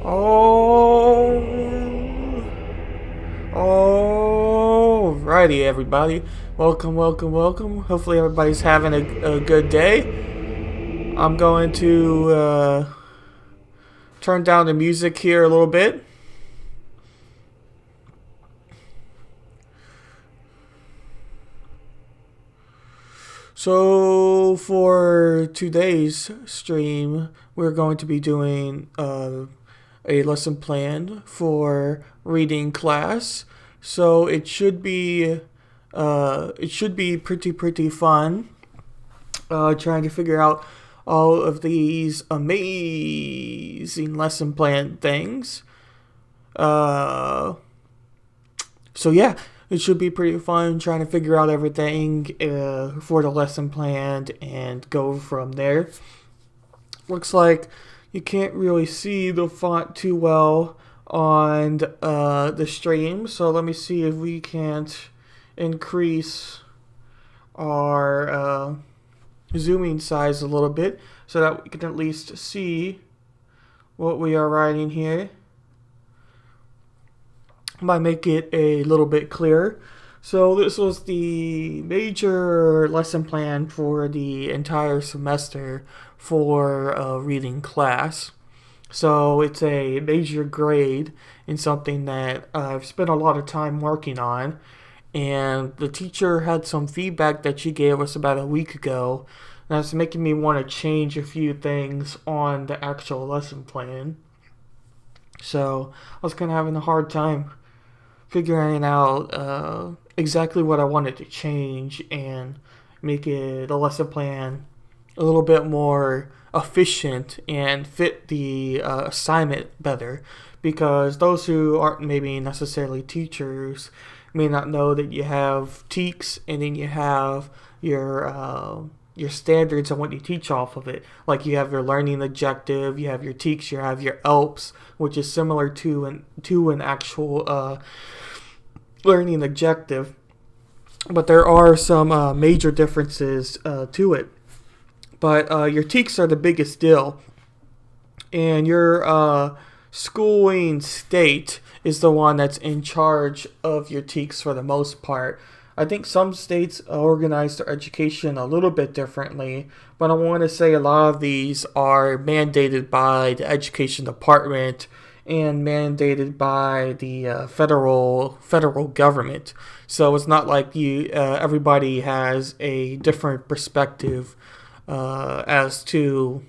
Oh, alrighty, everybody. Welcome, welcome, welcome. Hopefully, everybody's having a good day. I'm going to turn down the music here a little bit. So, for today's stream, we're going to be doing a lesson plan for reading class. So it should be pretty fun. Trying to figure out all of these amazing lesson plan things. Uh, so yeah, it should be pretty fun trying to figure out everything for the lesson plan and go from there. Looks like you can't really see the font too well on the stream, so let me see if we can't increase our zooming size a little bit so that we can at least see what we are writing here. Might make it a little bit clearer. So this was the major lesson plan for the entire semester for reading class. So it's a major grade in something that I've spent a lot of time working on. And the teacher had some feedback that she gave us about a week ago. That's making me want to change a few things on the actual lesson plan. So I was kind of having a hard time figuring out exactly what I wanted to change and make it a lesson plan a little bit more efficient and fit the assignment better, because those who aren't maybe necessarily teachers may not know that you have TEKS and then you have your standards and what you teach off of it. Like you have your learning objective, you have your TEKS, you have your ELPS, which is similar to an actual learning objective, but there are some major differences to it. But your TEKS are the biggest deal, and your schooling state is the one that's in charge of your TEKS for the most part. I think some states organize their education a little bit differently, but I want to say a lot of these are mandated by the education department and mandated by the federal government. So it's not like everybody has a different perspective as to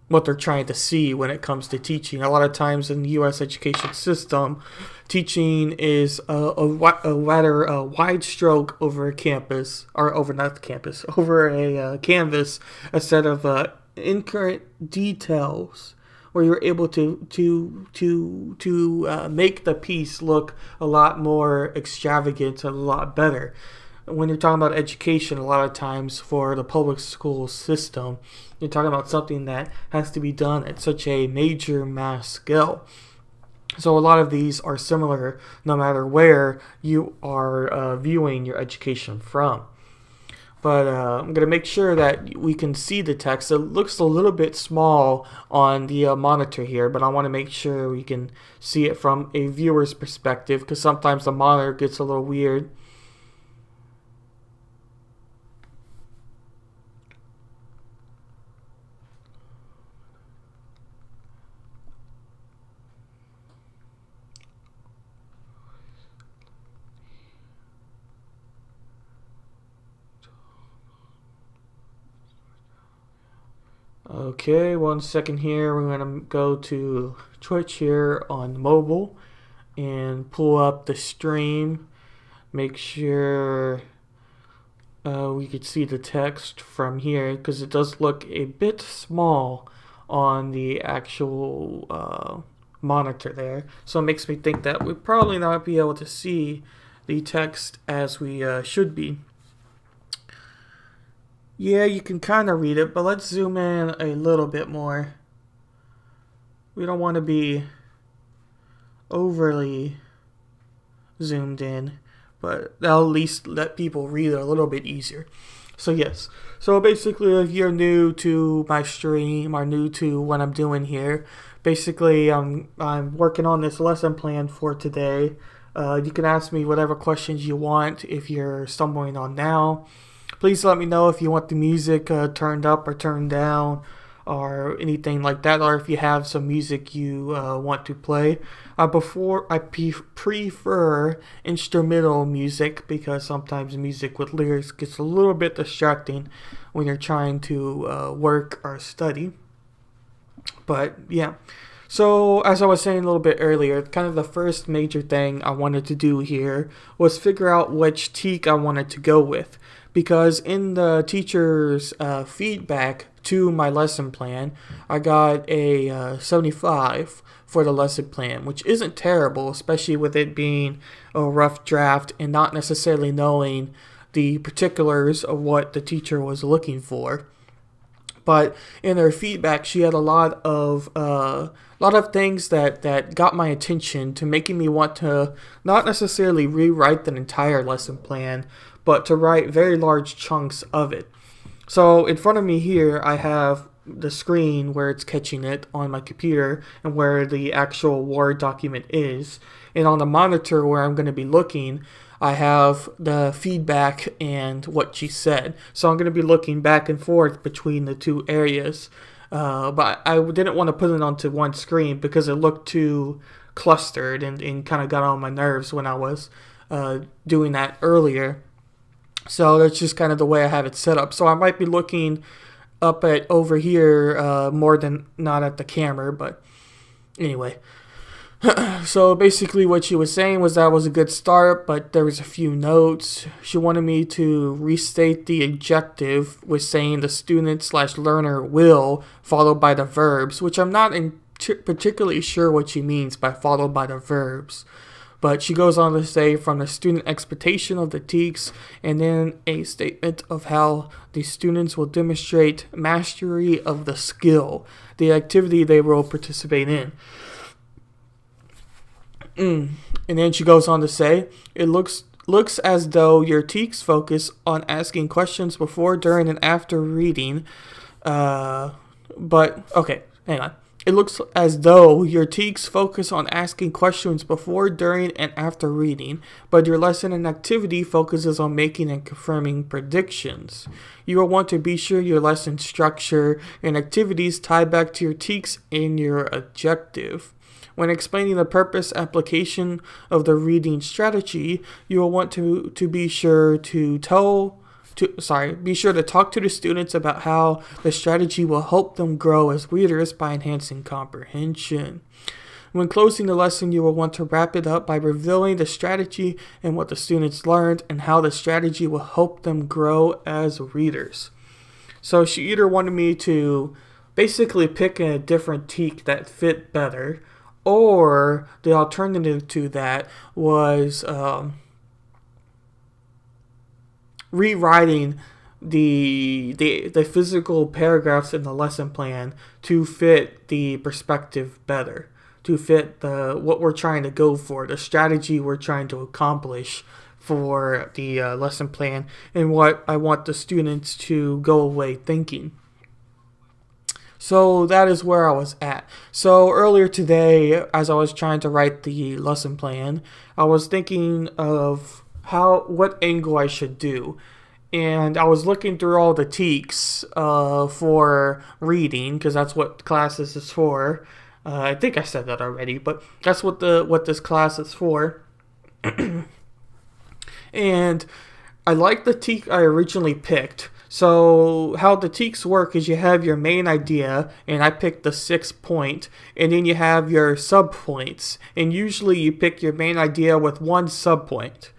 what they're trying to see when it comes to teaching. A lot of times in the U.S. education system, teaching is a rather wide stroke over a campus, or over not the campus, over a canvas, instead of incurrent details, where you're able to make the piece look a lot more extravagant and a lot better. When you're talking about education, a lot of times for the public school system, you're talking about something that has to be done at such a major mass scale. So a lot of these are similar no matter where you are viewing your education from. But I'm going to make sure that we can see the text. It looks a little bit small on the monitor here, but I want to make sure we can see it from a viewer's perspective, because sometimes the monitor gets a little weird. Okay, 1 second here. We're going to go to Twitch here on mobile and pull up the stream. Make sure we can see the text from here, because it does look a bit small on the actual monitor there. So it makes me think that we'll probably not be able to see the text as we should be. Yeah, you can kind of read it, but let's zoom in a little bit more. We don't want to be overly zoomed in, but that'll at least let people read it a little bit easier. So yes, so basically if you're new to my stream or new to what I'm doing here, Basically, I'm working on this lesson plan for today. You can ask me whatever questions you want if you're stumbling on now. Please let me know if you want the music turned up or turned down or anything like that, or if you have some music you want to play. Prefer instrumental music because sometimes music with lyrics gets a little bit distracting when you're trying to work or study. But yeah. So, as I was saying a little bit earlier, kind of the first major thing I wanted to do here was figure out which teak I wanted to go with. Because in the teacher's feedback to my lesson plan, I got a 75 for the lesson plan, which isn't terrible, especially with it being a rough draft and not necessarily knowing the particulars of what the teacher was looking for. But in her feedback, she had a lot of things that got my attention to making me want to not necessarily rewrite the entire lesson plan, but to write very large chunks of it. So in front of me here, I have the screen where it's catching it on my computer and where the actual Word document is. And on the monitor where I'm going to be looking, I have the feedback and what she said. So I'm going to be looking back and forth between the two areas. But I didn't want to put it onto one screen because it looked too clustered and kind of got on my nerves when I was doing that earlier. So that's just kind of the way I have it set up. So I might be looking up at over here more than not at the camera. But anyway. So basically what she was saying was that was a good start, but there was a few notes. She wanted me to restate the adjective with saying the student/learner will, followed by the verbs, which I'm not particularly sure what she means by followed by the verbs. But she goes on to say from the student expectation of the teaks, and then a statement of how the students will demonstrate mastery of the skill, the activity they will participate in. And then she goes on to say, it looks as though your teaks focus on asking questions before, during, and after reading. But, okay, hang on. It looks as though your teaks focus on asking questions before, during, and after reading, but your lesson and activity focuses on making and confirming predictions. You will want to be sure your lesson structure and activities tie back to your teaks and your objective. When explaining the purpose application of the reading strategy, you will want to be sure to talk to the students about how the strategy will help them grow as readers by enhancing comprehension. When closing the lesson, you will want to wrap it up by revealing the strategy and what the students learned and how the strategy will help them grow as readers. So she either wanted me to basically pick a different teak that fit better, or the alternative to that was rewriting the physical paragraphs in the lesson plan to fit the perspective better, to fit what we're trying to go for, the strategy we're trying to accomplish for the lesson plan, and what I want the students to go away thinking. So that is where I was at. So earlier today, as I was trying to write the lesson plan, I was thinking of what angle I should do. And I was looking through all the teaks for reading, because that's what classes is for. I think I said that already, but that's what this class is for. And I like the teak I originally picked. So how the teaks work is you have your main idea, and I picked the 6 point, and then you have your sub-points. And usually you pick your main idea with one sub-point.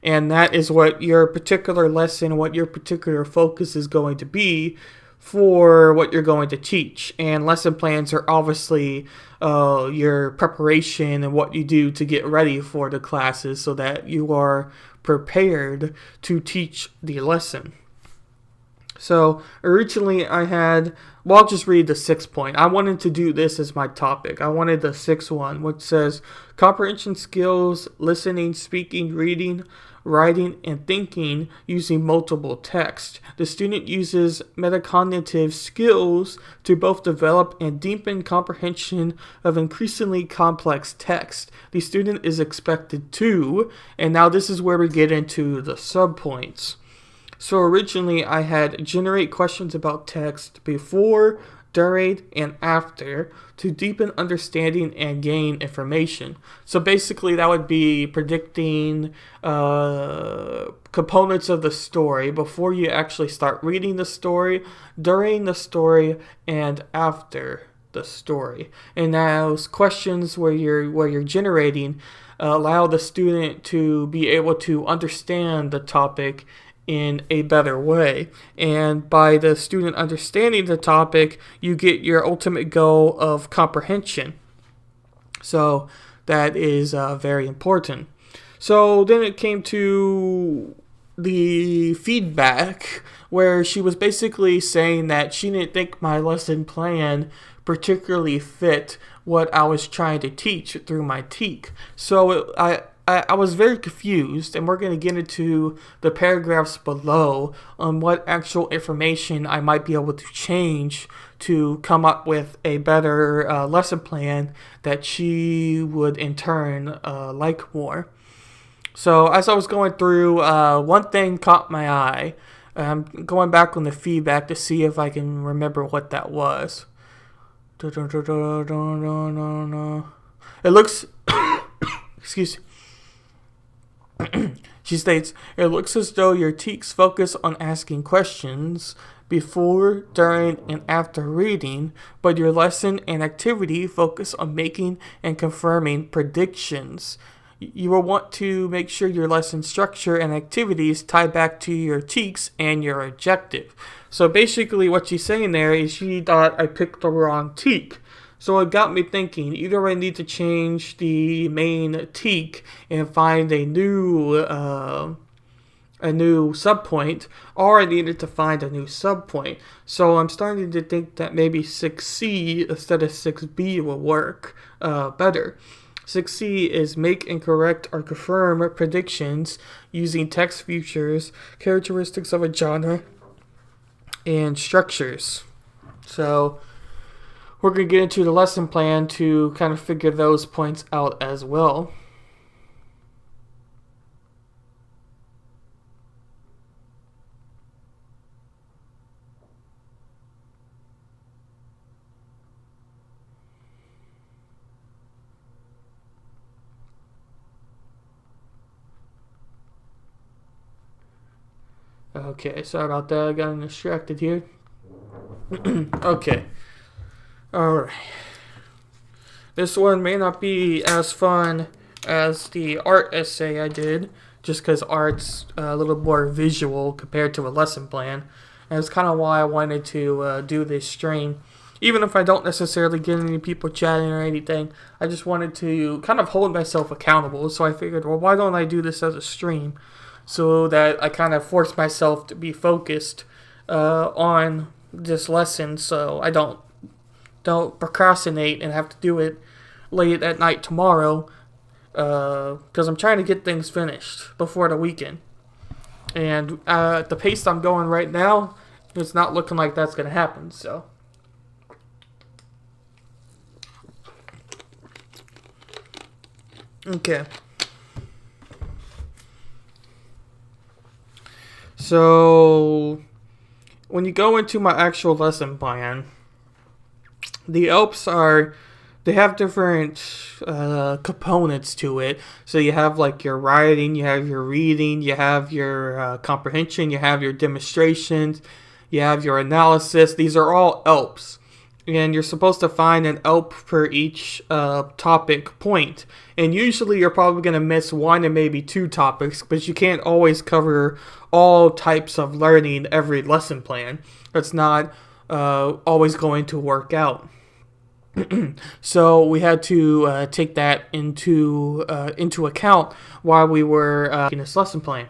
And that is what your particular lesson, what your particular focus is going to be for what you're going to teach. And lesson plans are obviously your preparation and what you do to get ready for the classes so that you are prepared to teach the lesson. So originally well, I'll just read the 6th point. I wanted to do this as my topic. I wanted the 6th one, which says comprehension skills, listening, speaking, reading, writing, and thinking using multiple text. The student uses metacognitive skills to both develop and deepen comprehension of increasingly complex text. The student is expected to, and now this is where we get into the subpoints. So originally I had generate questions about text before, during, and after to deepen understanding and gain information. So basically that would be predicting components of the story before you actually start reading the story, during the story, and after the story. And those questions where you're generating allow the student to be able to understand the topic in a better way. And by the student understanding the topic, you get your ultimate goal of comprehension. So that is very important. So then it came to the feedback where she was basically saying that she didn't think my lesson plan particularly fit what I was trying to teach through my TEAC. So I was very confused, and we're going to get into the paragraphs below on what actual information I might be able to change to come up with a better lesson plan that she would in turn like more. So as I was going through, one thing caught my eye. I'm going back on the feedback to see if I can remember what that was. It looks... excuse me. She states, it looks as though your TEACs focus on asking questions before, during, and after reading, but your lesson and activity focus on making and confirming predictions. You will want to make sure your lesson structure and activities tie back to your TEACs and your objective. So basically what she's saying there is she thought I picked the wrong TEAC. So it got me thinking, either I need to change the main TEAC and find a new subpoint, or I needed to find a new subpoint. So I'm starting to think that maybe 6C instead of 6B will work better. 6C is make and correct or confirm predictions using text features, characteristics of a genre, and structures. So we're going to get into the lesson plan to kind of figure those points out as well. Okay, sorry about that. I got distracted here. Okay. Alright. This one may not be as fun as the art essay I did, just because art's a little more visual compared to a lesson plan. And it's kind of why I wanted to do this stream. Even if I don't necessarily get any people chatting or anything, I just wanted to kind of hold myself accountable. So I figured, well, why don't I do this as a stream? So that I kind of force myself to be focused on this lesson, so I don't procrastinate and have to do it late at night tomorrow, because I'm trying to get things finished before the weekend. And at the pace I'm going right now, it's not looking like that's going to happen, so. Okay. So, when you go into my actual lesson plan, the ELPs they have different components to it. So you have like your writing, you have your reading, you have your comprehension, you have your demonstrations, you have your analysis. These are all ELPs. And you're supposed to find an ELP for each topic point. And usually you're probably going to miss one and maybe two topics, but you can't always cover all types of learning every lesson plan. That's not always going to work out. So we had to take that into account while we were making this lesson plan.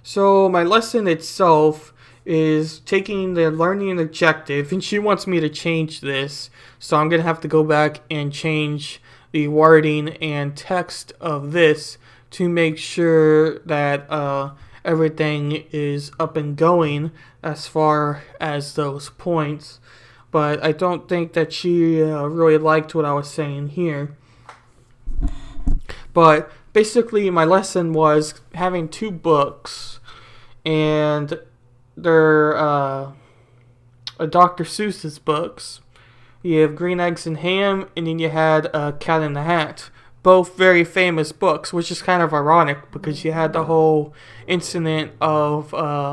So my lesson itself is taking the learning objective, and she wants me to change this, so I'm going to have to go back and change the wording and text of this to make sure that everything is up and going as far as those points. But I don't think that she really liked what I was saying here. But basically, my lesson was having two books, and they're Dr. Seuss's books. You have Green Eggs and Ham, and then you had Cat in the Hat. Both very famous books, which is kind of ironic because you had the whole incident of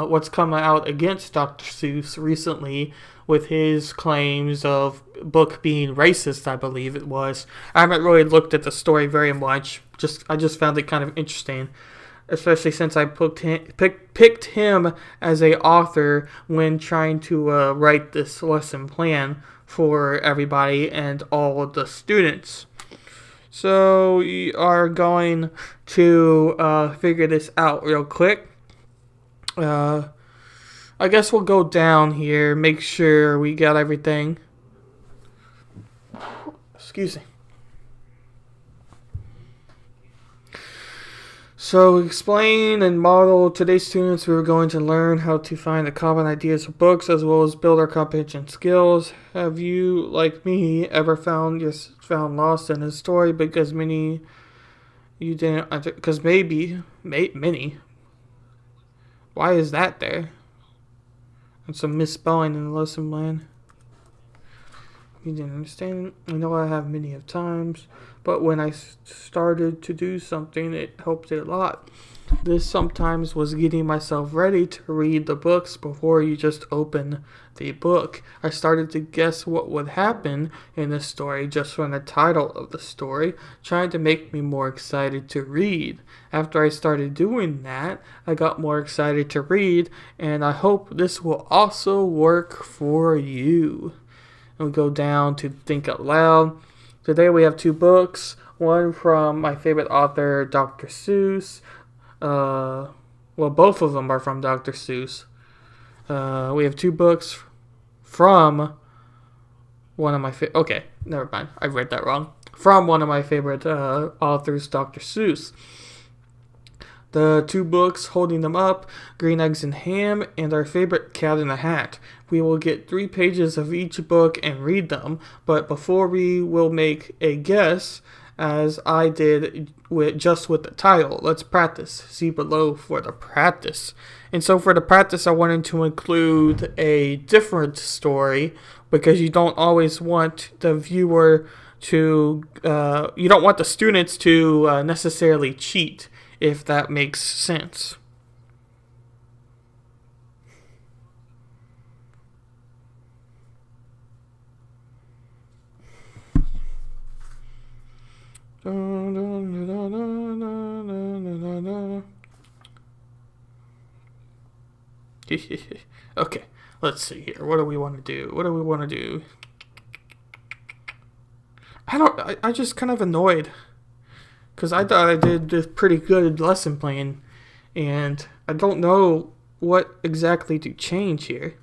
what's coming out against Dr. Seuss recently with his claims of book being racist, I believe it was. I haven't really looked at the story very much. I just found it kind of interesting, especially since I picked him as a author when trying to write this lesson plan for everybody and all of the students. So we are going to figure this out real quick. I guess we'll go down here, make sure we got everything. Excuse me. So, explain and model. Today's students, we are going to learn how to find the common ideas of books as well as build our comprehension skills. Have you, like me, ever found lost in a story because many you didn't? Because many. Why is that there? And some misspelling in the lesson plan. You didn't understand. I know I have many of times, but when I started to do something, it helped it a lot. This sometimes was getting myself ready to read the books before you just open the book. I started to guess what would happen in the story just from the title of the story, trying to make me more excited to read. After I started doing that, I got more excited to read, and I hope this will also work for you. We'll go down to Think Out Loud. Today we have two books. One from my favorite author, Dr. Seuss. Well, both of them are from Dr. Seuss. We have two books from one of my okay, never mind. I read that wrong. From one of my favorite authors, Dr. Seuss. The two books holding them up, Green Eggs and Ham, and our favorite Cat in the Hat. We will get 3 pages of each book and read them, but before we will make a guess, as I did with the title. Let's practice. See below for the practice. And so for the practice, I wanted to include a different story because you don't always want the viewer to, you don't want the students to necessarily cheat, if that makes sense. Okay, let's see here. What do we want to do? I just kind of annoyed. Because I thought I did this pretty good lesson plan. And I don't know what exactly to change here.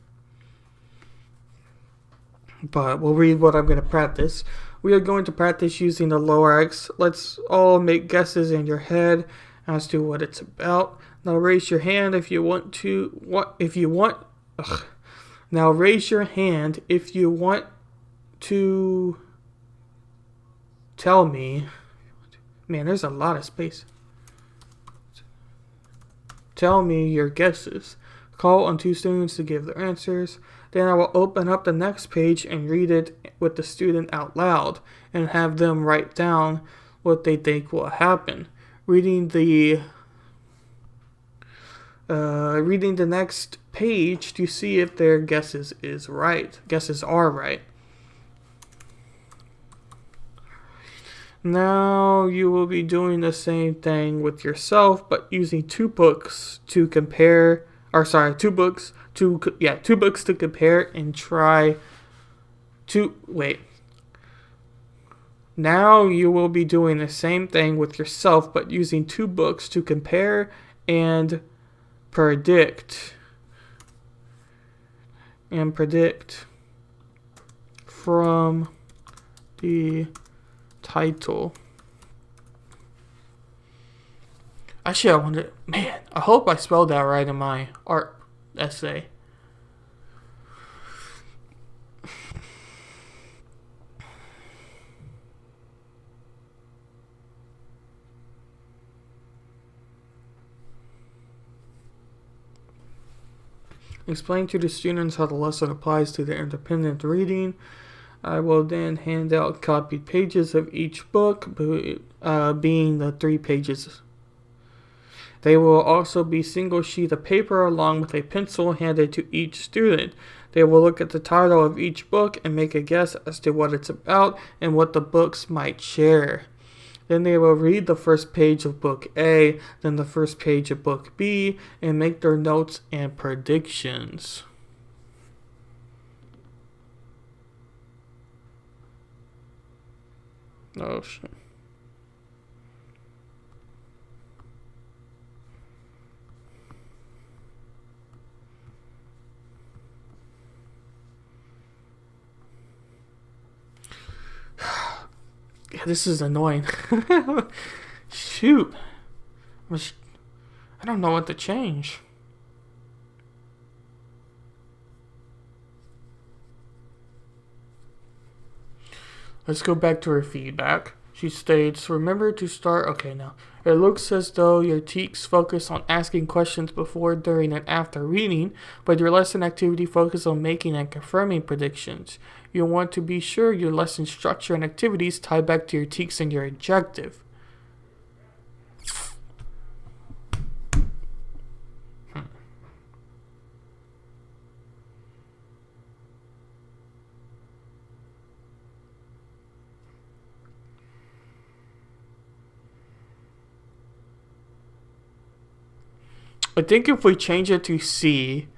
But we'll read what I'm going to practice. We are going to practice using the lower X. Let's all make guesses in your head as to what it's about. Now raise your hand if you want to. Now raise your hand if you want to tell me. Man, there's a lot of space. Tell me your guesses. Call on 2 students to give their answers. Then I will open up the next page and read it with the student out loud and have them write down what they think will happen. Reading the next page to see if their guesses are right. Now you will be doing the same thing with yourself, but using 2 books to compare. Two books to compare and try to wait. Now you will be doing the same thing with yourself, but using 2 books to compare and predict. and predict from the title. Actually, I wonder, man, I hope I spelled that right in my art essay. Explain to the students how the lesson applies to their independent reading. I will then hand out copied pages of each book, being the 3 pages. They will also be single sheet of paper along with a pencil handed to each student. They will look at the title of each book and make a guess as to what it's about and what the books might share. Then they will read the first page of book A, then the first page of book B, and make their notes and predictions. Oh, shit. Yeah, this is annoying. Shoot. I don't know what to change. Let's go back to her feedback. She states, remember to start... Okay, now. It looks as though your teaks focus on asking questions before, during, and after reading, but your lesson activity focuses on making and confirming predictions. You want to be sure your lesson structure and activities tie back to your teaks and your objective. I think if we change it to C,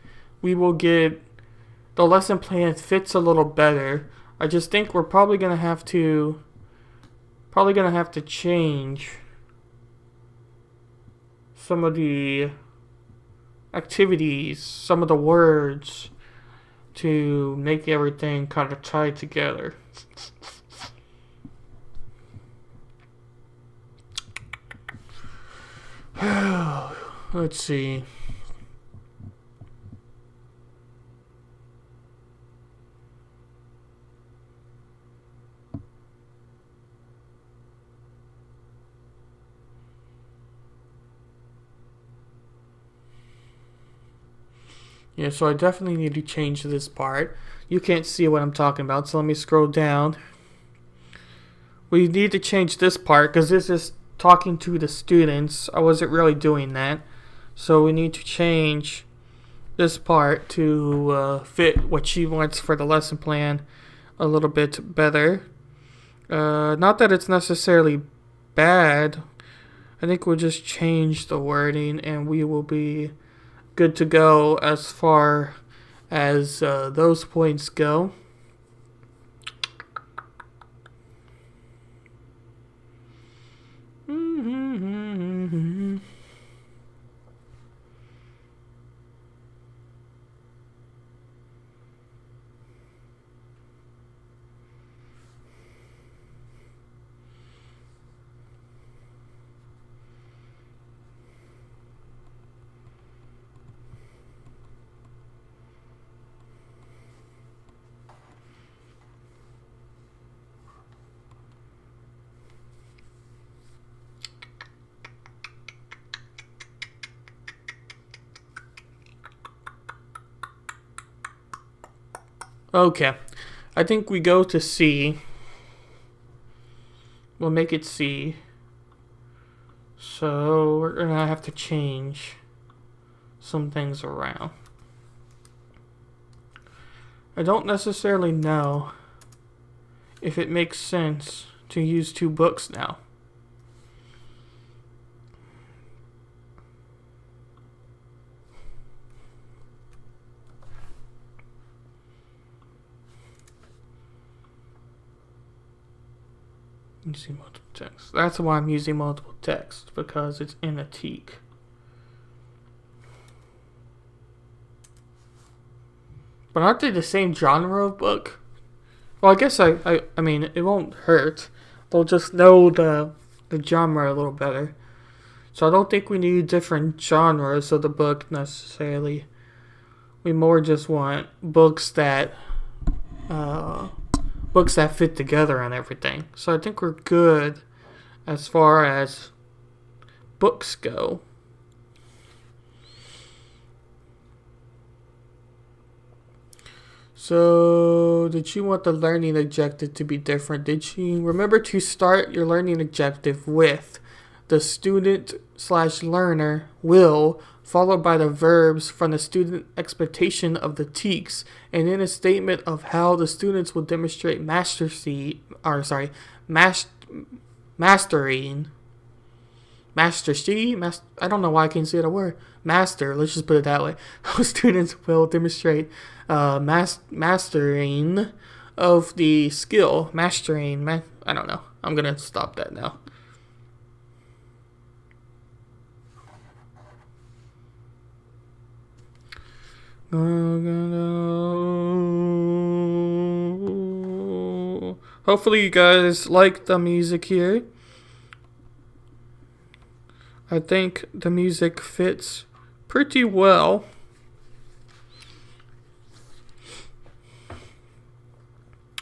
we will get the lesson plan fits a little better. I just think we're probably gonna have to change some of the activities, some of the words to make everything kind of tie together. Let's see. Yeah, so I definitely need to change this part. You can't see what I'm talking about, so let me scroll down. We need to change this part because this is talking to the students. I wasn't really doing that. So we need to change this part to fit what she wants for the lesson plan a little bit better. Not that it's necessarily bad. I think we'll just change the wording and we will be good to go as far as those points go. Okay, I think we go to C. We'll make it C. So we're gonna have to change some things around. I don't necessarily know if it makes sense to use 2 books now. Using multiple text. That's why I'm using multiple text, because it's in a teak. But aren't they the same genre of book? Well, I guess I mean, it won't hurt. They'll just know the genre a little better. So I don't think we need different genres of the book necessarily. We more just want uh, books that fit together and everything. So I think we're good as far as books go. So, did you want the learning objective to be different? Did you remember to start your learning objective with the student slash learner will, followed by the verbs from the student expectation of the teaks, and then a statement of how the students will demonstrate mastering, I don't know why I can't say the word. Master, let's just put it that way. How students will demonstrate mastering of the skill. I don't know. I'm going to stop that now. Hopefully you guys like the music here. I think the music fits pretty well.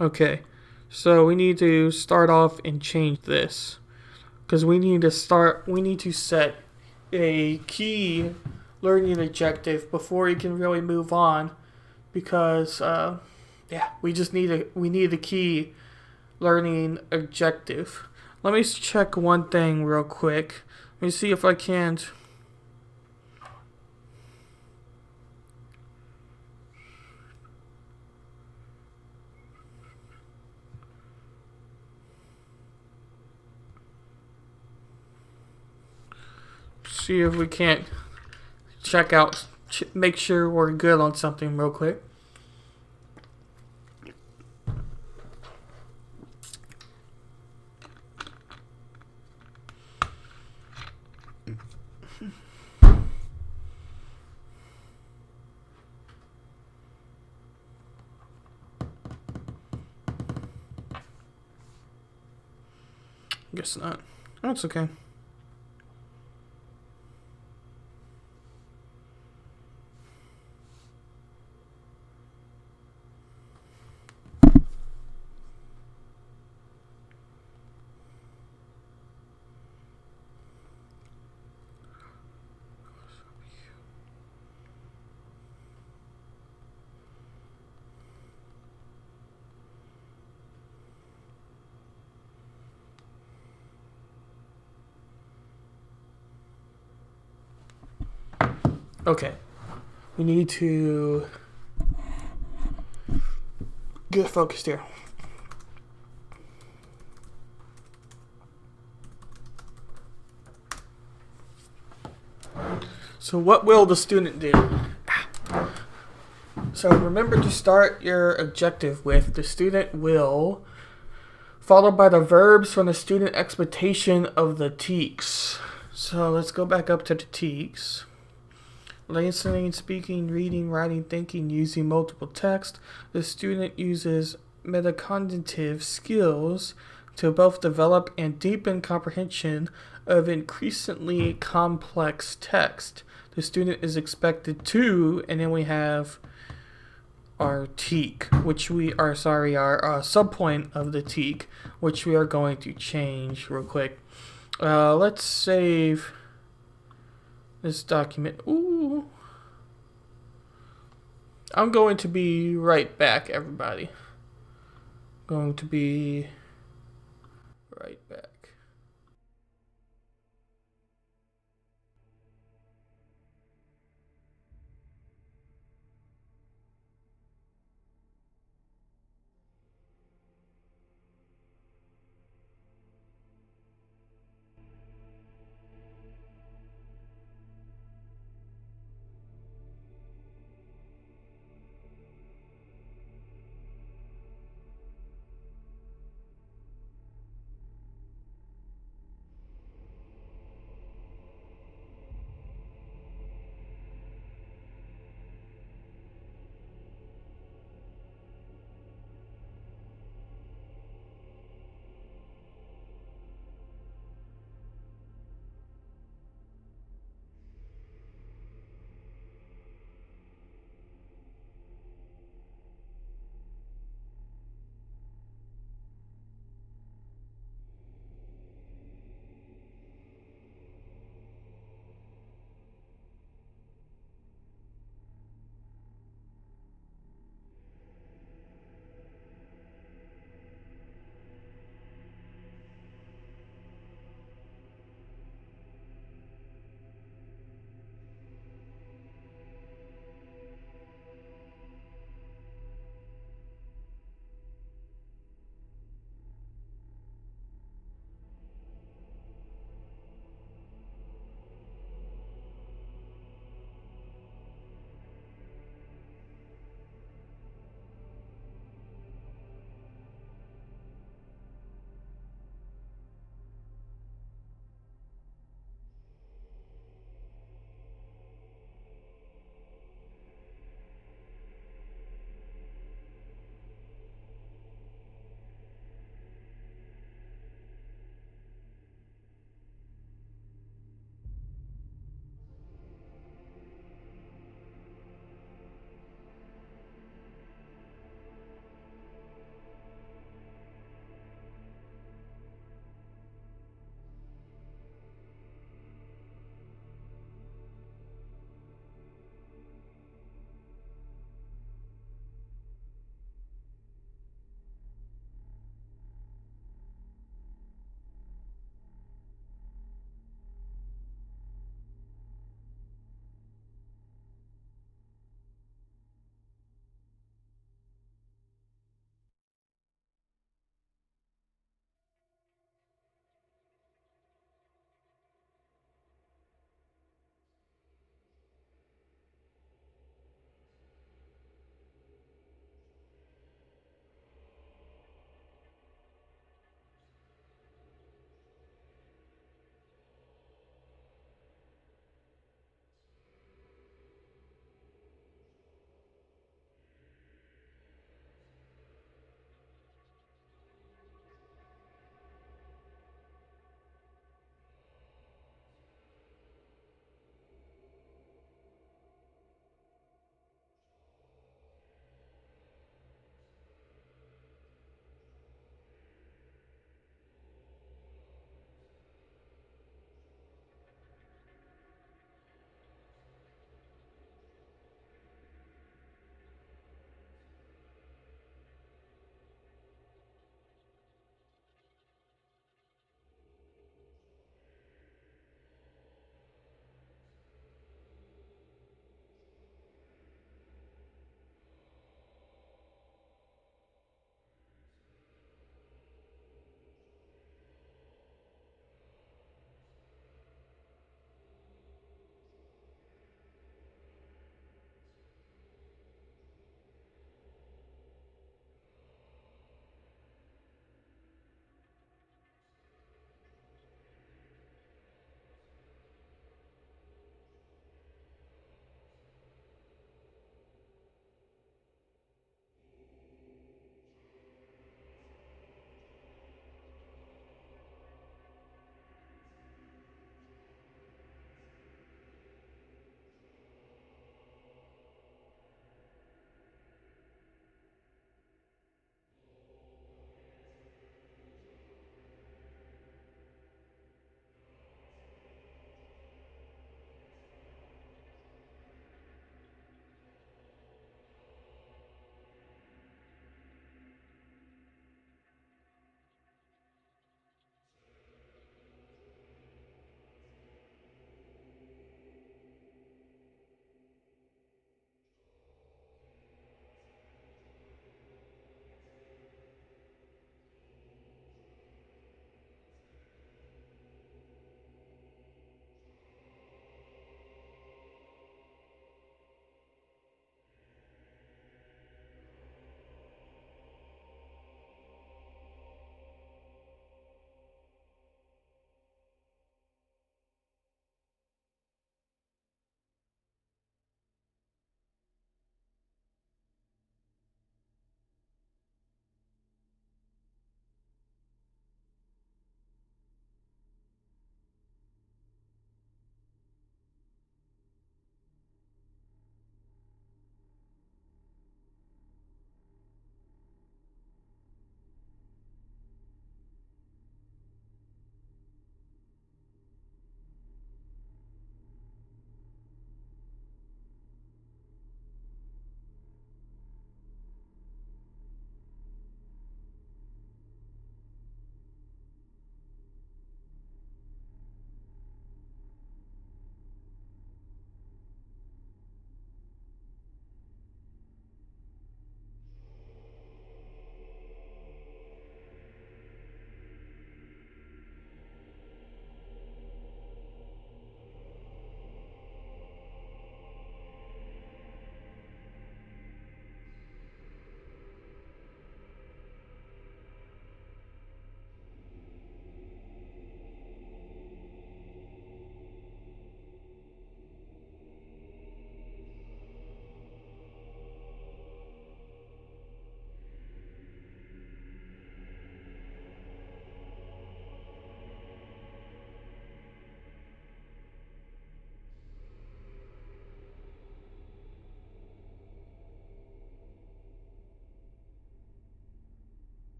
Okay, so we need to start off and change this. Because we need to set a key learning objective before we can really move on. Because, we need a key learning objective. Let me check one thing real quick. Let me see if I can't. See if we can't make sure we're good on something real quick. Guess not. That's okay. Okay. We need to get focused here. So what will the student do? So remember to start your objective with the student will, followed by the verbs from the student expectation of the teaks. So let's go back up to the teaks. Listening, speaking, reading, writing, thinking, using multiple text. The student uses metacognitive skills to both develop and deepen comprehension of increasingly complex text. The student is expected to, and then we have our teak, which our subpoint of the teak, which we are going to change real quick. Let's save this document. Ooh. I'm going to be right back, everybody. Going to be right back.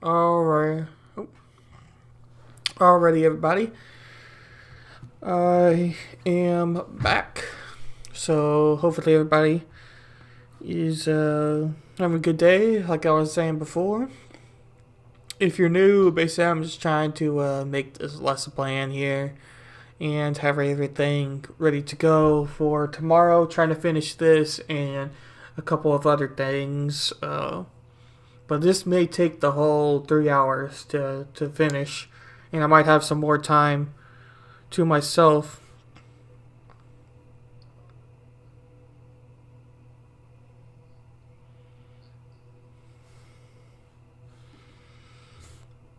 Alright. Alrighty, everybody. I am back. So hopefully everybody is having a good day, like I was saying before. If you're new, basically I'm just trying to make this lesson plan here and have everything ready to go for tomorrow. Trying to finish this and a couple of other things. But this may take the whole 3 hours to finish. And I might have some more time to myself.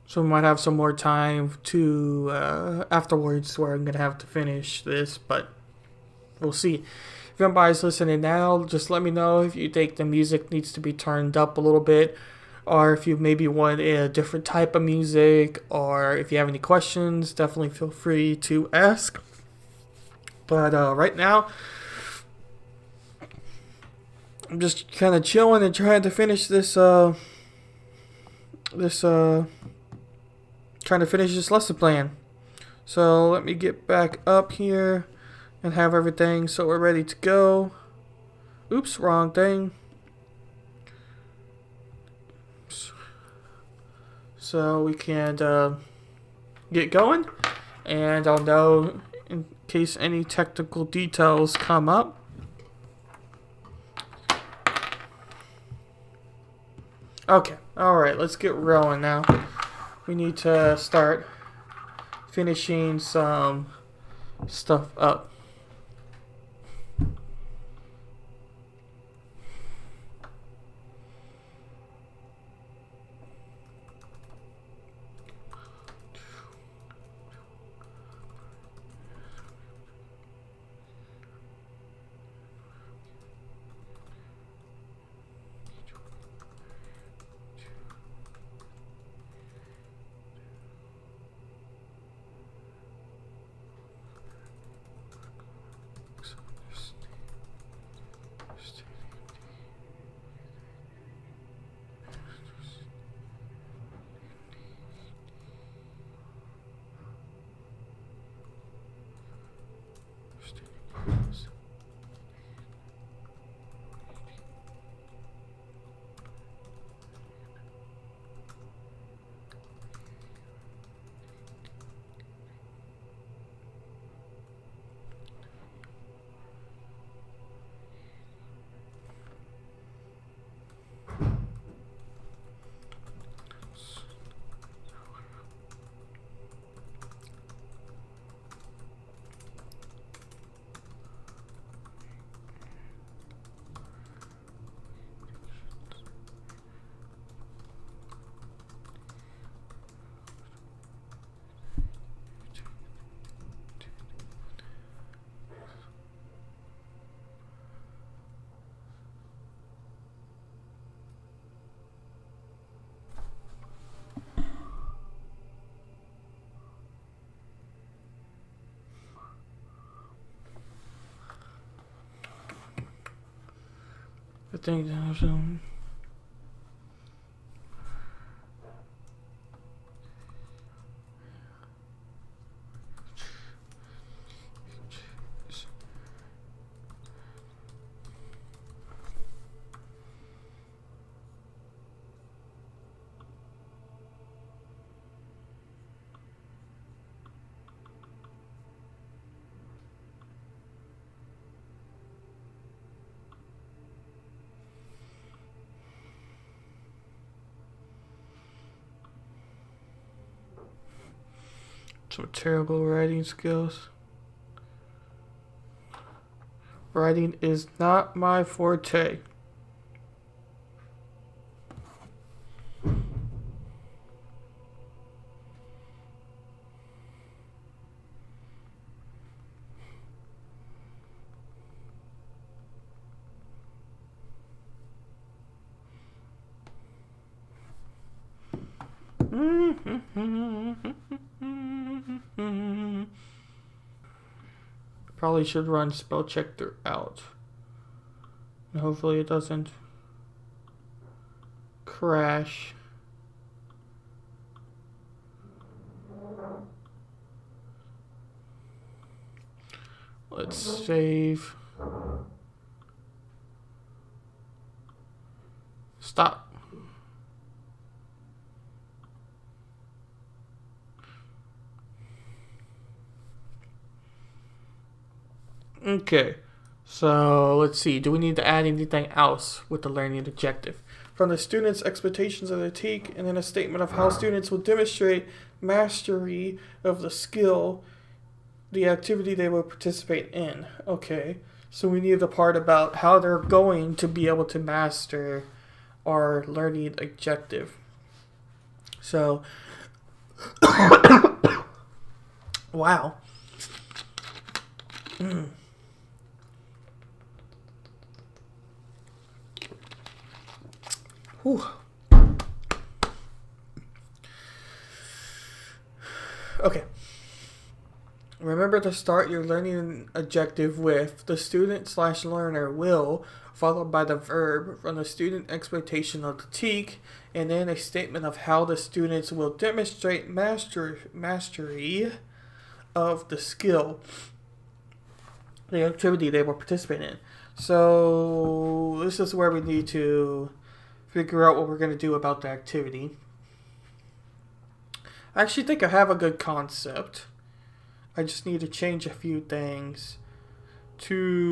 So we might have some more time to afterwards where I'm going to have to finish this. But we'll see. If anybody's listening now, just let me know if you think the music needs to be turned up a little bit, or if you maybe want a different type of music, or if you have any questions, definitely feel free to ask. But right now, I'm just kind of chilling and trying to finish trying to finish this lesson plan. So let me get back up here and have everything so we're ready to go. Oops, wrong thing. So we can get going, and I'll know in case any technical details come up. Okay, alright, let's get rolling now. We need to start finishing some stuff up. I think there's some terrible writing skills. Writing is not my forte. Probably should run spell check throughout. And hopefully it doesn't crash. Let's save. Stop. Okay, so let's see. Do we need to add anything else with the learning objective? From the students' expectations of the TEAK, and then a statement of how students will demonstrate mastery of the skill, the activity they will participate in. Okay, so we need the part about how they're going to be able to master our learning objective. So, wow. Whew. Okay. Remember to start your learning objective with the student/learner will, followed by the verb from the student expectation of the TEAK, and then a statement of how the students will demonstrate mastery of the skill, the activity they will participate in. So this is where we need to figure out what we're going to do about the activity. I actually think I have a good concept. I just need to change a few things to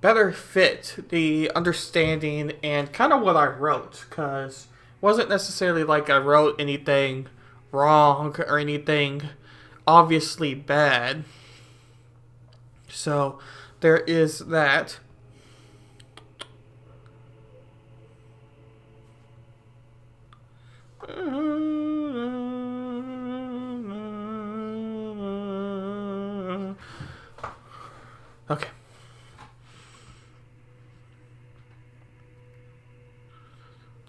better fit the understanding and kind of what I wrote, because it wasn't necessarily like I wrote anything wrong or anything obviously bad. So there is that. Okay.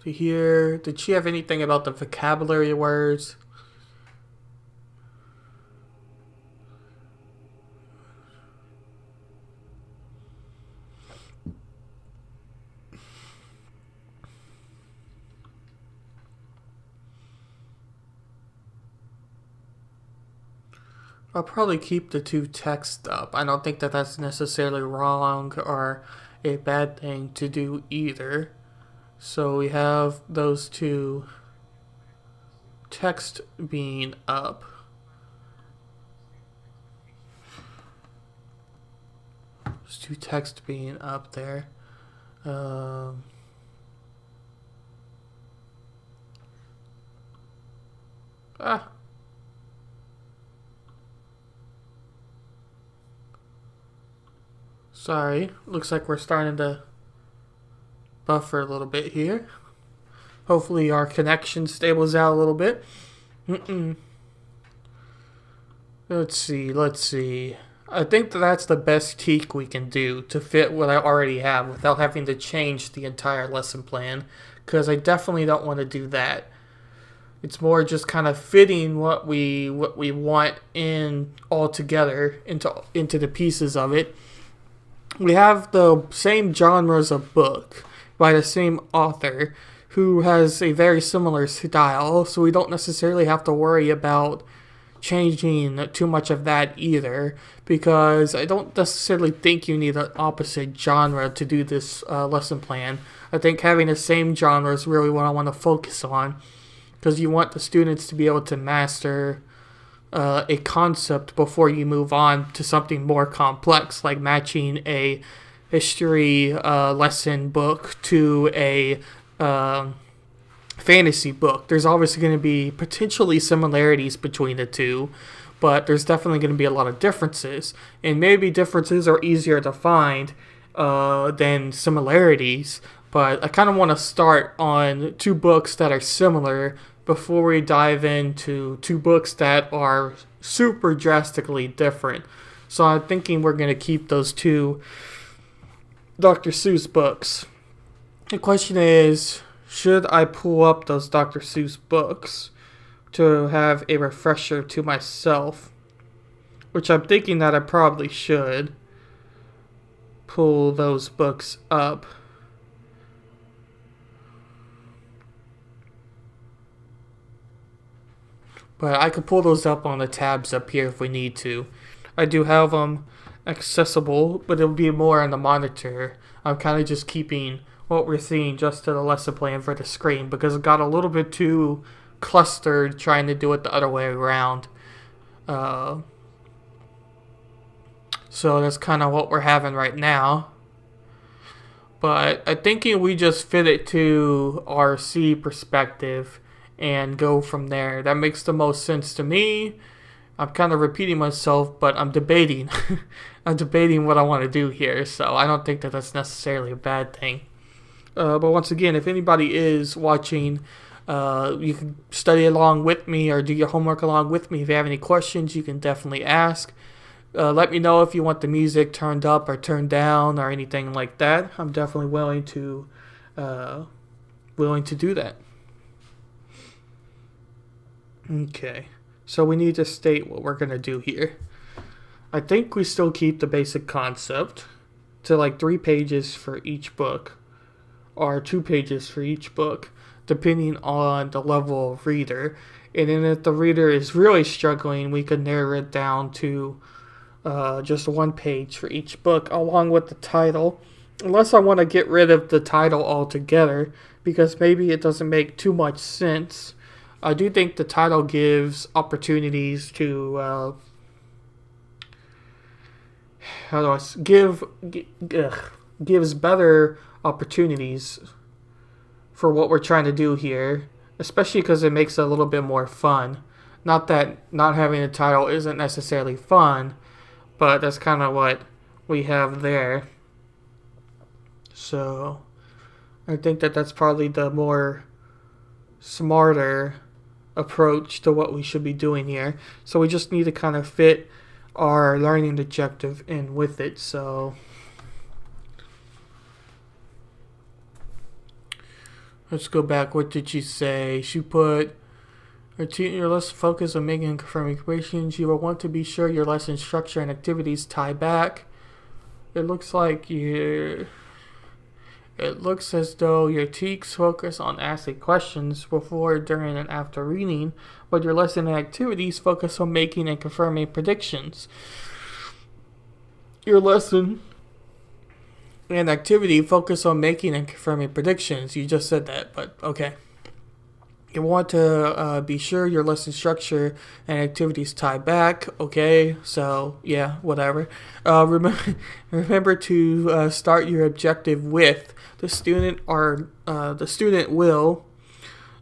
To hear, did she have anything about the vocabulary words? I'll probably keep the two texts up. I don't think that that's necessarily wrong or a bad thing to do either. So we have those two text being up. Those two text being up there. Sorry, looks like we're starting to buffer a little bit here. Hopefully our connection stables out a little bit. Let's see. I think that's the best TEAK we can do to fit what I already have without having to change the entire lesson plan, because I definitely don't want to do that. It's more just kind of fitting what we want in all together into the pieces of it. We have the same genres of book by the same author who has a very similar style, so we don't necessarily have to worry about changing too much of that either, because I don't necessarily think you need an opposite genre to do this lesson plan. I think having the same genre is really what I want to focus on, because you want the students to be able to master a concept before you move on to something more complex, like matching a history lesson book to a fantasy book. There's obviously going to be potentially similarities between the two, but there's definitely going to be a lot of differences, and maybe differences are easier to find than similarities. But I kind of want to start on two books that are similar before we dive into two books that are super drastically different. So I'm thinking we're going to keep those two Dr. Seuss books. The question is, should I pull up those Dr. Seuss books to have a refresher to myself? Which I'm thinking that I probably should pull those books up. But I could pull those up on the tabs up here if we need to. I do have them accessible, but it'll be more on the monitor. I'm kind of just keeping what we're seeing just to the lesson plan for the screen because it got a little bit too clustered trying to do it the other way around. So that's kind of what we're having right now. But I'm thinking we just fit it to our C perspective and go from there. That makes the most sense to me. I'm kind of repeating myself, but I'm debating. I'm debating what I want to do here, so I don't think that that's necessarily a bad thing. But once again, if anybody is watching, you can study along with me or do your homework along with me. If you have any questions, you can definitely ask. Let me know if you want the music turned up or turned down or anything like that. I'm definitely willing to do that. Okay, so we need to state what we're going to do here. I think we still keep the basic concept to like 3 pages for each book or 2 pages for each book, depending on the level of reader. And then if the reader is really struggling, we could narrow it down to just 1 page for each book, along with the title. Unless I want to get rid of the title altogether, because maybe it doesn't make too much sense. I do think the title gives opportunities to gives better opportunities for what we're trying to do here, especially because it makes it a little bit more fun. Not that not having a title isn't necessarily fun, but that's kind of what we have there. So I think that that's probably the more smarter approach to what we should be doing here. So we just need to kind of fit our learning objective in with it. So let's go back. What did she say? She put, your lesson focus on making and confirming equations. You will want to be sure your lesson structure and activities tie back. It looks as though your TEKs focus on asking questions before, during, and after reading, but your lesson and activities focus on making and confirming predictions. Your lesson and activity focus on making and confirming predictions. You just said that, but okay. You want to be sure your lesson structure and activities tie back. Okay, so yeah, whatever. Remember to start your objective with the student will,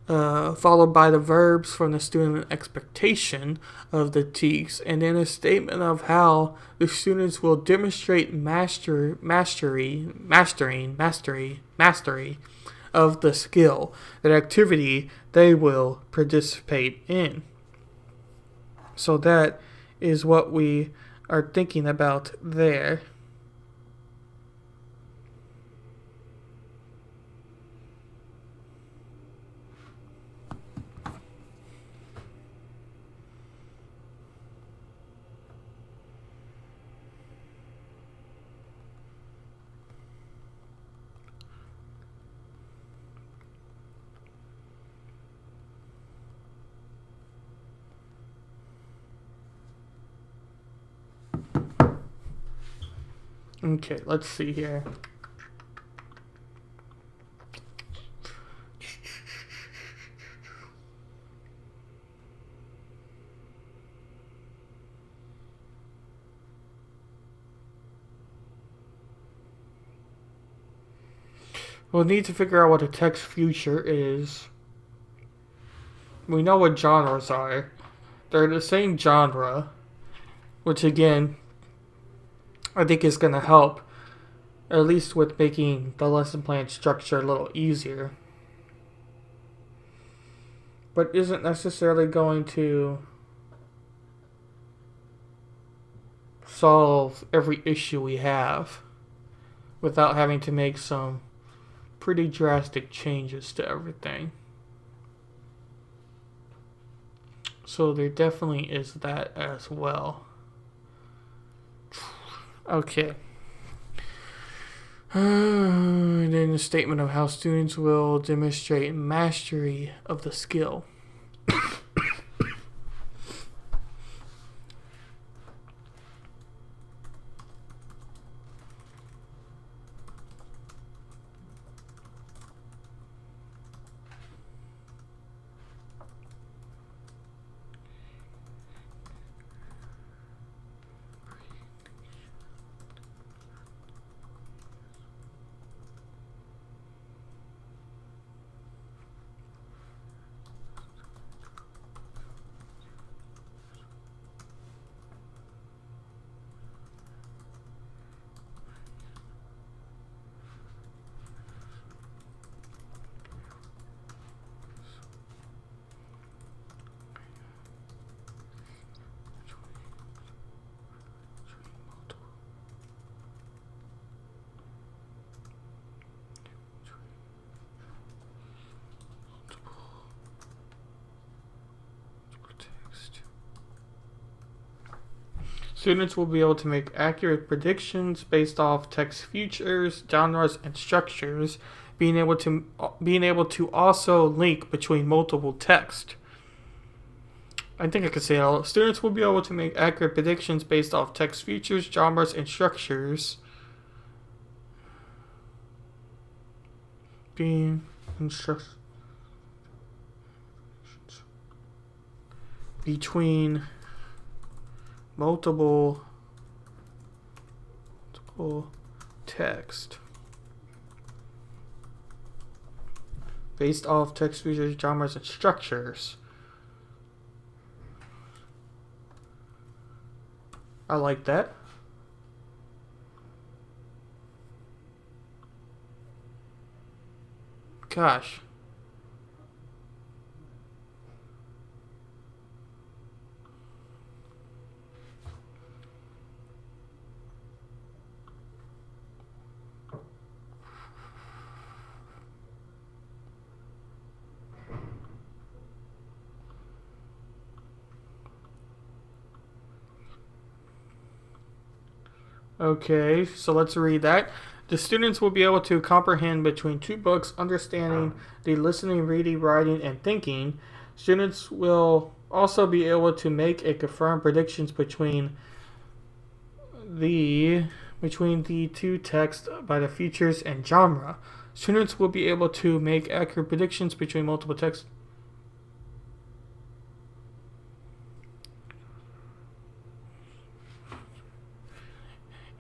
followed by the verbs from the student expectation of the TEKs, and then a statement of how the students will demonstrate mastery of the skill, that activity they will participate in. So that is what we are thinking about there. Okay, let's see here. We'll need to figure out what a text future is. We know what genres are. They're the same genre, which again, I think is going to help, at least with making the lesson plan structure a little easier. But isn't necessarily going to solve every issue we have without having to make some pretty drastic changes to everything. So there definitely is that as well. Okay. And then the statement of how students will demonstrate mastery of the skill. Students will be able to make accurate predictions based off text features, genres, and structures, being able to also link between multiple text. I think I could say it all. Students will be able to make accurate predictions based off text features, genres, and structures, being between multiple text based off text features, genres, and structures. I like that. Gosh. Okay, so let's read that. The students will be able to comprehend between two books, understanding the listening, reading, writing, and thinking. Students will also be able to make and confirm predictions between the two texts by the features and genre. Students will be able to make accurate predictions between multiple texts.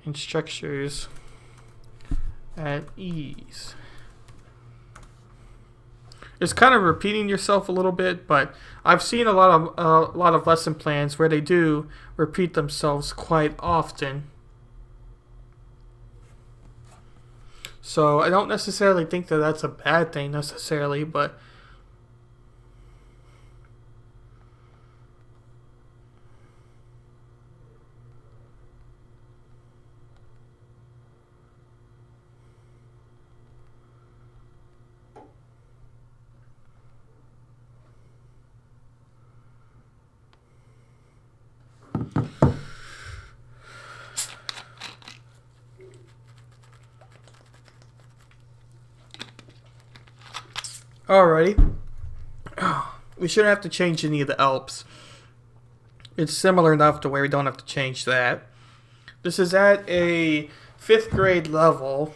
And structures at ease. It's kind of repeating yourself a little bit, but I've seen a lot of lesson plans where they do repeat themselves quite often. So I don't necessarily think that that's a bad thing necessarily, but alrighty. We shouldn't have to change any of the ELPs. It's similar enough to where we don't have to change that. This is at a 5th grade level,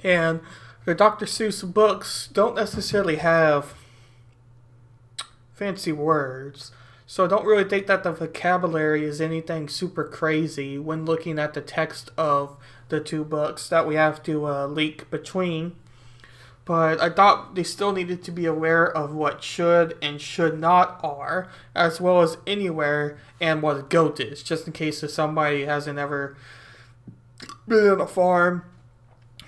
and the Dr. Seuss books don't necessarily have fancy words, so I don't really think that the vocabulary is anything super crazy when looking at the text of the two books that we have to link between. But I thought they still needed to be aware of what should and should not are, as well as anywhere and what a goat is, just in case if somebody hasn't ever been on a farm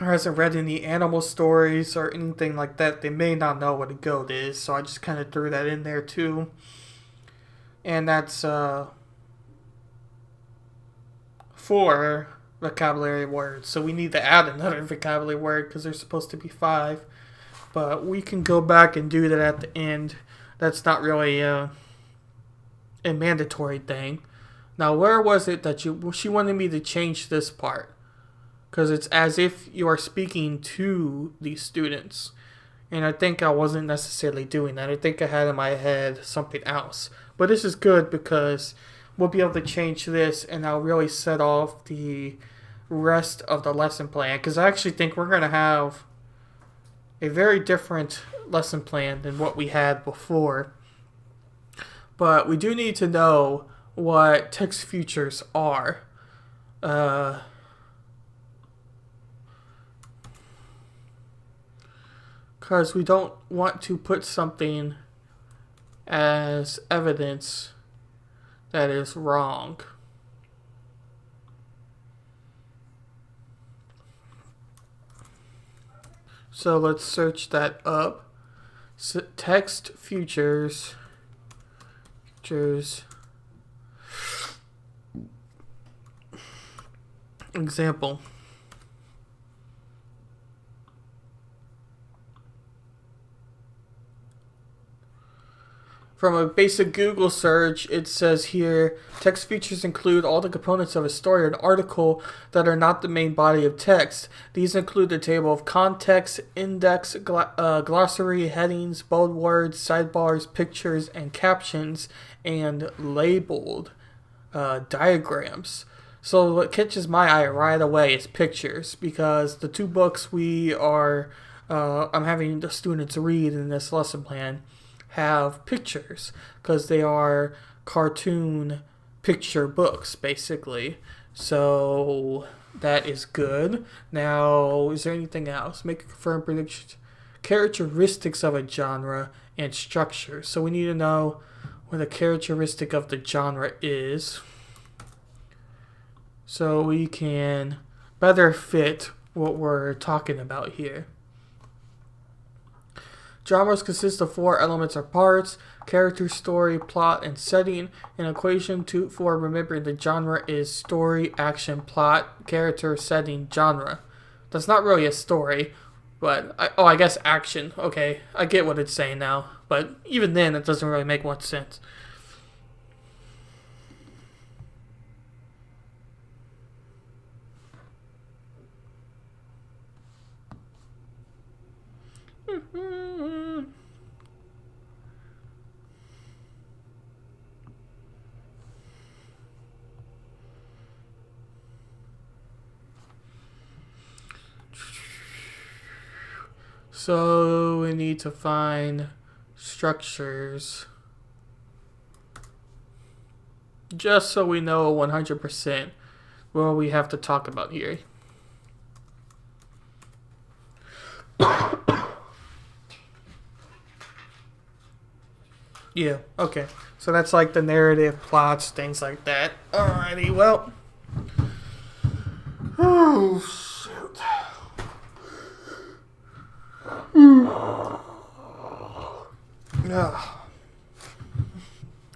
or hasn't read any animal stories or anything like that, they may not know what a goat is. So I just kind of threw that in there too. And that's 4 vocabulary words. So we need to add another vocabulary word because there's supposed to be 5. But we can go back and do that at the end. That's not really a mandatory thing. Now, where was it that she wanted me to change this part? Because it's as if you are speaking to these students. And I think I wasn't necessarily doing that. I think I had in my head something else. But this is good because we'll be able to change this and I'll really set off the rest of the lesson plan. Because I actually think we're going to have a very different lesson plan than what we had before. But we do need to know what text features are. Because we don't want to put something as evidence that is wrong. So let's search that up. So text features. Example. From a basic Google search, it says here text features include all the components of a story or an article that are not the main body of text. These include the table of context, index, glossary, headings, bold words, sidebars, pictures, and captions, and labeled diagrams. So what catches my eye right away is pictures, because the two books I'm having the students read in this lesson plan have pictures, because they are cartoon picture books basically. So that is good. Now, is there anything else? Make a confirmed prediction. Characteristics of a genre and structure. So we need to know what a characteristic of the genre is, so we can better fit what we're talking about here. Genres consist of 4 elements or parts: character, story, plot, and setting. An equation for remembering the genre is story, action, plot, character, setting, genre. That's not really a story, but I guess action. Okay, I get what it's saying now, but even then it doesn't really make much sense. So we need to find structures, just so we know 100% what we have to talk about here. Yeah, okay. So that's like the narrative, plots, things like that. Alrighty, well. Oh, shoot. Oh.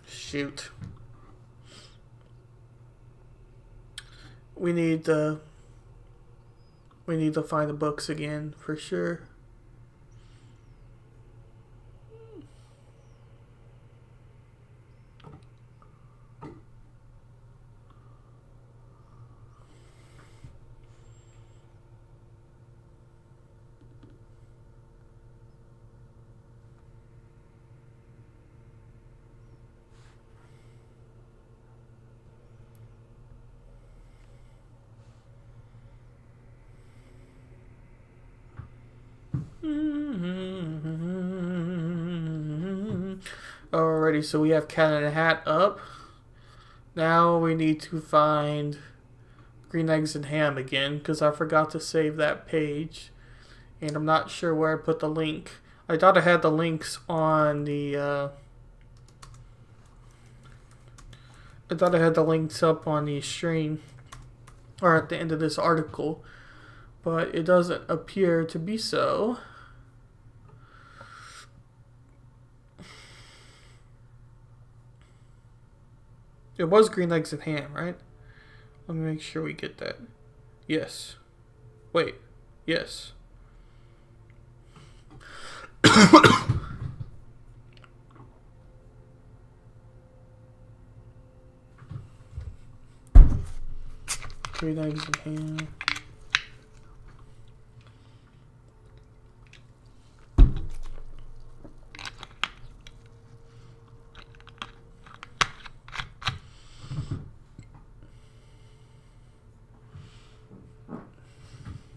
Shoot. We need to find the books again for sure. Alrighty, so we have Cat in a Hat up. Now we need to find Green Eggs and Ham again, because I forgot to save that page, and I'm not sure where I put the link. I thought I had the links on the I thought I had the links up on the stream or at the end of this article, but it doesn't appear to be so. It was Green Eggs and Ham, right? Let me make sure we get that. Yes. Wait. Yes. Green Eggs and Ham.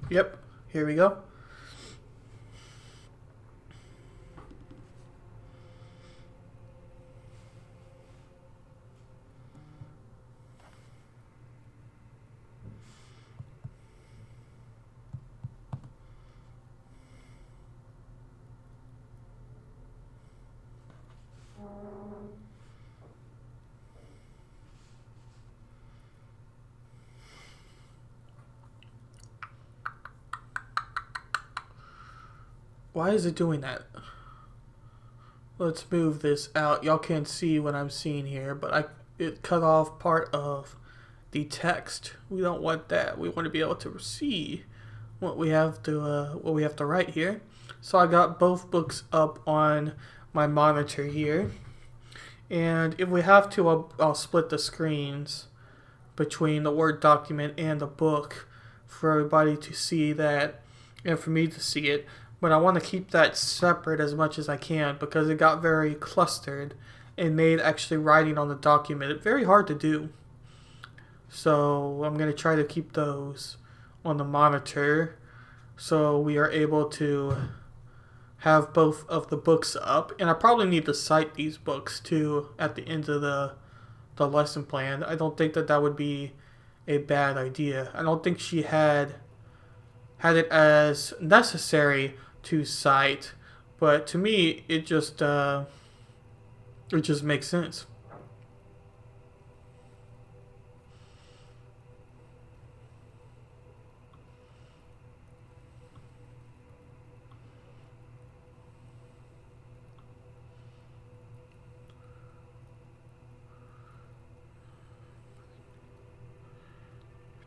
Yep, here we go. Why is it doing that? Let's move this out. Y'all can't see what I'm seeing here, but it cut off part of the text. We don't want that. We want to be able to see what we have to write here. So I got both books up on my monitor here. And if we have to, I'll split the screens between the Word document and the book for everybody to see that and for me to see it. But I want to keep that separate as much as I can because it got very clustered and made actually writing on the document very hard to do. So I'm going to try to keep those on the monitor so we are able to have both of the books up. And I probably need to cite these books too at the end of the lesson plan. I don't think that would be a bad idea. I don't think she had it as necessary to cite, but to me it just makes sense.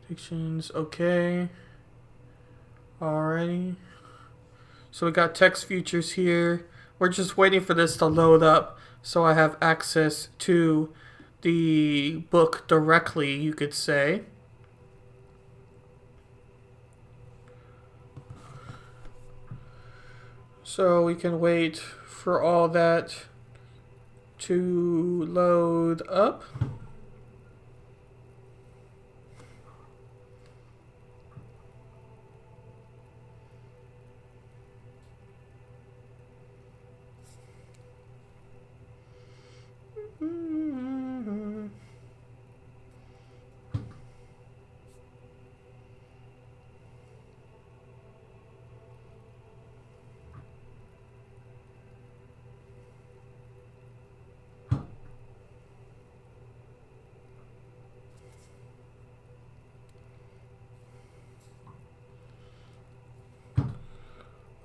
Predictions, okay. Alrighty. So we got text features here. We're just waiting for this to load up so I have access to the book directly, you could say. So we can wait for all that to load up.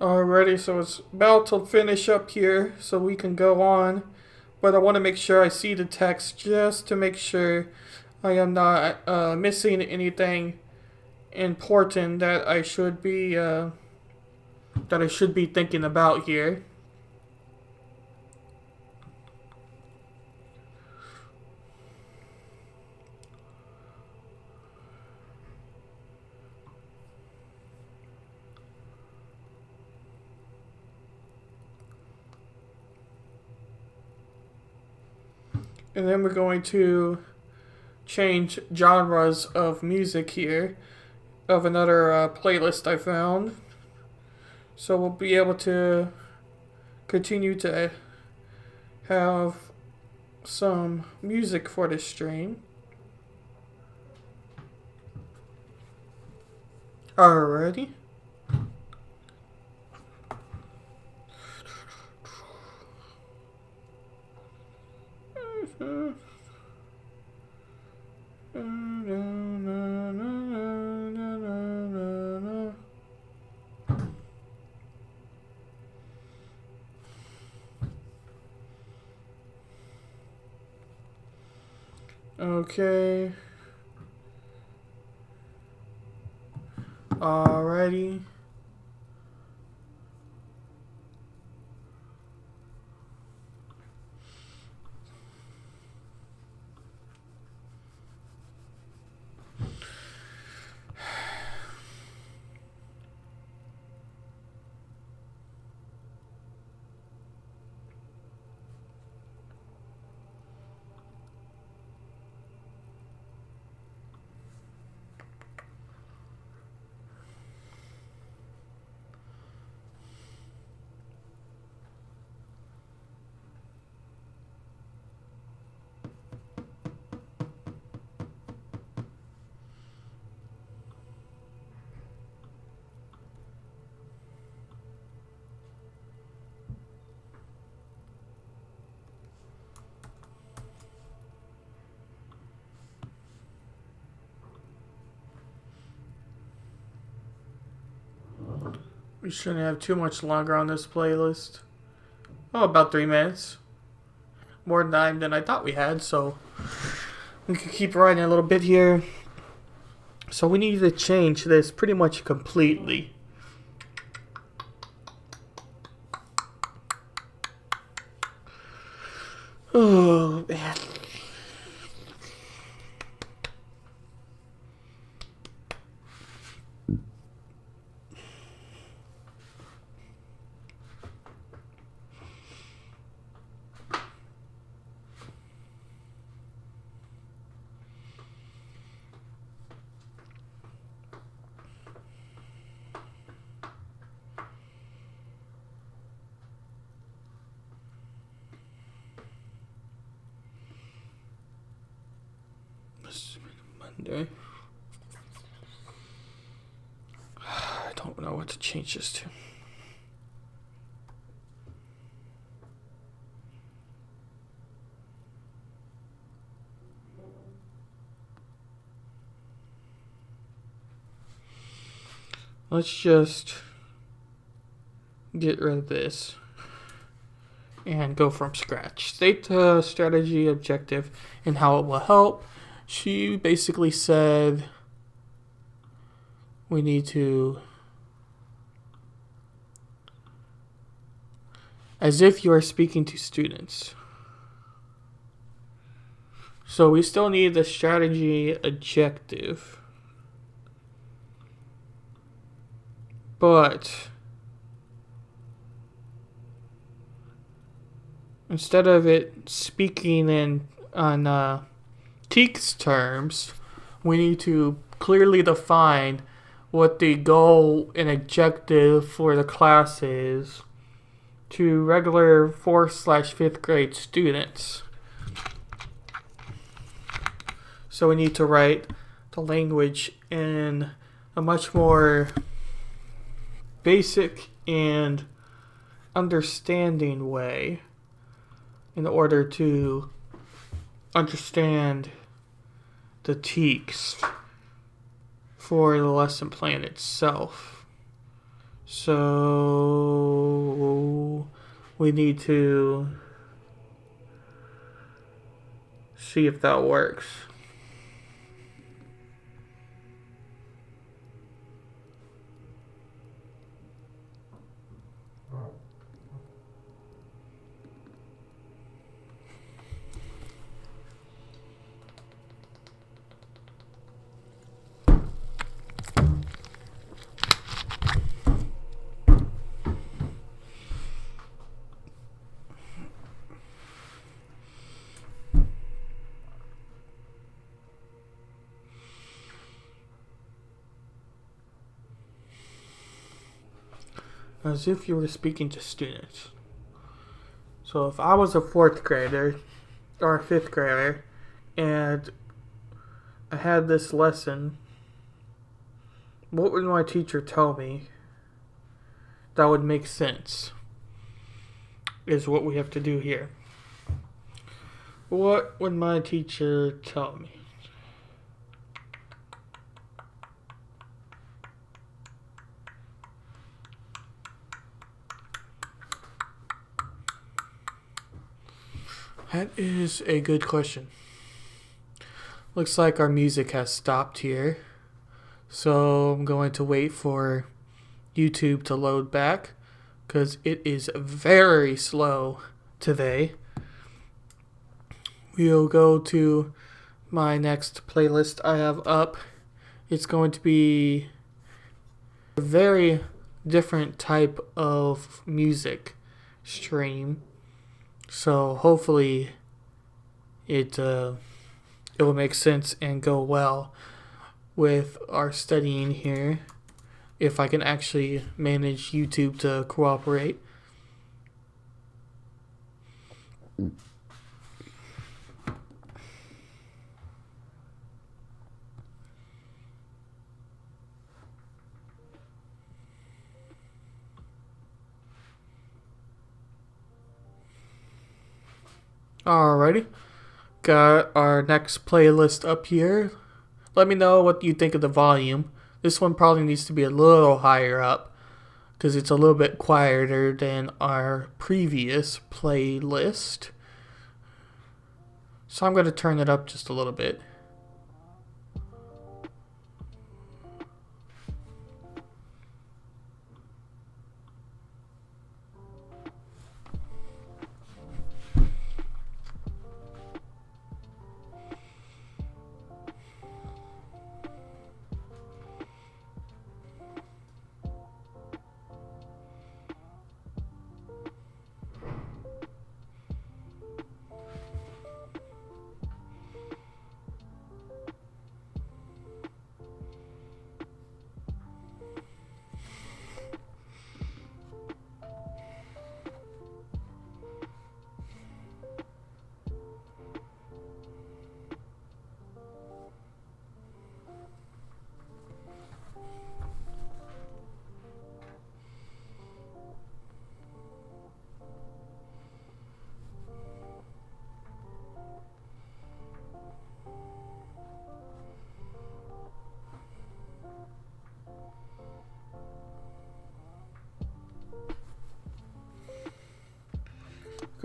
Alrighty, so it's about to finish up here, so we can go on. But I want to make sure I see the text just to make sure I am not missing anything important that I should be thinking about here. And then we're going to change genres of music here of another playlist I found. So we'll be able to continue to have some music for this stream. Alrighty. Okay. Alrighty. We shouldn't have too much longer on this playlist. Oh, about 3 minutes. More time than I thought we had, so we could keep writing a little bit here. So we need to change this pretty much completely. Oh, man. Monday. I don't know what to change this to. Let's just get rid of this and go from scratch. State the strategy, objective, and how it will help. She basically said we need to, as if you are speaking to students. So we still need the strategy objective. But instead of it speaking on Teak's terms, we need to clearly define what the goal and objective for the class is to regular 4/5th grade students. So we need to write the language in a much more basic and understanding way in order to understand the teaks for the lesson plan itself. So we need to see if that works. As if you were speaking to students. So if I was a 4th grader or a 5th grader and I had this lesson, what would my teacher tell me that would make sense? Is what we have to do here. What would my teacher tell me? That is a good question. Looks like our music has stopped here. So I'm going to wait for YouTube to load back because it is very slow today. We'll go to my next playlist I have up. It's going to be a very different type of music stream. So hopefully it will make sense and go well with our studying here if I can actually manage YouTube to cooperate. Alrighty, got our next playlist up here. Let me know what you think of the volume. This one probably needs to be a little higher up because it's a little bit quieter than our previous playlist. So I'm going to turn it up just a little bit.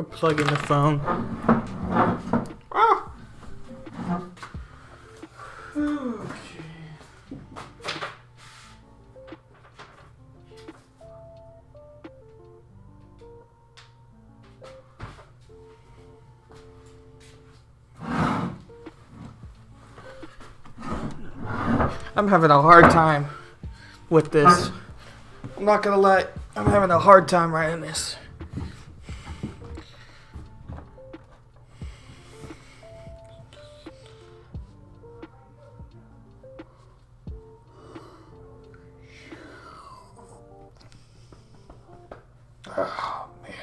Plug in the phone. Ah! Okay. I'm having a hard time with this. I'm not gonna lie, I'm having a hard time writing this. Oh, man.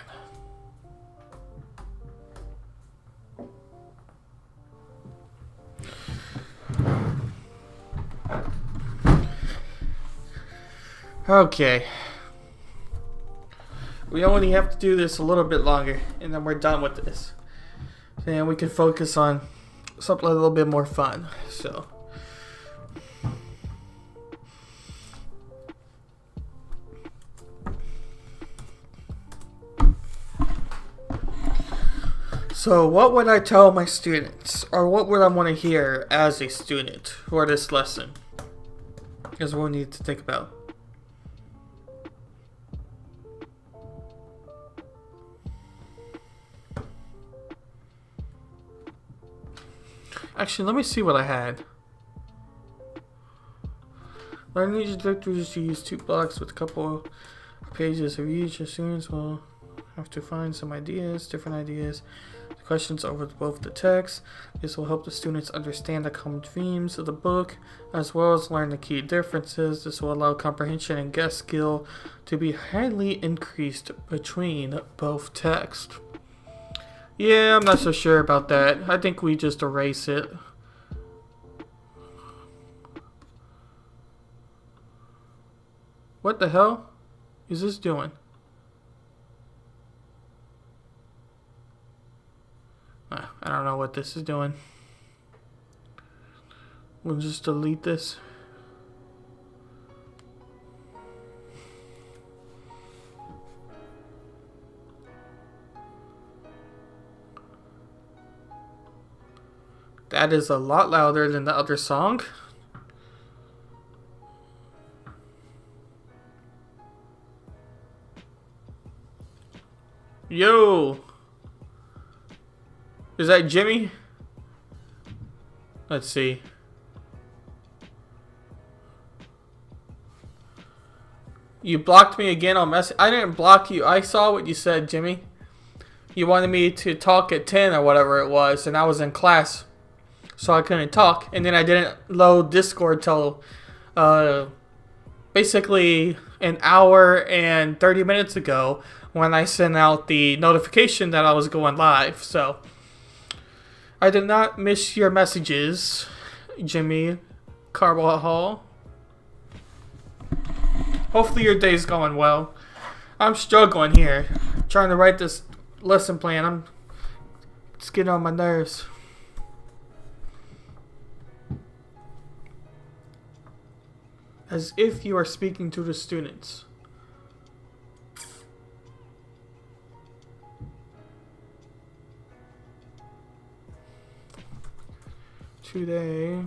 Okay. We only have to do this a little bit longer, and then we're done with this. And we can focus on something a little bit more fun. So what would I tell my students, or what would I want to hear as a student for this lesson? Is what we need to think about. Actually, let me see what I had. Learning each directories to use 2 blocks with a couple pages of each. Your students will have to find some ideas, different ideas. The questions over both the text. This will help the students understand the common themes of the book, as well as learn the key differences. This will allow comprehension and guess skill to be highly increased between both texts. Yeah, I'm not so sure about that. I think we just erase it. What the hell is this doing? I don't know what this is doing. We'll just delete this. That is a lot louder than the other song. Yo! Is that Jimmy? Let's see. You blocked me again on message. I didn't block you. I saw what you said, Jimmy. You wanted me to talk at 10 or whatever it was, and I was in class, so I couldn't talk. And then I didn't load Discord till basically an hour and 30 minutes ago when I sent out the notification that I was going live. So I did not miss your messages, Jimmy Carbajal. Hopefully your day's going well. I'm struggling here, trying to write this lesson plan. It's getting on my nerves. As if you are speaking to the students. Today,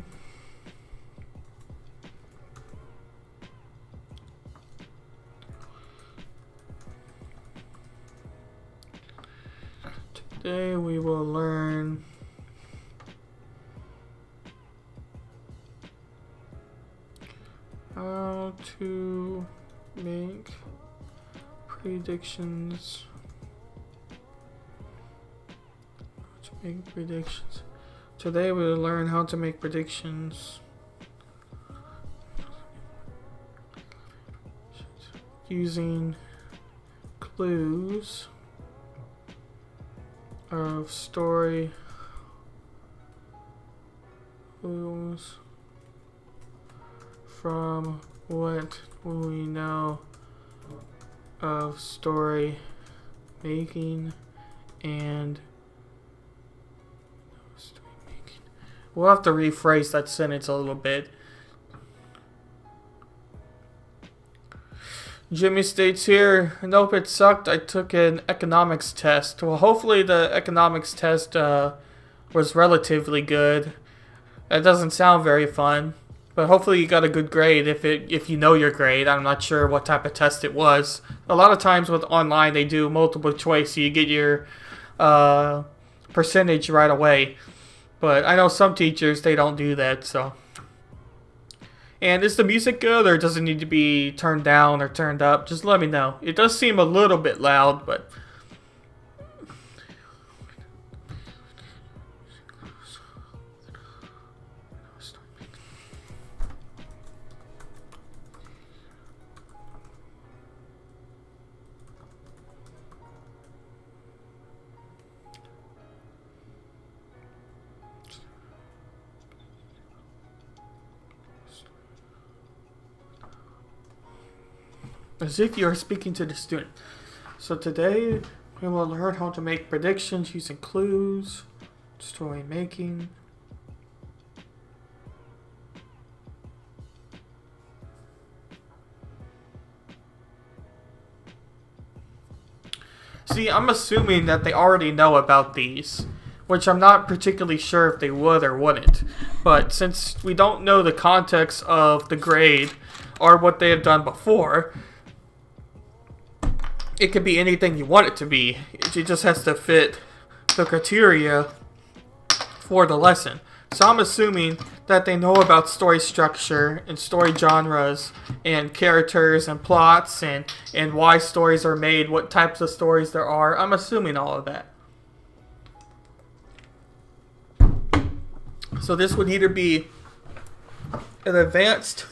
we will learn how to make predictions. Today we will learn how to make predictions using clues of story clues from what we know of story making and we'll have to rephrase that sentence a little bit. Jimmy states here, nope, it sucked. I took an economics test. Well, hopefully the economics test was relatively good. That doesn't sound very fun, but hopefully you got a good grade if you know your grade. I'm not sure what type of test it was. A lot of times with online they do multiple choice, so you get your percentage right away. But I know some teachers, they don't do that, so. And is the music good, or does it need to be turned down or turned up? Just let me know. It does seem a little bit loud, but... as if you are speaking to the student. So today, we will learn how to make predictions using clues, story making. See, I'm assuming that they already know about these, which I'm not particularly sure if they would or wouldn't. But since we don't know the context of the grade or what they have done before, it could be anything you want it to be. It just has to fit the criteria for the lesson. So I'm assuming that they know about story structure and story genres and characters and plots and why stories are made, what types of stories there are. I'm assuming all of that. So this would either be an advanced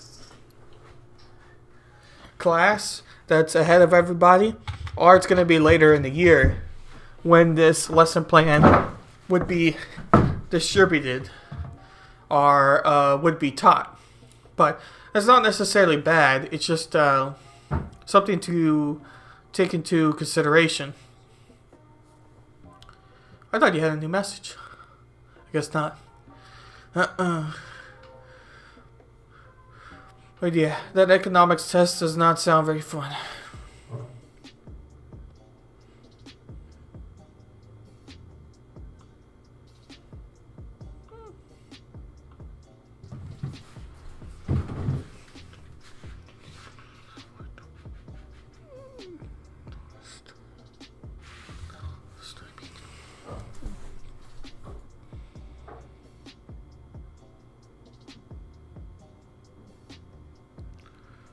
class that's ahead of everybody, or it's going to be later in the year when this lesson plan would be distributed or would be taught. But that's not necessarily bad. It's just something to take into consideration. I thought you had a new message. I guess not. But yeah, that economics test does not sound very fun.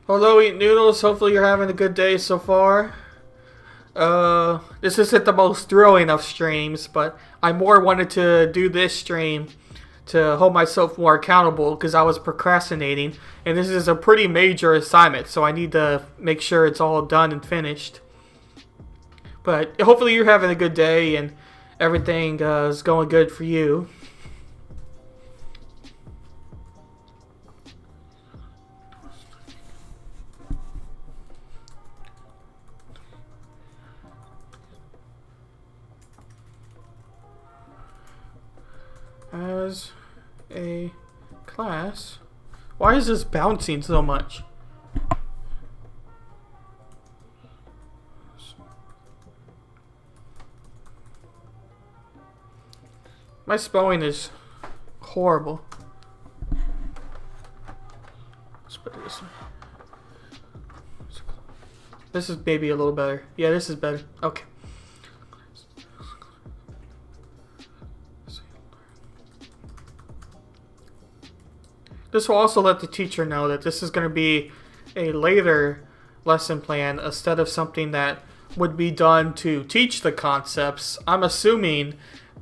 Hello, Eat Noodles. Hopefully you're having a good day so far. This isn't the most thrilling of streams, but I more wanted to do this stream to hold myself more accountable because I was procrastinating. And this is a pretty major assignment, so I need to make sure it's all done and finished. But hopefully you're having a good day and everything is going good for you. As a class, why is this bouncing so much? My spelling is horrible. Let's put it this way. This is maybe a little better. Yeah, this is better. Okay. This will also let the teacher know that this is going to be a later lesson plan instead of something that would be done to teach the concepts. I'm assuming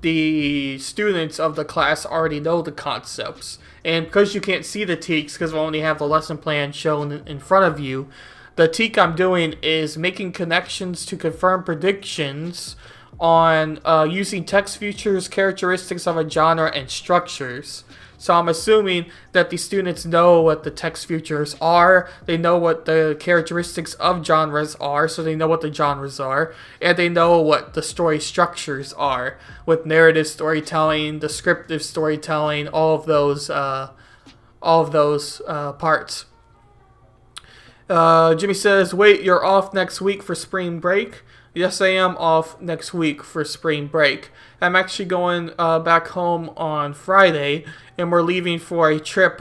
the students of the class already know the concepts. And because you can't see the teaks because we only have the lesson plan shown in front of you, the teak I'm doing is making connections to confirm predictions on using text features, characteristics of a genre, and structures. So I'm assuming that the students know what the text features are, they know what the characteristics of genres are, so they know what the genres are, and they know what the story structures are, with narrative storytelling, descriptive storytelling, all of those parts. Jimmy says, wait, you're off next week for spring break? Yes, I am off next week for spring break. I'm actually going back home on Friday, and we're leaving for a trip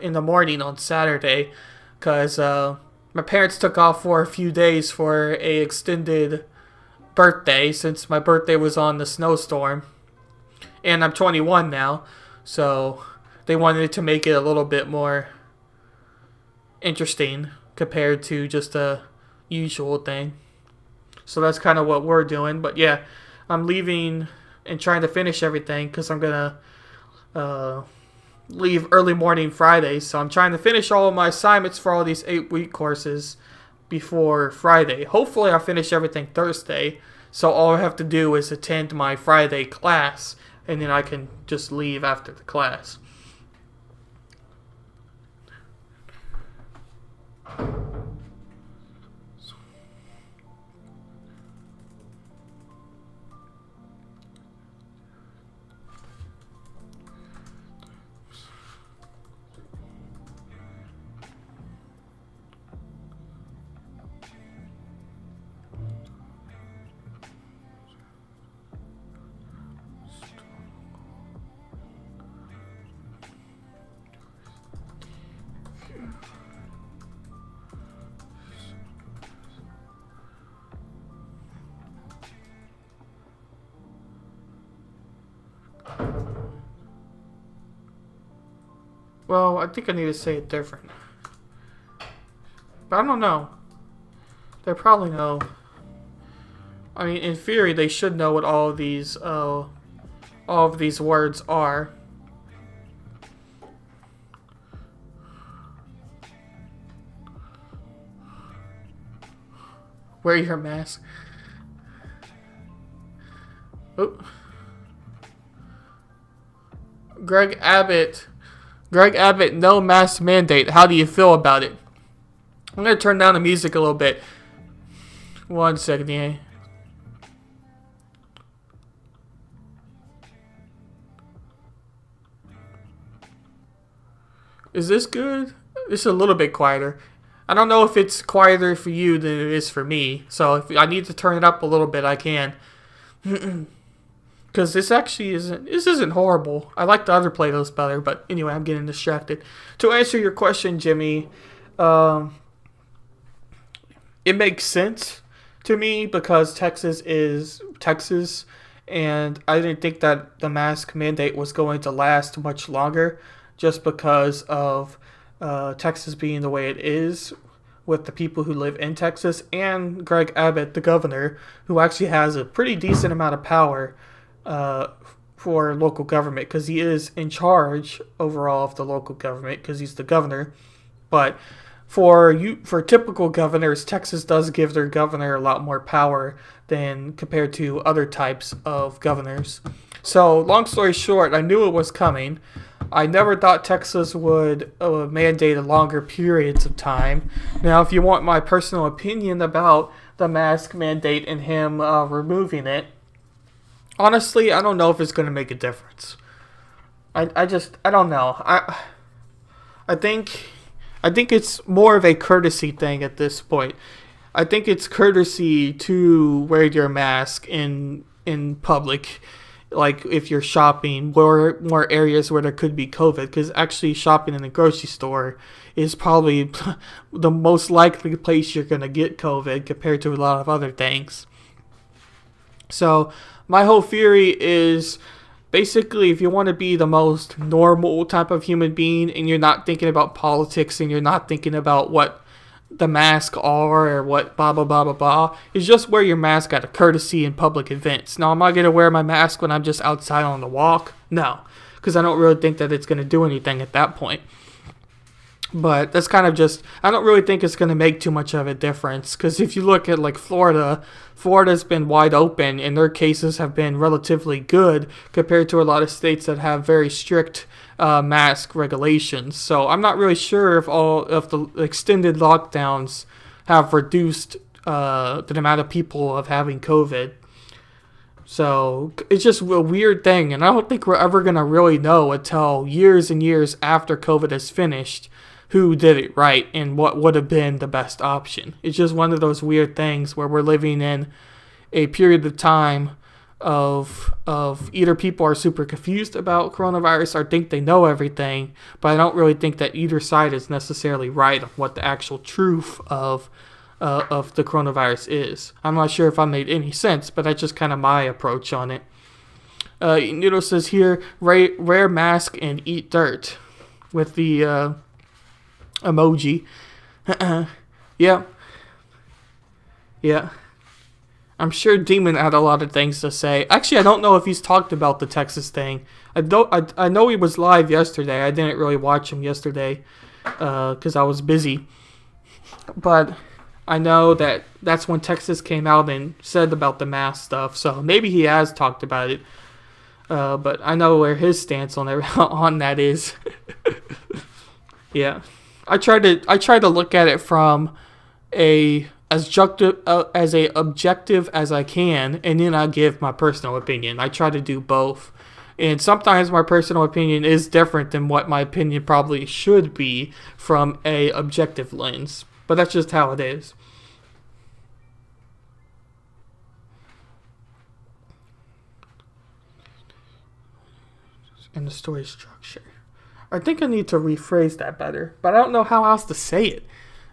in the morning on Saturday, because my parents took off for a few days for a extended birthday, since my birthday was on the snowstorm. And I'm 21 now, so they wanted to make it a little bit more interesting compared to just a usual thing. So that's kind of what we're doing. But yeah, I'm leaving and trying to finish everything because I'm going to leave early morning Friday. So I'm trying to finish all of my assignments for all these 8-week courses before Friday. Hopefully I'll finish everything Thursday. So all I have to do is attend my Friday class, and then I can just leave after the class. Well, I think I need to say it different. But I don't know. They probably know. I mean, in theory, they should know what all of these words are. Wear your mask. Oh. Greg Abbott, no mask mandate. How do you feel about it? I'm going to turn down the music a little bit. 1 second, yeah. Is this good? This is a little bit quieter. I don't know if it's quieter for you than it is for me. So if I need to turn it up a little bit, I can. Because this actually isn't horrible. I like the other playlists better, but anyway, I'm getting distracted. To answer your question, Jimmy, it makes sense to me because Texas is Texas, and I didn't think that the mask mandate was going to last much longer just because of Texas being the way it is with the people who live in Texas, and Greg Abbott, the governor, who actually has a pretty decent amount of power for local government because he is in charge overall of the local government because he's the governor. But for typical governors, Texas does give their governor a lot more power than compared to other types of governors. So long story short, I knew it was coming. I never thought Texas would mandate a longer periods of time. Now, if you want my personal opinion about the mask mandate and him removing it, honestly, I don't know if it's going to make a difference. I don't know. I think it's more of a courtesy thing at this point. I think it's courtesy to wear your mask in public, like if you're shopping, more areas where there could be COVID, because actually shopping in the grocery store is probably the most likely place you're going to get COVID compared to a lot of other things. So my whole theory is basically if you want to be the most normal type of human being and you're not thinking about politics and you're not thinking about what the mask are or what blah blah blah blah blah, is just wear your mask out of courtesy in public events. Now, am I going to wear my mask when I'm just outside on the walk? No, because I don't really think that it's going to do anything at that point. But that's kind of just, I don't really think it's going to make too much of a difference. Because if you look at like Florida's been wide open and their cases have been relatively good compared to a lot of states that have very strict mask regulations. So I'm not really sure if all of the extended lockdowns have reduced the amount of people of having COVID. So it's just a weird thing. And I don't think we're ever going to really know until years and years after COVID is finished who did it right and what would have been the best option. It's just one of those weird things where we're living in a period of time of either people are super confused about coronavirus or think they know everything, but I don't really think that either side is necessarily right on what the actual truth of the coronavirus is. I'm not sure if I made any sense, but that's just kind of my approach on it. Noodle says here, wear mask and eat dirt with the emoji. Yeah. Yeah. I'm sure Demon had a lot of things to say. Actually, I don't know if he's talked about the Texas thing. I know he was live yesterday. I didn't really watch him yesterday because I was busy. But I know that that's when Texas came out and said about the mask stuff. So maybe he has talked about it. But I know where his stance on that is. Yeah, I try to look at it from as objective as I can, and then I give my personal opinion. I try to do both, and sometimes my personal opinion is different than what my opinion probably should be from a objective lens. But that's just how it is. And the story structure. I think I need to rephrase that better, but I don't know how else to say it.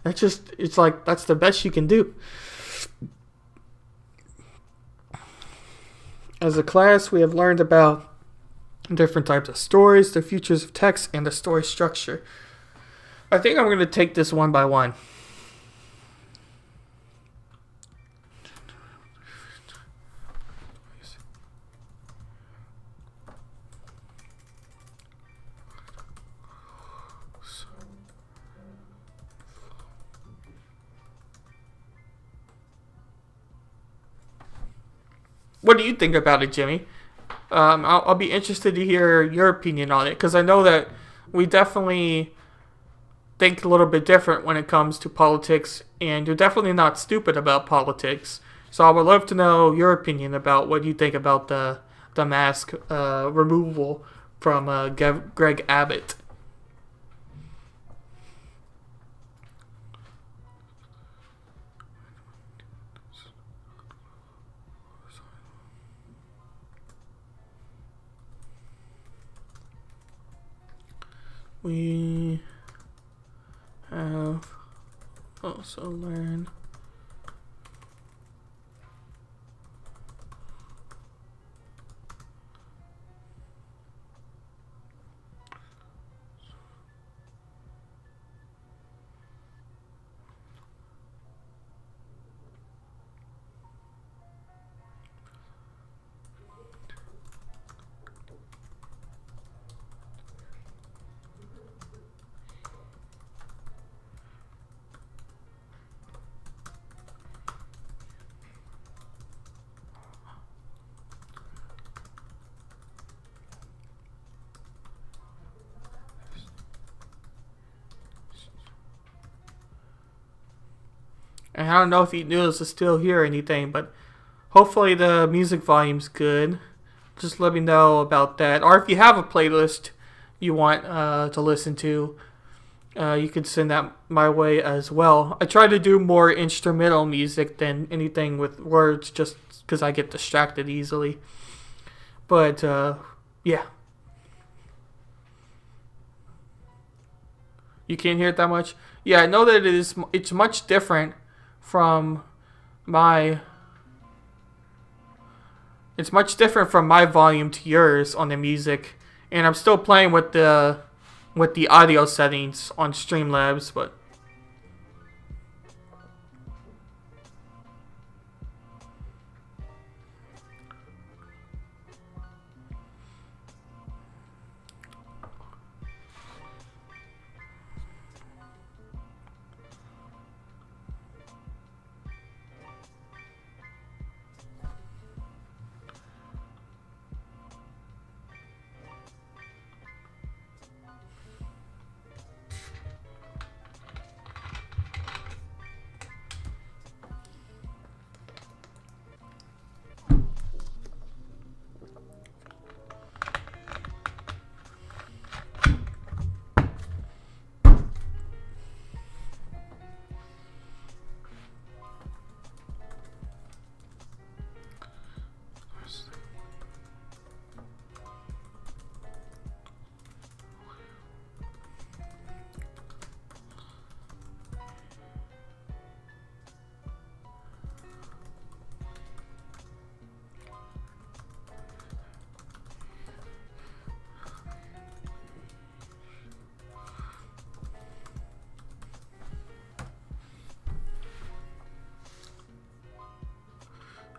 It's like that's the best you can do. As a class, we have learned about different types of stories, the features of text, and the story structure. I think I'm going to take this one by one. What do you think about it, Jimmy? I'll be interested to hear your opinion on it, because I know that we definitely think a little bit different when it comes to politics, and you're definitely not stupid about politics. So I would love to know your opinion about what you think about the mask removal from Greg Abbott. We have also learned and I don't know if you notice is still here or anything, but hopefully the music volume's good. Just let me know about that. Or if you have a playlist you want to listen to, you could send that my way as well. I try to do more instrumental music than anything with words, just because I get distracted easily. But yeah. You can't hear it that much? Yeah, I know that it's much different from my volume to yours on the music, and I'm still playing with the audio settings on Streamlabs, but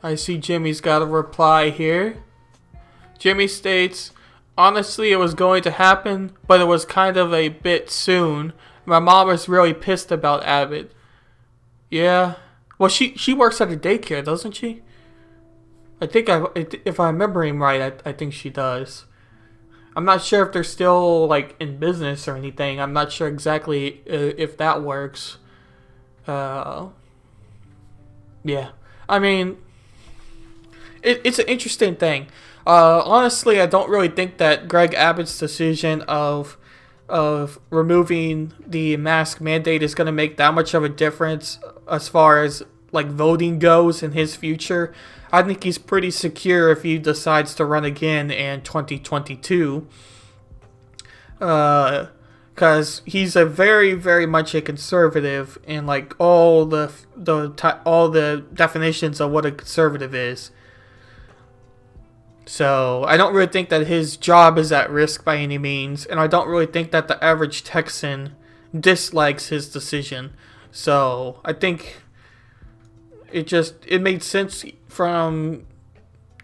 I see Jimmy's got a reply here. Jimmy states, honestly, it was going to happen, but it was kind of a bit soon. My mom was really pissed about Abbott. Yeah. Well, she works at a daycare, doesn't she? I think if I'm remembering right, I think she does. I'm not sure if they're still like in business or anything. I'm not sure exactly if that works. Yeah. I mean, it's an interesting thing. Honestly, I don't really think that Greg Abbott's decision of removing the mask mandate is going to make that much of a difference as far as like voting goes in his future. I think he's pretty secure if he decides to run again in 2022. Because he's a very, very much a conservative in like all the definitions of what a conservative is. So I don't really think that his job is at risk by any means, and I don't really think that the average Texan dislikes his decision. So I think it made sense from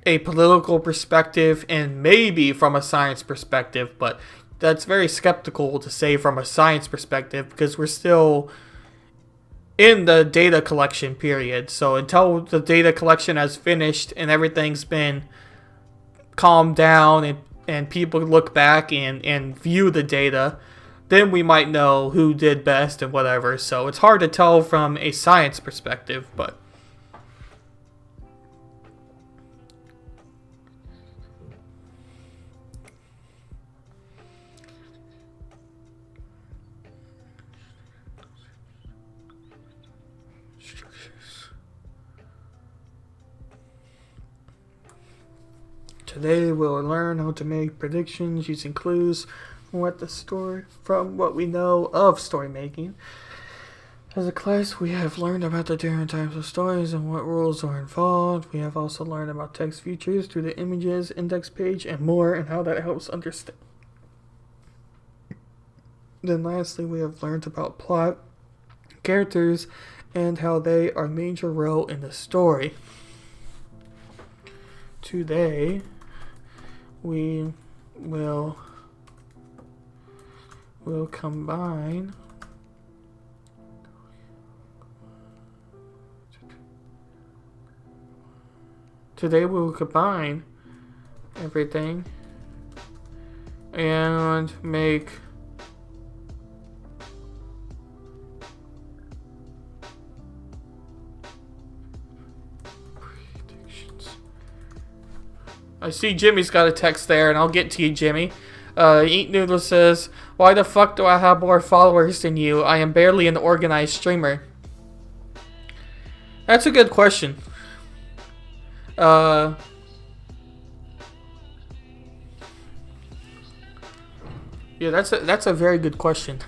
a political perspective and maybe from a science perspective, but that's very skeptical to say from a science perspective because we're still in the data collection period. So until the data collection has finished and everything's been calmed down and people look back and view the data, then we might know who did best and whatever. So it's hard to tell from a science perspective, but today we'll learn how to make predictions using clues from what we know of story making. As a class, we have learned about the different types of stories and what rules are involved. We have also learned about text features through the images, index page, and more, and how that helps understand. Then lastly, we have learned about plot, characters, and how they are a major role in the story. Today, we will combine everything and make predictions. I see Jimmy's got a text there, and I'll get to you, Jimmy. Eat Noodle says, why the fuck do I have more followers than you? I am barely an organized streamer. That's a good question. Yeah, that's a very good question.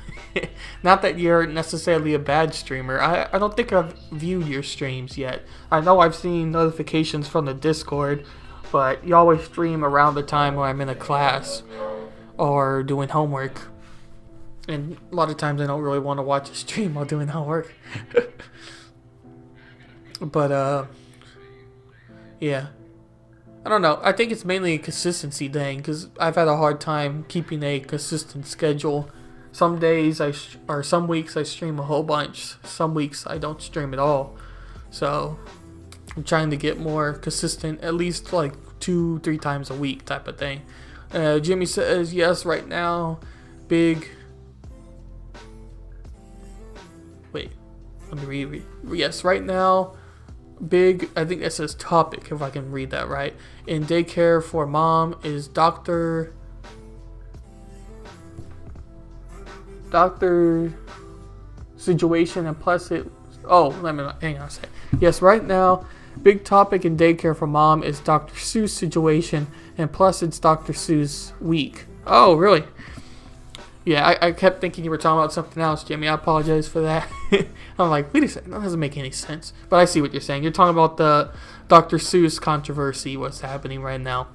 Not that you're necessarily a bad streamer. I don't think I've viewed your streams yet. I know I've seen notifications from the Discord, but you always stream around the time when I'm in a class or doing homework. And a lot of times I don't really want to watch a stream while doing homework. But, yeah. I don't know. I think it's mainly a consistency thing because I've had a hard time keeping a consistent schedule. Some days or some weeks I stream a whole bunch. Some weeks I don't stream at all. So I'm trying to get more consistent, at least like 2-3 times a week type of thing. Jimmy says, yes, right now, big... Wait, let me read. Yes, right now, big, I think that says topic, if I can read that right. In daycare for mom is doctor situation, and plus it... Oh, hang on a second. Yes, right now, big topic in daycare for mom is Dr. Seuss situation, and plus it's Dr. Seuss week. Oh, really? Yeah, I kept thinking you were talking about something else, Jimmy. I apologize for that. I'm like, wait a second, that doesn't make any sense. But I see what you're saying. You're talking about the Dr. Seuss controversy, what's happening right now.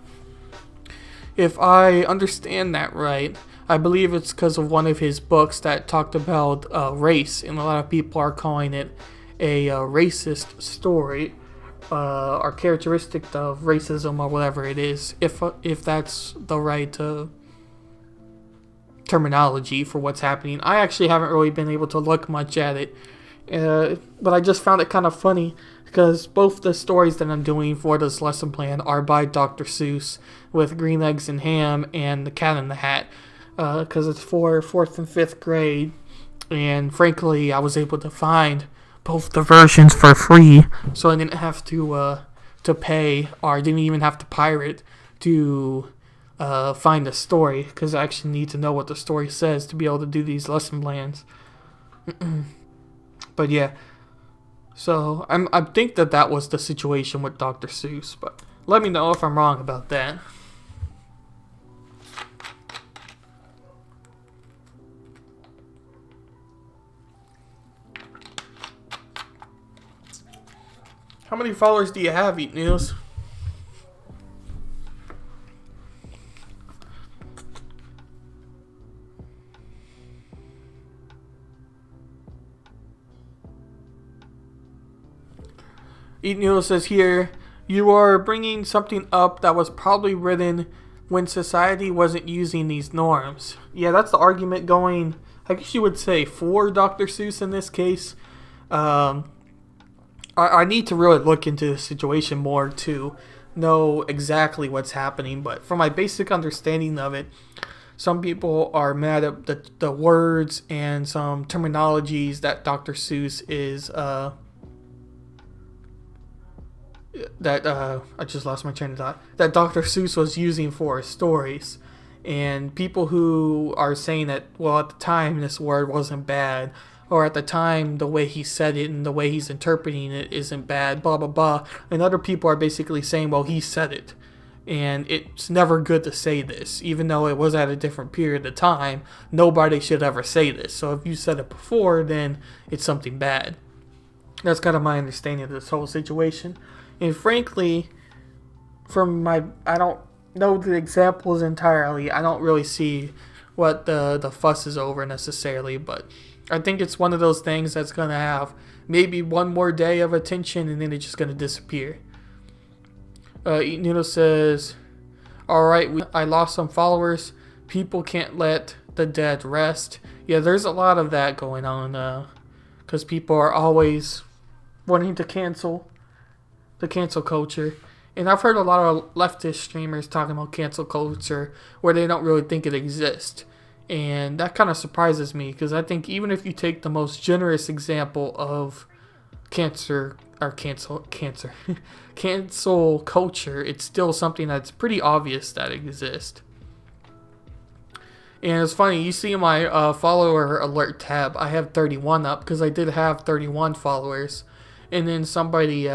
If I understand that right, I believe it's because of one of his books that talked about race, and a lot of people are calling it a racist story. are characteristic of racism or whatever it is, if that's the right terminology for what's happening. I actually haven't really been able to look much at it, but I just found it kind of funny because both the stories that I'm doing for this lesson plan are by Dr. Seuss, with Green Eggs and Ham and The Cat in the Hat, because it's for 4th and 5th grade, and frankly, I was able to find both the versions for free, so I didn't have to pay, or I didn't even have to pirate to find the story, because I actually need to know what the story says to be able to do these lesson plans. But yeah, so I think that was the situation with Dr. Seuss, but let me know if I'm wrong about that. How many followers do you have, Eat News? Eat News says here, you are bringing something up that was probably written when society wasn't using these norms. Yeah, that's the argument going, I guess you would say, for Dr. Seuss in this case. I need to really look into the situation more to know exactly what's happening, but from my basic understanding of it, some people are mad at the words and some terminologies that Dr. Seuss is I just lost my train of thought, that Dr. Seuss was using for his stories. And people who are saying that, well, at the time this word wasn't bad, or at the time the way he said it and the way he's interpreting it isn't bad, blah blah blah. And other people are basically saying, well, he said it, and it's never good to say this, even though it was at a different period of time. Nobody should ever say this. So if you said it before, then it's something bad. That's kind of my understanding of this whole situation. And frankly, I don't know the examples entirely. I don't really see what the fuss is over necessarily, but I think it's one of those things that's going to have maybe one more day of attention and then it's just going to disappear. Eat Noodle says, alright, I lost some followers. People can't let the dead rest. Yeah, there's a lot of that going on, because people are always wanting to cancel the cancel culture. And I've heard a lot of leftist streamers talking about cancel culture where they don't really think it exists. And that kind of surprises me, because I think even if you take the most generous example of cancel culture, it's still something that's pretty obvious that exists. And it's funny, you see my follower alert tab, I have 31 up because I did have 31 followers. And then somebody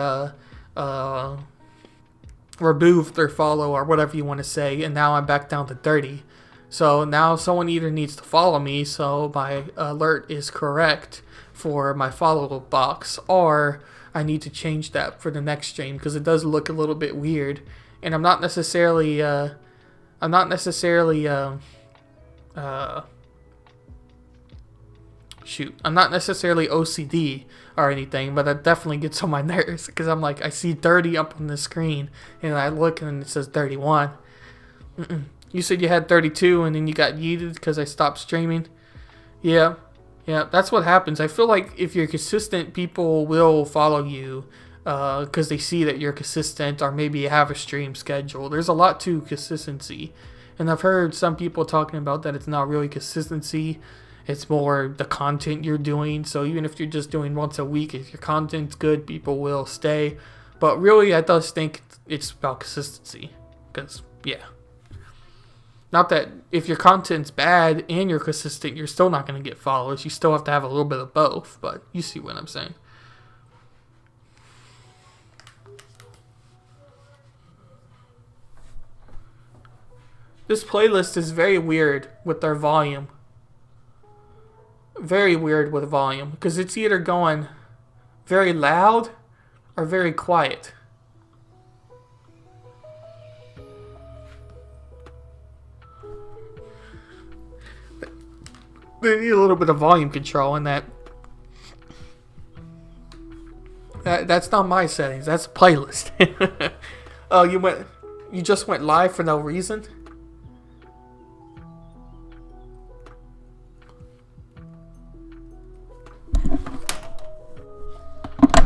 removed their follow or whatever you want to say, and now I'm back down to 30. So now someone either needs to follow me so my alert is correct for my follow box, or I need to change that for the next stream because it does look a little bit weird. And I'm not necessarily OCD or anything, but that definitely gets on my nerves because I'm like, I see 30 up on the screen and I look and it says 31. You said you had 32 and then you got yeeted because I stopped streaming. Yeah, that's what happens. I feel like if you're consistent, people will follow you because they see that you're consistent, or maybe you have a stream schedule. There's a lot to consistency. And I've heard some people talking about that it's not really consistency. It's more the content you're doing. So even if you're just doing once a week, if your content's good, people will stay. But really, I just think it's about consistency. Because, yeah. Not that if your content's bad and you're consistent, you're still not going to get followers. You still have to have a little bit of both. But you see what I'm saying. This playlist is very weird with their volume. Very weird with volume, because it's either going very loud or very quiet. They need a little bit of volume control in that. That's not my settings. That's a playlist. Oh, you just went live for no reason?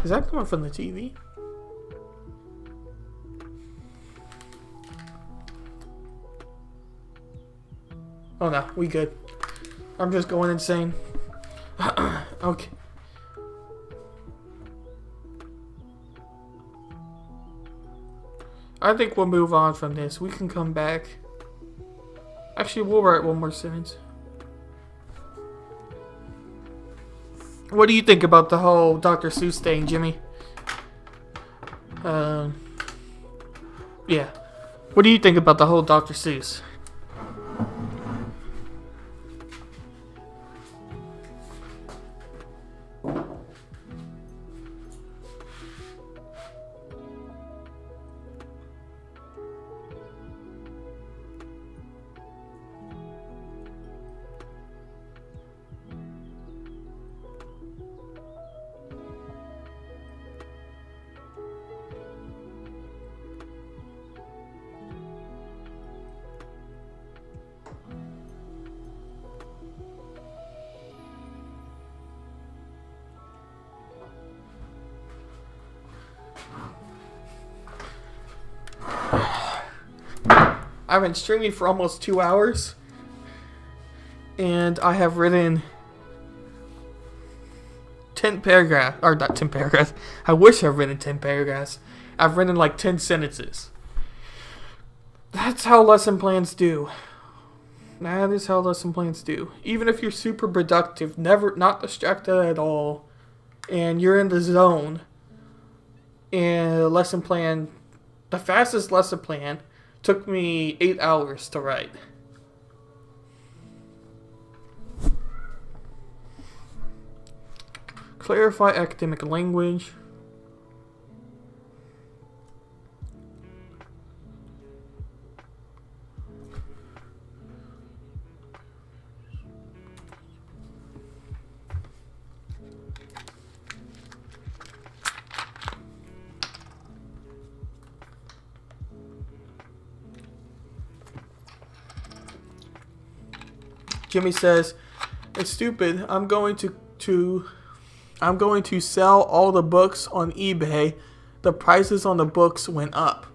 Is that coming from the TV? Oh no, we good. I'm just going insane. Okay. I think we'll move on from this. We can come back. Actually, we'll write one more sentence. What do you think about the whole Dr. Seuss thing, Jimmy? Yeah. What do you think about the whole Dr. Seuss? I've been streaming for almost 2 hours, and I have written 10 paragraphs, or not 10 paragraphs. I wish I've written 10 paragraphs. I've written like 10 sentences. That's how lesson plans do. That is how lesson plans do. Even if you're super productive, not distracted at all, and you're in the zone, and lesson plan, the fastest lesson plan took me 8 hours to write. Clarify academic language. Jimmy says, "It's stupid. I'm going to sell all the books on eBay. The prices on the books went up."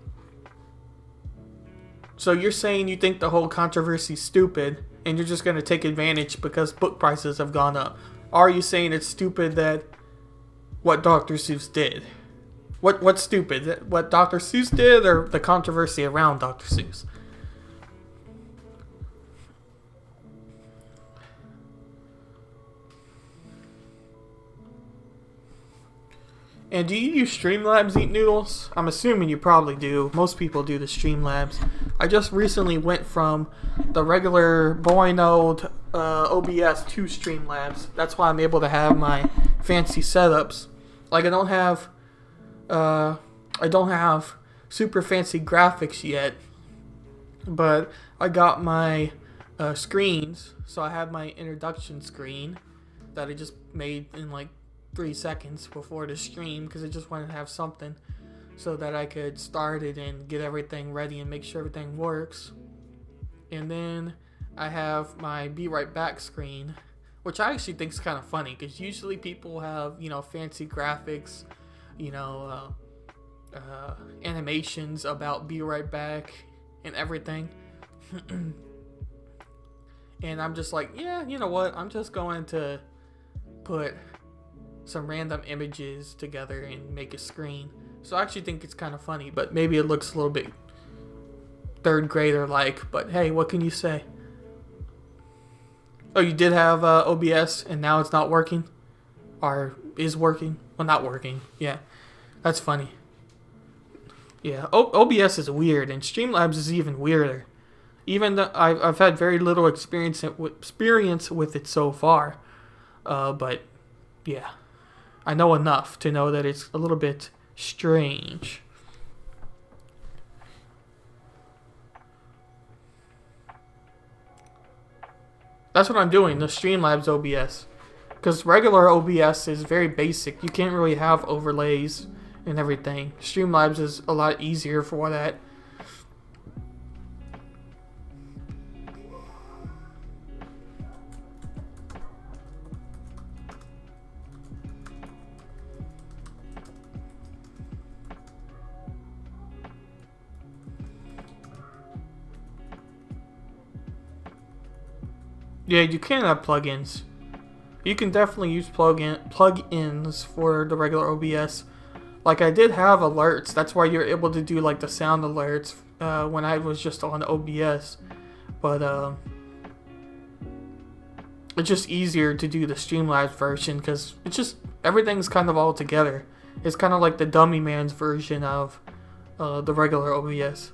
So you're saying you think the whole controversy's stupid and you're just going to take advantage because book prices have gone up? Or are you saying it's stupid that what Dr. Seuss did? What's stupid? What Dr. Seuss did or the controversy around Dr. Seuss? And do you use Streamlabs Eat Noodles? I'm assuming you probably do. Most people do the Streamlabs. I just recently went from the regular boring old OBS to Streamlabs. That's why I'm able to have my fancy setups. Like I don't have super fancy graphics yet, but I got my screens. So I have my introduction screen that I just made in like 3 seconds before the stream because I just wanted to have something so that I could start it and get everything ready and make sure everything works. And then I have my be right back screen, which I actually think is kind of funny because usually people have, fancy graphics, animations about be right back and everything. And I'm just like, yeah, you know what? I'm just going to put some random images together and make a screen. So I actually think it's kind of funny, but maybe it looks a little bit third grader like, but hey, what can you say? Oh, you did have OBS and now it's not working? Or is working? Well, not working. Yeah, that's funny. Yeah, OBS is weird and Streamlabs is even weirder. Even though I've had very little experience with it so far. But yeah, I know enough to know that it's a little bit strange. That's what I'm doing, the Streamlabs OBS. Because regular OBS is very basic. You can't really have overlays and everything. Streamlabs is a lot easier for that. Yeah, you can have plugins. You can definitely use plugins for the regular OBS. Like I did have alerts. That's why you're able to do like the sound alerts when I was just on OBS. But it's just easier to do the Streamlabs version because it's just everything's kind of all together. It's kind of like the dummy man's version of the regular OBS.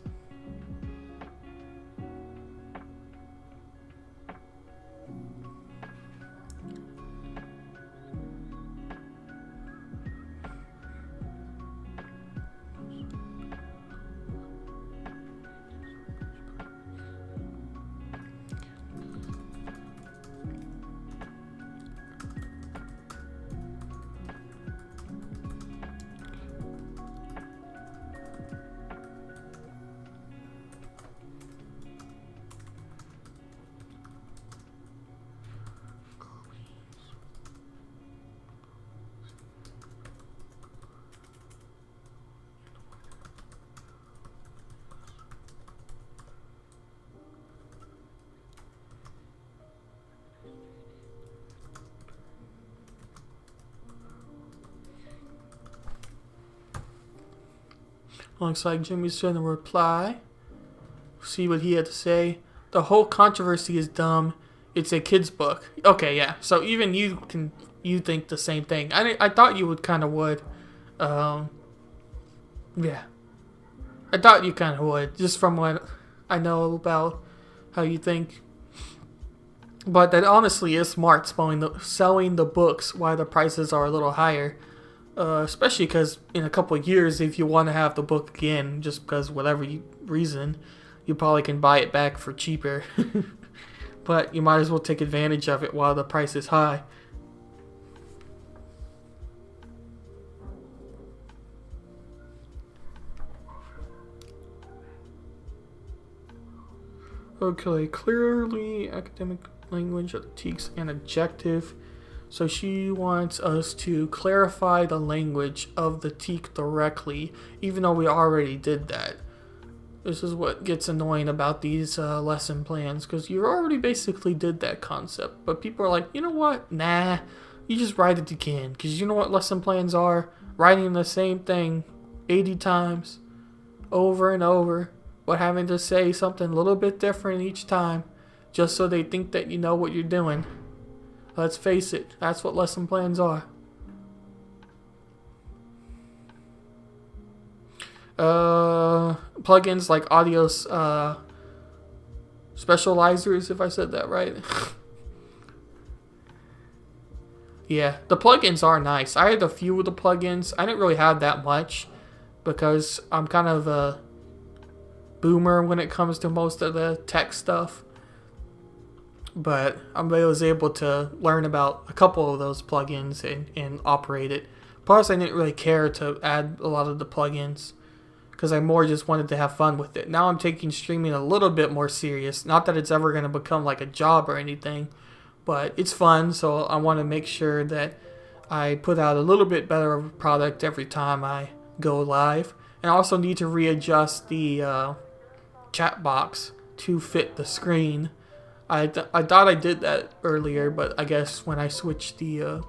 Looks like Jimmy's going to reply. See what he had to say. The whole controversy is dumb. It's a kid's book. Okay, yeah. So even you think the same thing. I thought you would. Yeah. I thought you kind of would, just from what I know about how you think. But that honestly is smart, selling the books while the prices are a little higher. Especially because in a couple of years, if you want to have the book again, just because whatever reason, you probably can buy it back for cheaper. But you might as well take advantage of it while the price is high. Okay, clearly academic language of the teaks an adjective. So she wants us to clarify the language of the teak directly, even though we already did that. This is what gets annoying about these lesson plans, because you already basically did that concept. But people are like, you know what? Nah, you just write it again. Because you know what lesson plans are? Writing the same thing 80 times, over and over, but having to say something a little bit different each time, just so they think that you know what you're doing. Let's face it, that's what lesson plans are. Plugins like audio specializers, if I said that right. Yeah, the plugins are nice. I had a few of the plugins. I didn't really have that much because I'm kind of a boomer when it comes to most of the tech stuff. But I was able to learn about a couple of those plugins and operate it. Plus, I didn't really care to add a lot of the plugins because I more just wanted to have fun with it. Now I'm taking streaming a little bit more serious. Not that it's ever going to become like a job or anything, but it's fun, so I want to make sure that I put out a little bit better of a product every time I go live. And I also need to readjust the chat box to fit the screen. I thought I did that earlier, but I guess when I switched the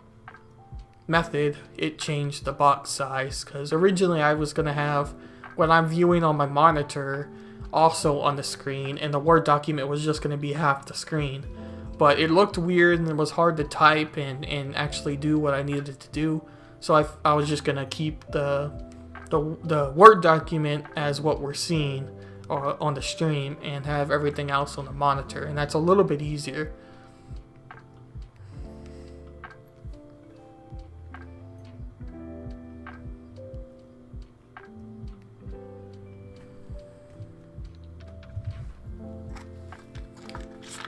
method, it changed the box size. Because originally I was going to have what I'm viewing on my monitor also on the screen, and the Word document was just going to be half the screen. But it looked weird and it was hard to type and actually do what I needed it to do. So I was just going to keep the Word document as what we're seeing on the stream and have everything else on the monitor, and that's a little bit easier.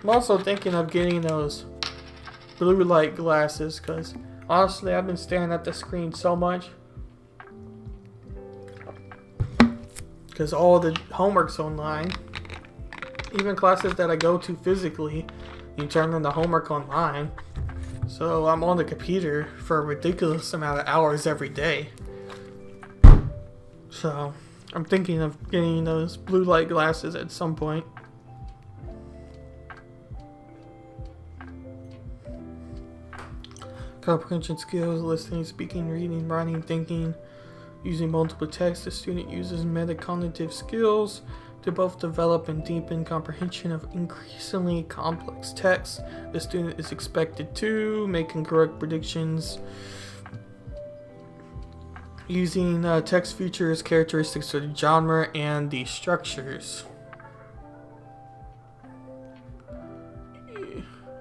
I'm also thinking of getting those blue light glasses, because honestly I've been staring at the screen so much. Because all the homework's online. Even classes that I go to physically, you turn in the homework online. So I'm on the computer for a ridiculous amount of hours every day. So I'm thinking of getting those blue light glasses at some point. Comprehension skills, listening, speaking, reading, writing, thinking. Using multiple texts, the student uses metacognitive skills to both develop and deepen comprehension of increasingly complex texts. The student is expected to make correct predictions using text features, characteristics of the genre, and the structures.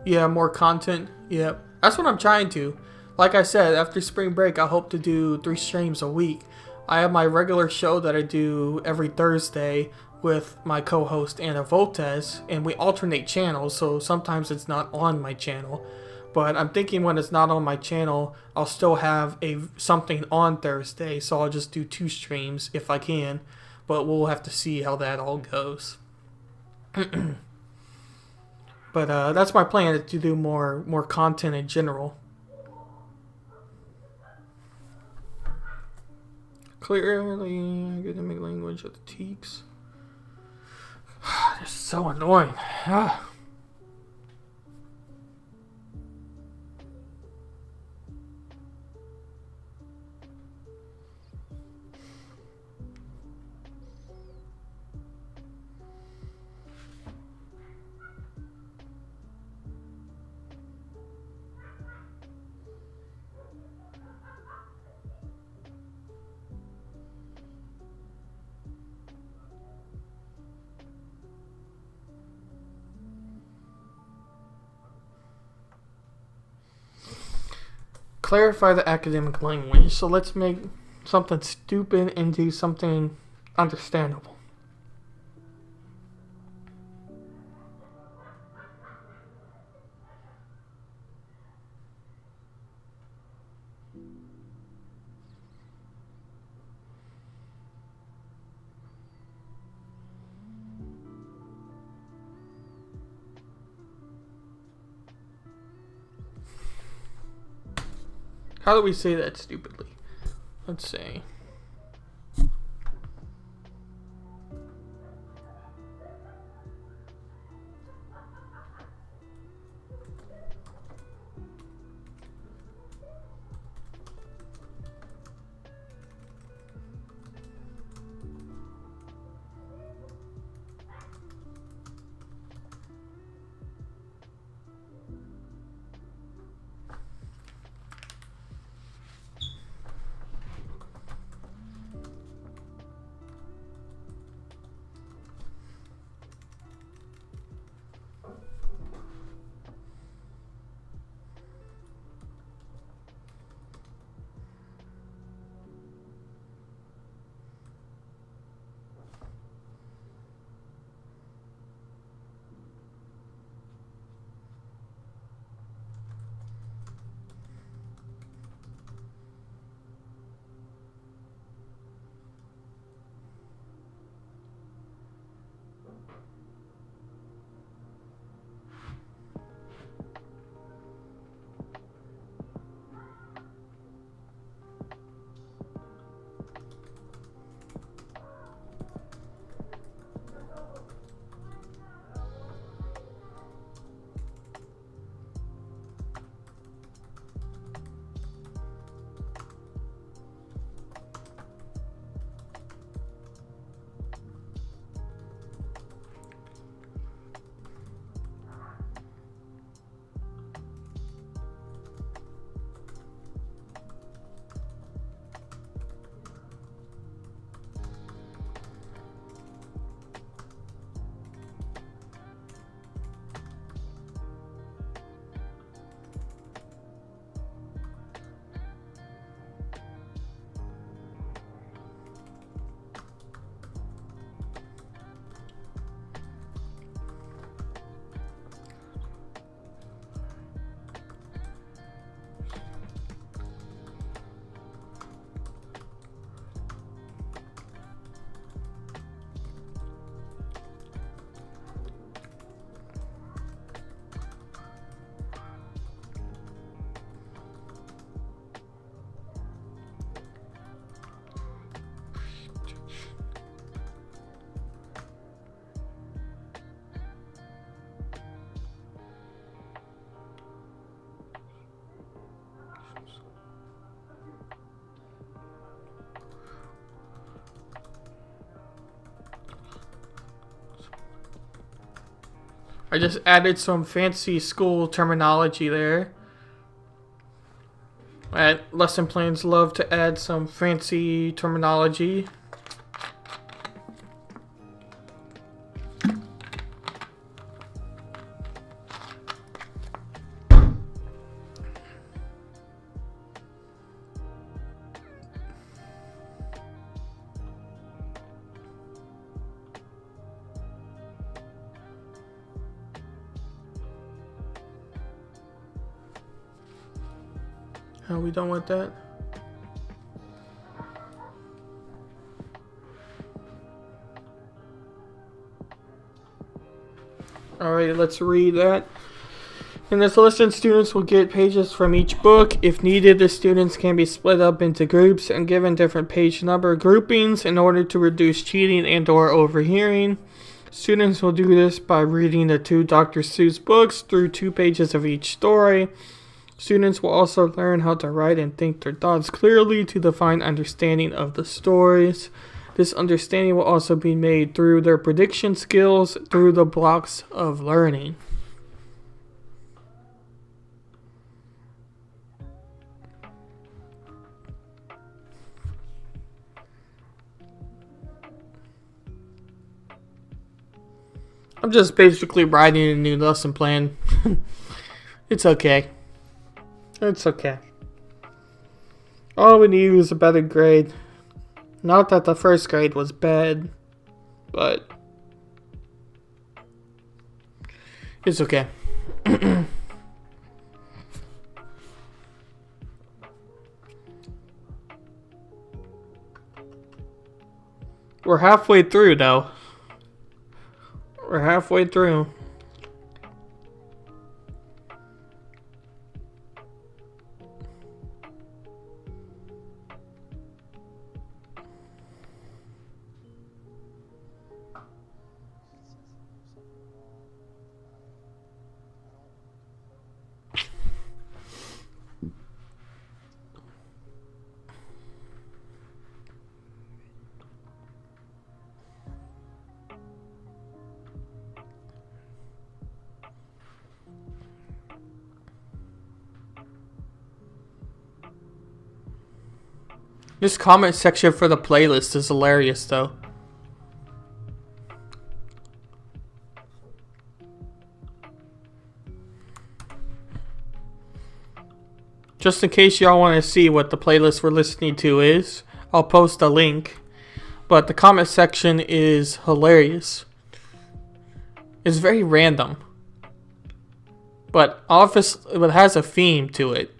Yeah, more content. Yep. That's what I'm trying to. Like I said, after spring break, I hope to do 3 streams a week. I have my regular show that I do every Thursday with my co-host Anna Voltes, and we alternate channels, so sometimes it's not on my channel. But I'm thinking when it's not on my channel, I'll still have something on Thursday, so I'll just do 2 streams if I can. But we'll have to see how that all goes. But that's my plan, is to do more content in general. Clearly, academic language of the teaks. This is so annoying. Clarify the academic language. So let's make something stupid into something understandable. How do we say that stupidly? Let's say. I just added some fancy school terminology there. Lesson plans love to add some fancy terminology. Are we done with that? Alright, let's read that. In this lesson, students will get pages from each book. If needed, the students can be split up into groups and given different page number groupings in order to reduce cheating and/or overhearing. Students will do this by reading the 2 Dr. Seuss books through 2 pages of each story. Students will also learn how to write and think their thoughts clearly to define understanding of the stories. This understanding will also be made through their prediction skills through the blocks of learning. I'm just basically writing a new lesson plan. It's okay. It's okay. All we need is a better grade. Not that the first grade was bad, but it's okay. We're halfway through, though. We're halfway through. This comment section for the playlist is hilarious, though. Just in case y'all want to see what the playlist we're listening to is, I'll post a link. But the comment section is hilarious. It's very random. But obviously it has a theme to it.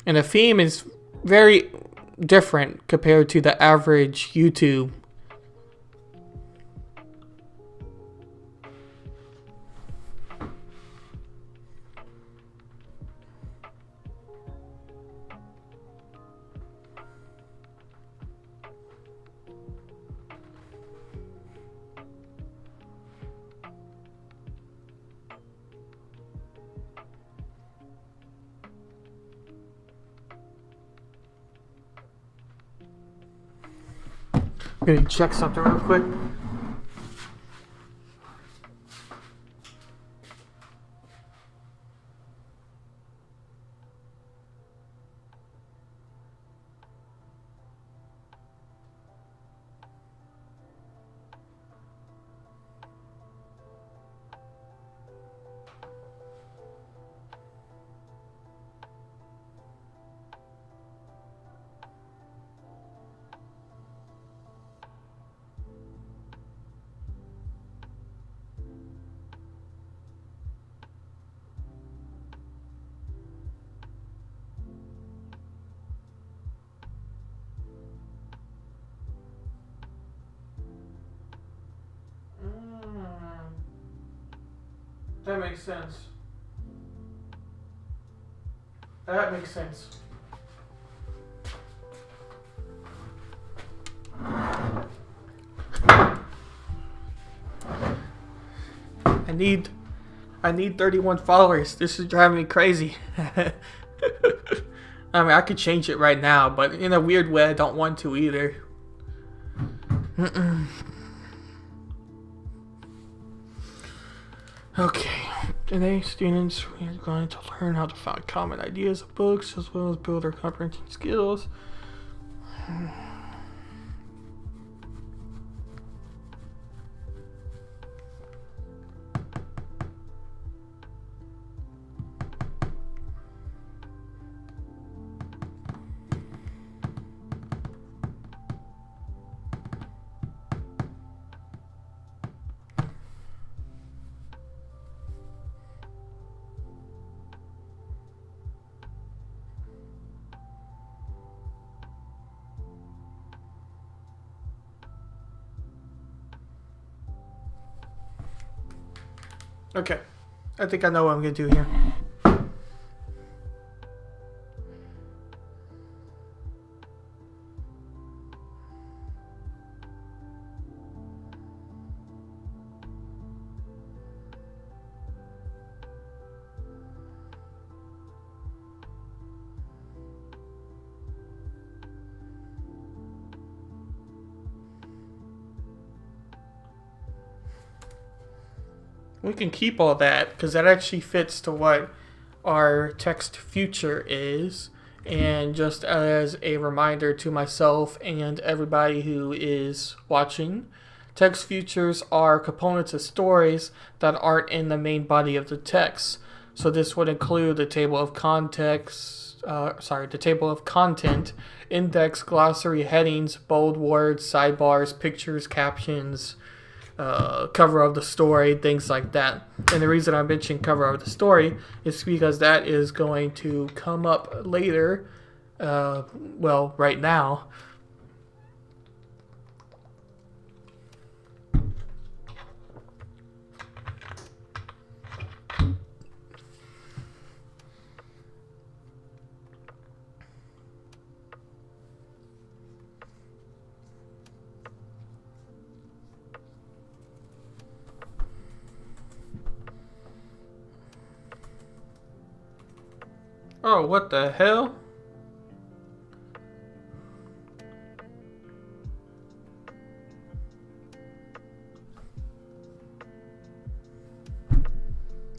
And the theme is very different compared to the average YouTube. I'm gonna check something real quick. That makes sense. That makes sense. I need 31 followers. This is driving me crazy. I mean, I could change it right now, but in a weird way, I don't want to either. Okay, today students we are going to learn how to find common ideas of books as well as build our comprehension skills. Okay, I think I know what I'm going to do here. We can keep all that because that actually fits to what our text future is. And just as a reminder to myself and everybody who is watching, text futures are components of stories that aren't in the main body of the text. So this would include the table of the table of content, index, glossary, headings, bold words, sidebars, pictures, captions, cover of the story, things like that. And the reason I mentioned cover of the story is because that is going to come up later, right now. Oh, what the hell?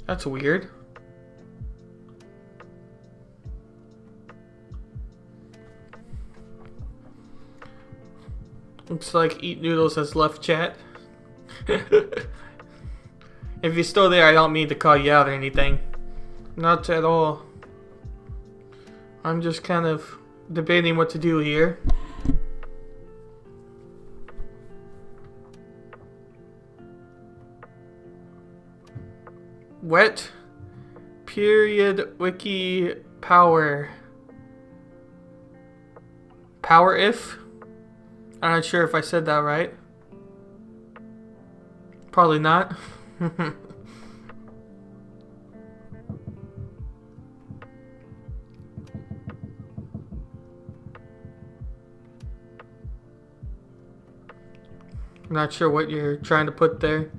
That's weird. Looks like Eat Noodles has left chat. If you're still there, I don't mean to call you out or anything. Not at all. I'm just kind of debating what to do here. Wet period wiki power. Power if? I'm not sure if I said that right. Probably not. I'm not sure what you're trying to put there.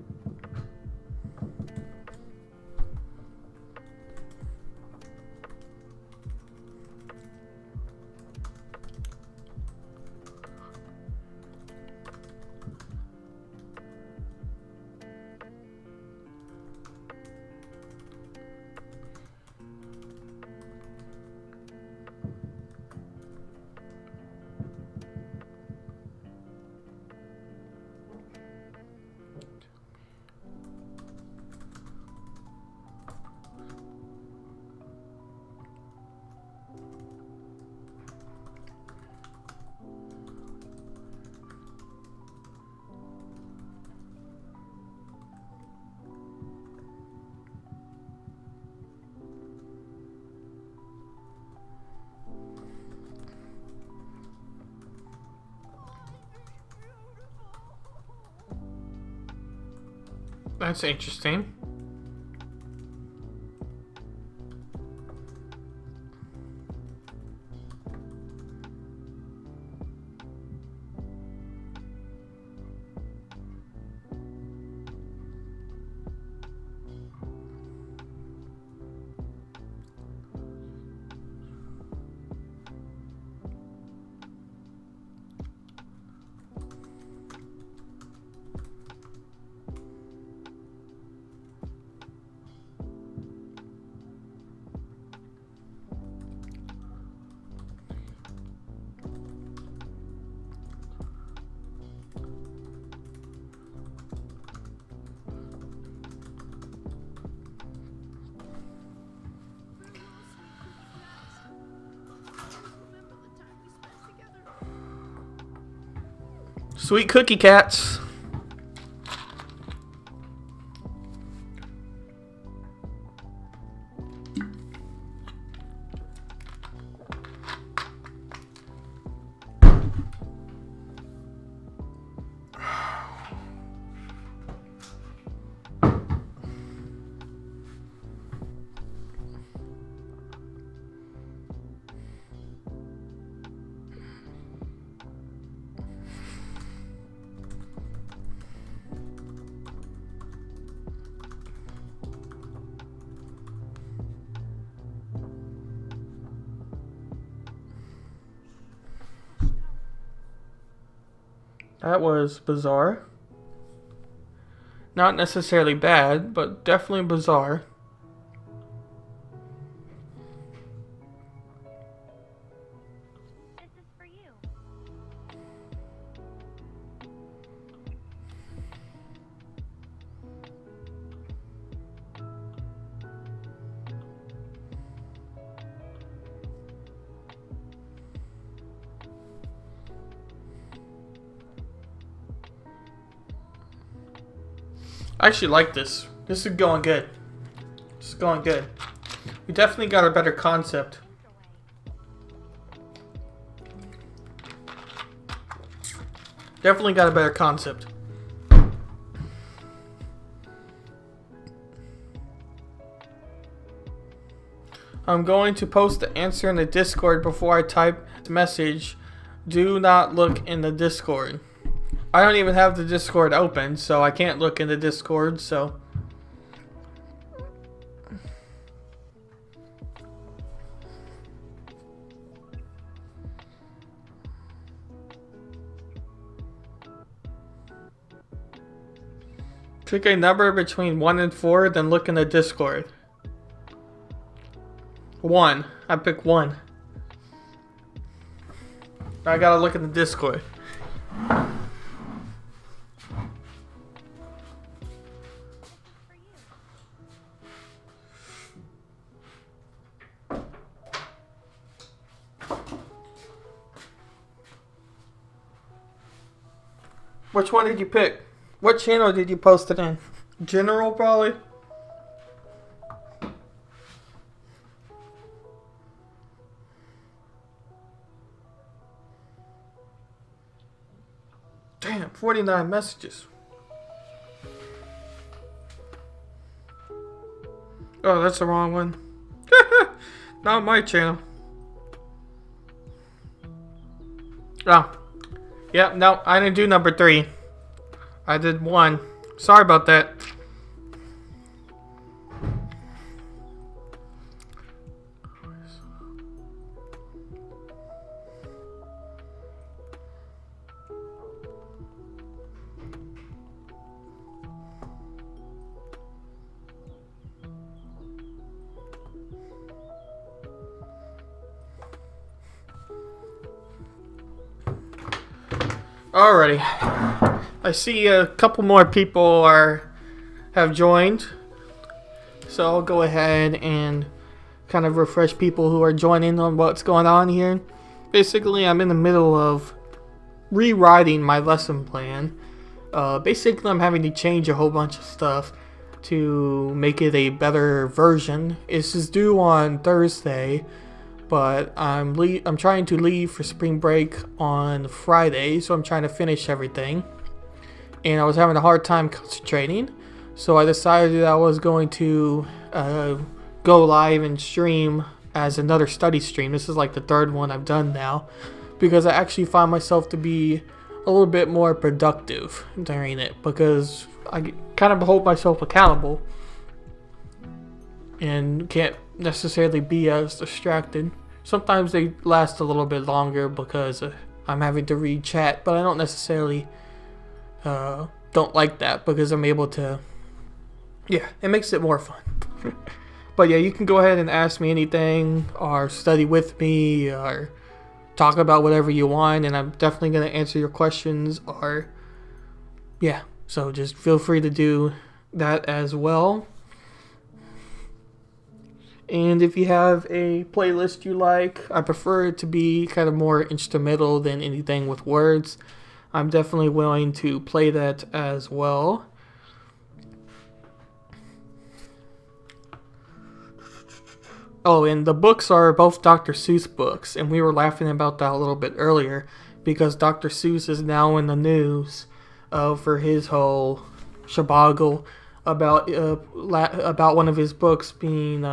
That's interesting. Sweet cookie cats. That was bizarre. Not necessarily bad, but definitely bizarre. This is for you. I actually like this. This is going good. This is going good. We definitely got a better concept. Definitely got a better concept. I'm going to post the answer in the Discord before I type the message. Do not look in the Discord. I don't even have the Discord open, so I can't look in the Discord, so... Pick a number between 1 and 4, then look in the Discord. 1. I pick 1. I gotta look in the Discord. Which one did you pick? What channel did you post it in? General, probably? Damn, 49 messages. Oh, that's the wrong one. Not my channel. Oh. Yep, no, I didn't do number 3. I did 1. Sorry about that. Alrighty. I see a couple more people have joined. So I'll go ahead and kind of refresh people who are joining on what's going on here. Basically, I'm in the middle of rewriting my lesson plan. Basically, I'm having to change a whole bunch of stuff to make it a better version. This is due on Thursday. But I'm trying to leave for spring break on Friday, so I'm trying to finish everything. And I was having a hard time concentrating, so I decided I was going to go live and stream as another study stream. This is like the 3rd one I've done now, because I actually find myself to be a little bit more productive during it, because I kind of hold myself accountable and can't necessarily be as distracted. Sometimes they last a little bit longer because I'm having to read chat, but I don't necessarily don't like that, because I'm able to, yeah, it makes it more fun. But yeah, you can go ahead and ask me anything, or study with me, or talk about whatever you want, and I'm definitely going to answer your questions, or yeah, so just feel free to do that as well. And if you have a playlist you like, I prefer it to be kind of more instrumental than anything with words. I'm definitely willing to play that as well. Oh, and the books are both Dr. Seuss books, and we were laughing about that a little bit earlier because Dr. Seuss is now in the news for his whole shabagle about one of his books being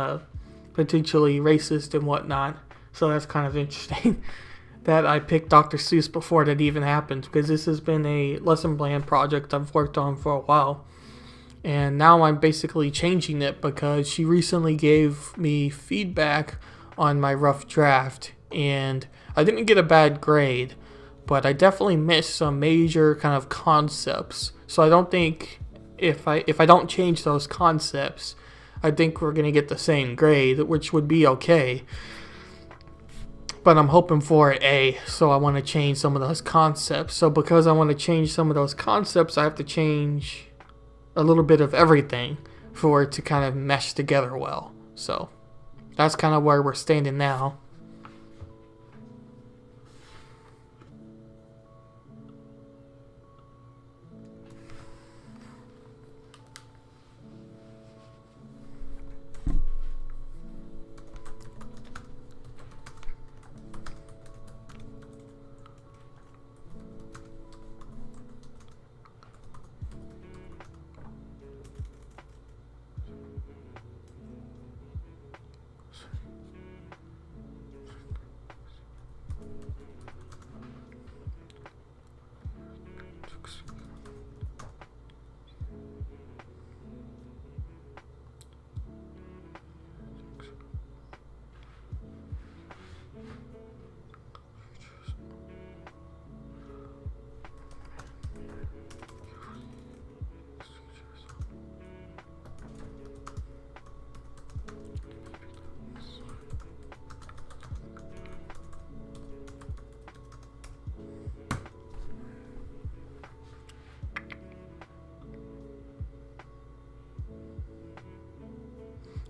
potentially racist and whatnot. So that's kind of interesting that I picked Dr. Seuss before that even happened, because this has been a lesson plan project I've worked on for a while. And now I'm basically changing it because she recently gave me feedback on my rough draft, and I didn't get a bad grade, but I definitely missed some major kind of concepts. So I don't think if I don't change those concepts, I think we're gonna get the same grade, which would be okay. But I'm hoping for an A, so I want to change some of those concepts. So because I want to change some of those concepts, I have to change a little bit of everything for it to kind of mesh together well. So that's kind of where we're standing now.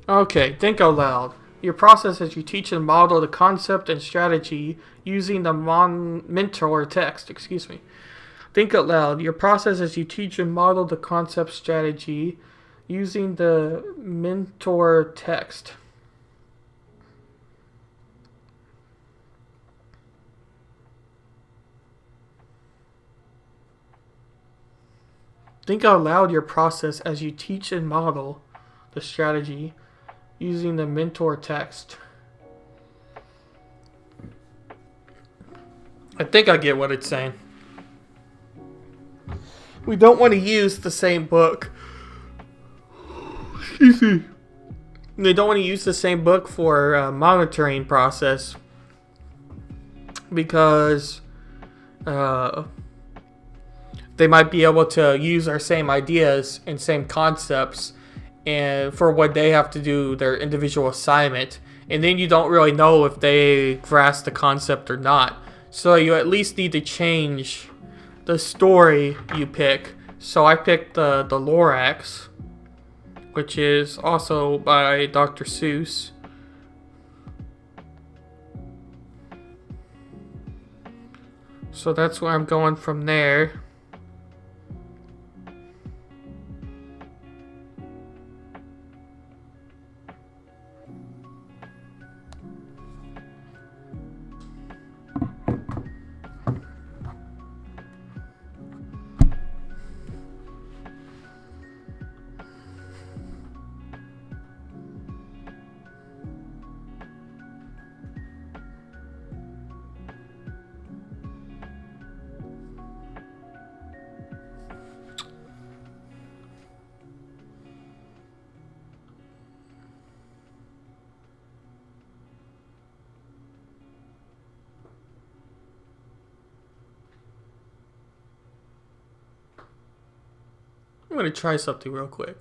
Okay, think out loud. Your process as you teach and model the concept and strategy using the mentor text. Excuse me. Think out loud. Your process as you teach and model the concept strategy using the mentor text. Think out loud your process as you teach and model the strategy using the mentor text. I think I get what it's saying. We don't want to use the same book. Excuse me. We don't want to use the same book for monitoring process because they might be able to use our same ideas and same concepts and for what they have to do their individual assignment, and then you don't really know if they grasp the concept or not. So you at least need to change the story you pick. So I picked the Lorax, which is also by Dr. Seuss. So that's where I'm going from there. I'm going to try something real quick.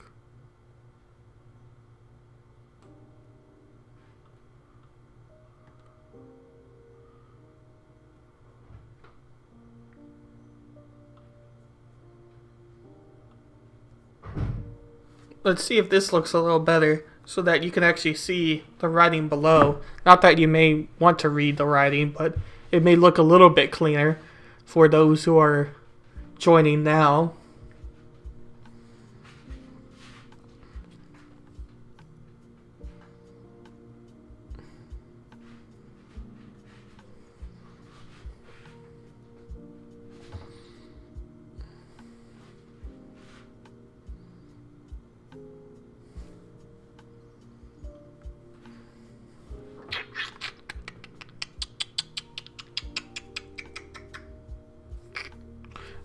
Let's see if this looks a little better so that you can actually see the writing below. Not that you may want to read the writing, but it may look a little bit cleaner for those who are joining now.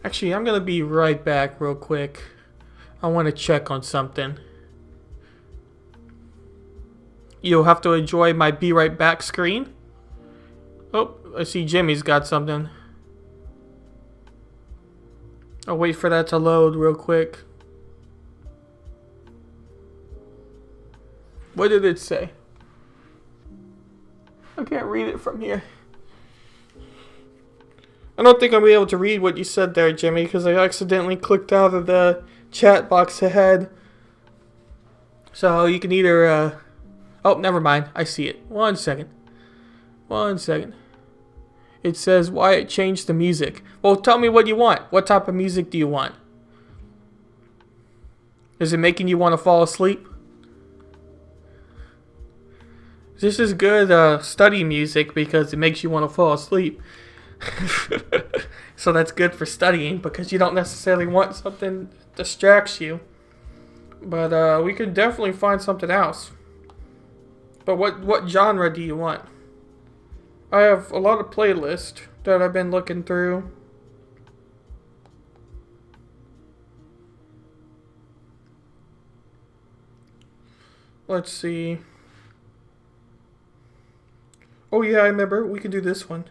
Actually, I'm gonna be right back real quick. I want to check on something. You'll have to enjoy my be right back screen. Oh, I see Jimmy's got something. I'll wait for that to load real quick. What did it say? I can't read it from here. I don't think I'll be able to read what you said there, Jimmy, because I accidentally clicked out of the chat box ahead. So you can either... Oh, never mind. I see it. One second. It says, why it changed the music. Well, tell me what you want. What type of music do you want? Is it making you want to fall asleep? This is good study music because it makes you want to fall asleep. So that's good for studying because you don't necessarily want something that distracts you. But we could definitely find something else. But what genre do you want? I have a lot of playlists that I've been looking through. Let's see. Oh yeah, I remember. We could do this one.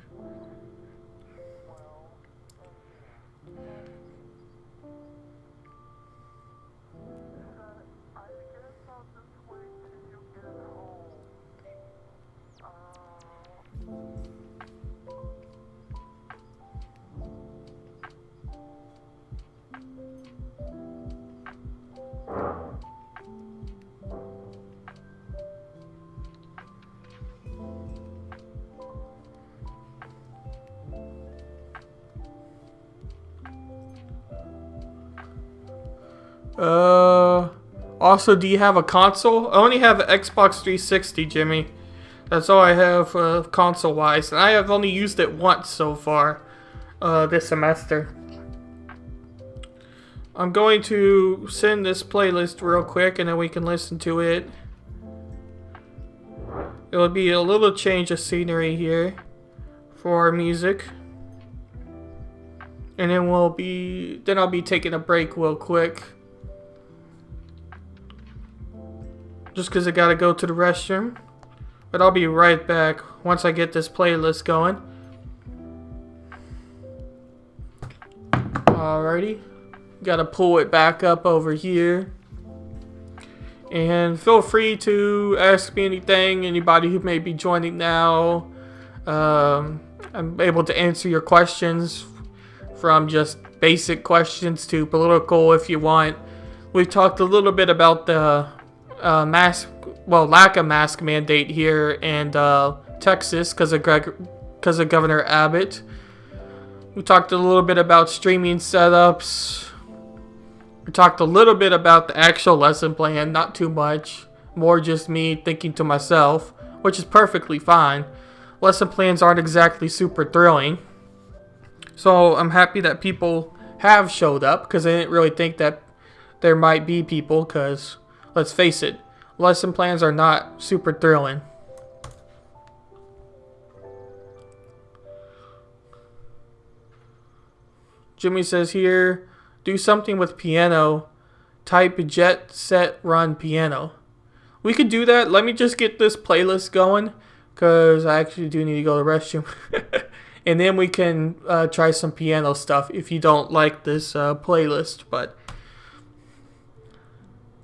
Also, do you have a console? I only have an Xbox 360, Jimmy. That's all I have console-wise. And I have only used it once so far this semester. I'm going to send this playlist real quick and then we can listen to it. It'll be a little change of scenery here for our music. And then I'll be taking a break real quick. Just because I gotta go to the restroom. But I'll be right back once I get this playlist going. Alrighty. Gotta pull it back up over here. And feel free to ask me anything, anybody who may be joining now. I'm able to answer your questions from just basic questions to political if you want. We've talked a little bit about the lack of mask mandate here in Texas because of Governor Abbott. We talked a little bit about streaming setups. We talked a little bit about the actual lesson plan, not too much. More just me thinking to myself, which is perfectly fine. Lesson plans aren't exactly super thrilling. So I'm happy that people have showed up because I didn't really think that there might be people because, let's face it, lesson plans are not super thrilling. Jimmy says here, do something with piano. Type jet set run piano. We could do that. Let me just get this playlist going because I actually do need to go to the restroom. And then we can try some piano stuff if you don't like this playlist. But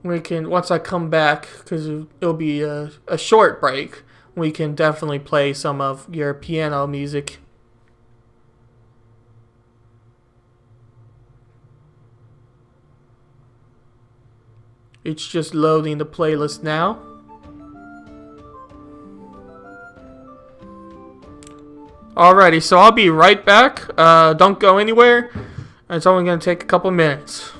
we can, once I come back, because it'll be a short break, we can definitely play some of your piano music. It's just loading the playlist now. Alrighty, so I'll be right back. Don't go anywhere. It's only going to take a couple minutes.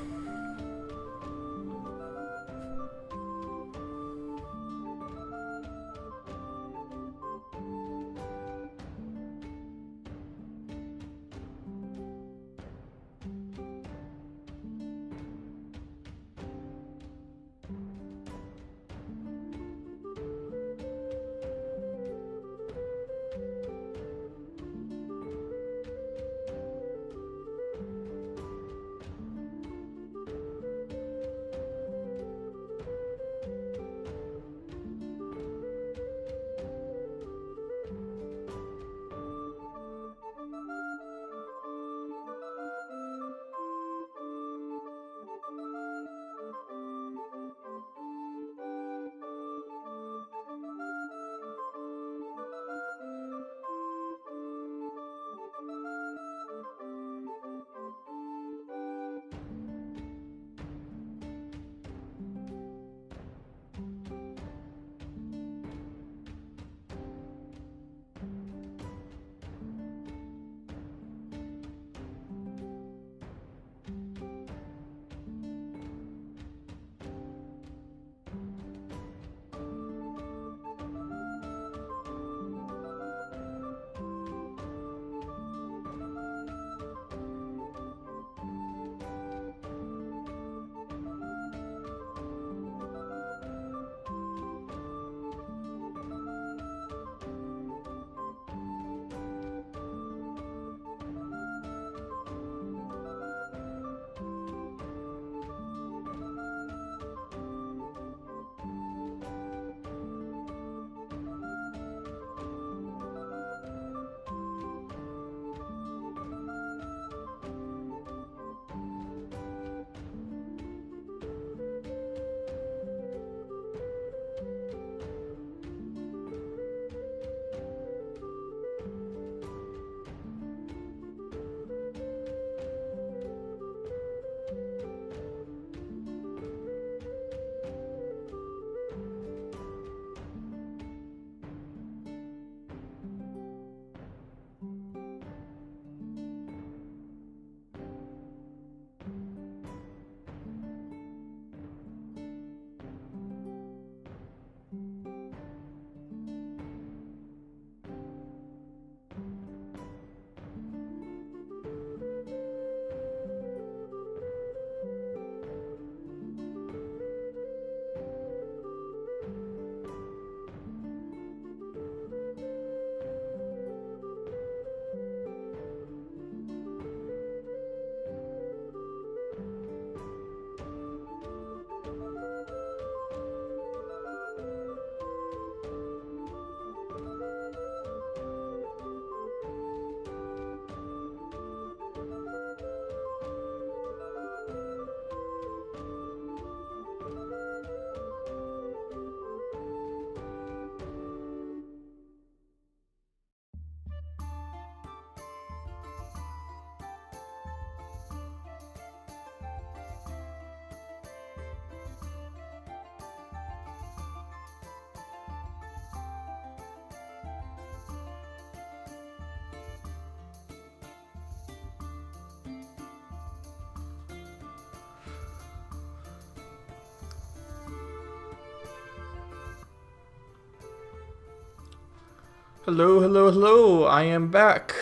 Hello, hello, hello. I am back.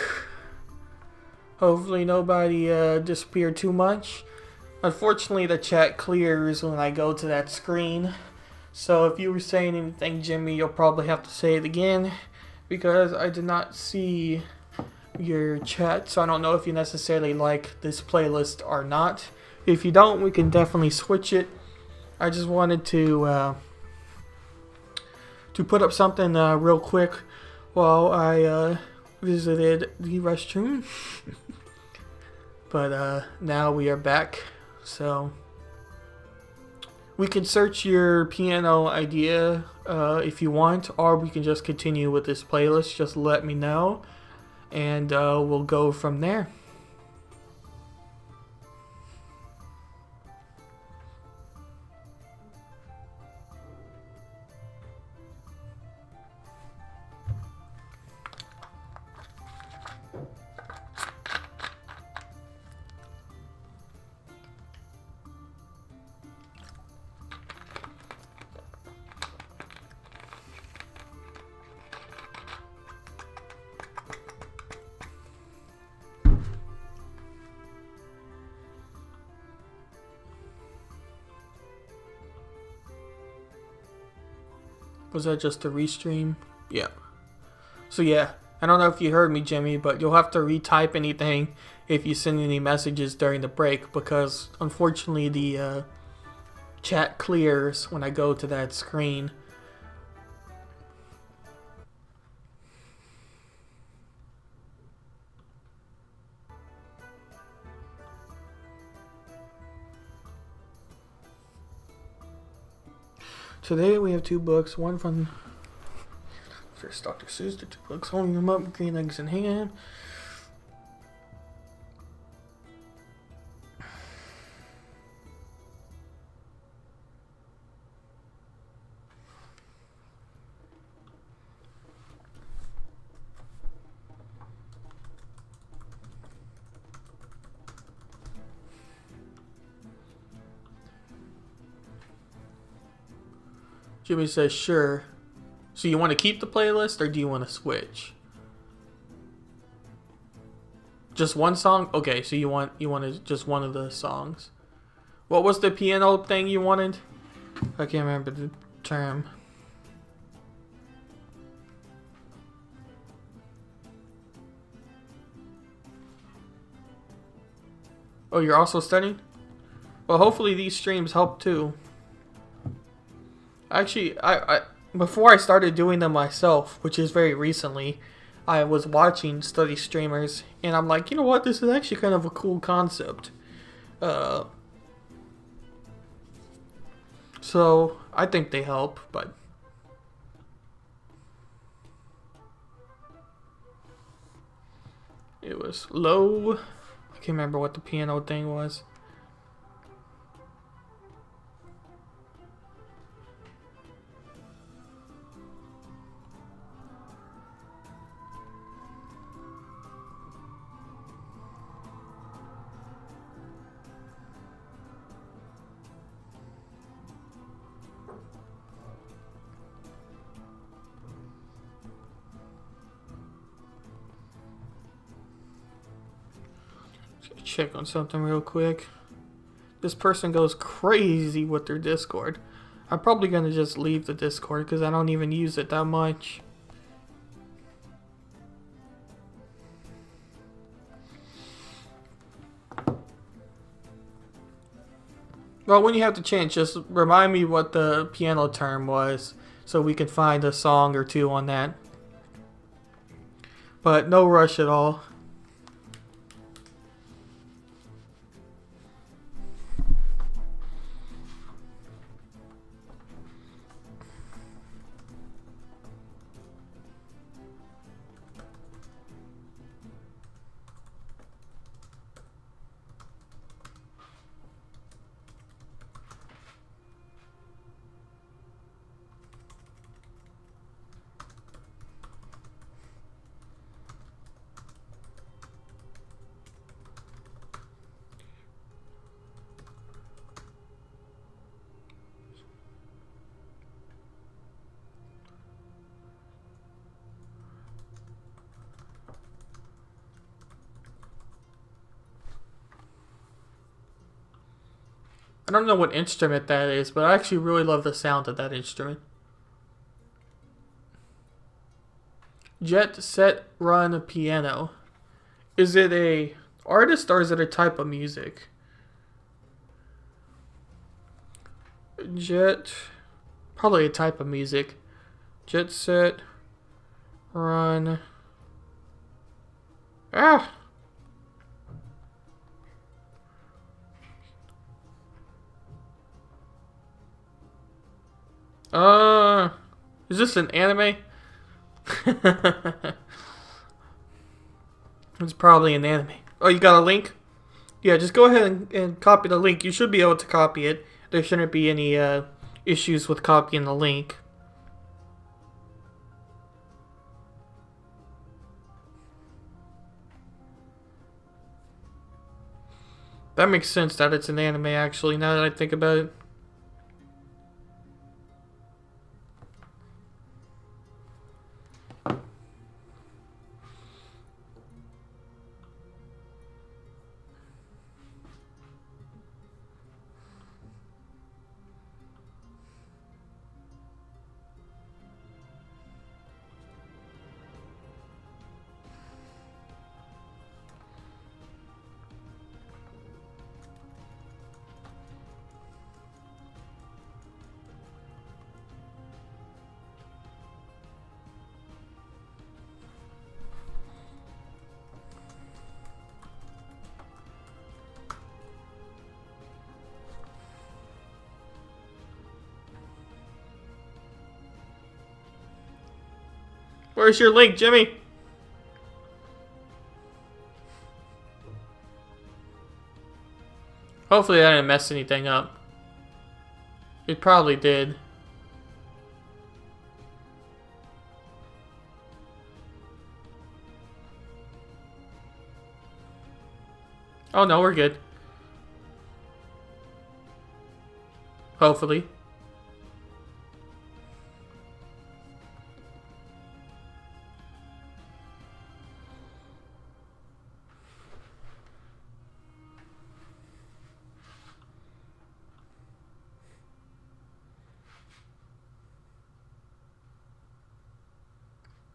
Hopefully nobody disappeared too much. Unfortunately, the chat clears when I go to that screen. So if you were saying anything, Jimmy, you'll probably have to say it again because I did not see your chat. So I don't know if you necessarily like this playlist or not. If you don't, we can definitely switch it. I just wanted to put up something real quick while I visited the restroom. But now we are back, so we can search your piano idea if you want, or we can just continue with this playlist. Just let me know, and we'll go from there. Was that just a restream? Yeah. So yeah, I don't know if you heard me, Jimmy, but you'll have to retype anything if you send any messages during the break, because unfortunately the chat clears when I go to that screen. Today we have 2 books, one from first Dr. Seuss, the 2 books, holding them up, green eggs in hand. Jimmy says, sure. So you want to keep the playlist or do you want to switch? Just one song? Okay, so you wanted just one of the songs. What was the piano thing you wanted? I can't remember the term. Oh, you're also studying? Well, hopefully these streams help too. Actually, I before I started doing them myself, which is very recently, I was watching study streamers, and I'm like, you know what? This is actually kind of a cool concept. So I think they help, but it was low. I can't remember what the piano thing was. Check on something real quick. This person goes crazy with their Discord. I'm probably gonna just leave the Discord because I don't even use it that much. Well, when you have the chance, just remind me what the piano term was so we can find a song or two on that. But no rush at all. I don't know what instrument that is, but I actually really love the sound of that instrument. Jet Set Run Piano. Is it a artist or is it a type of music? Probably a type of music. Jet Set Run. Ah! Is this an anime? It's probably an anime. Oh, you got a link? Yeah, just go ahead and copy the link. You should be able to copy it. There shouldn't be any issues with copying the link. That makes sense that it's an anime, actually, now that I think about it. Where's your link, Jimmy? Hopefully that didn't mess anything up. It probably did. Oh no, we're good. Hopefully.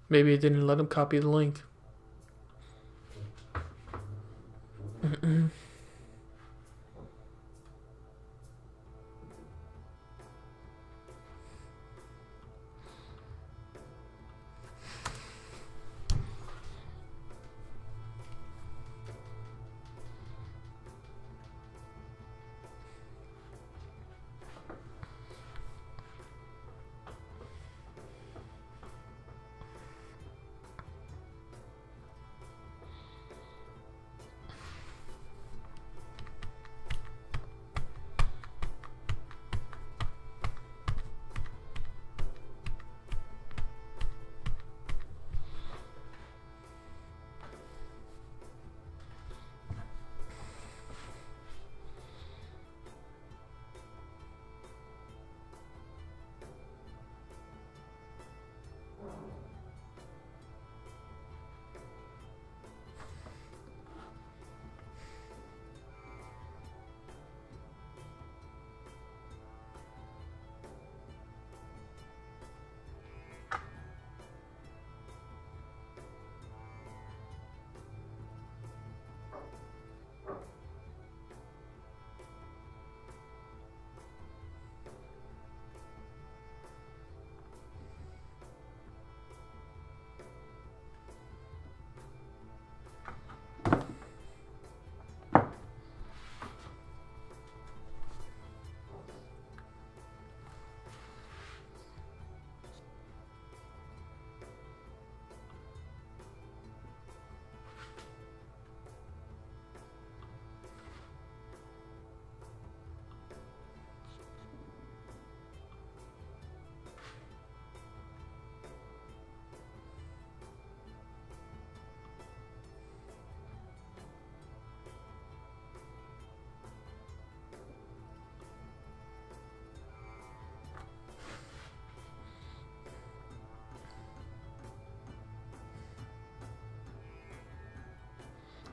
Maybe it didn't let him copy the link.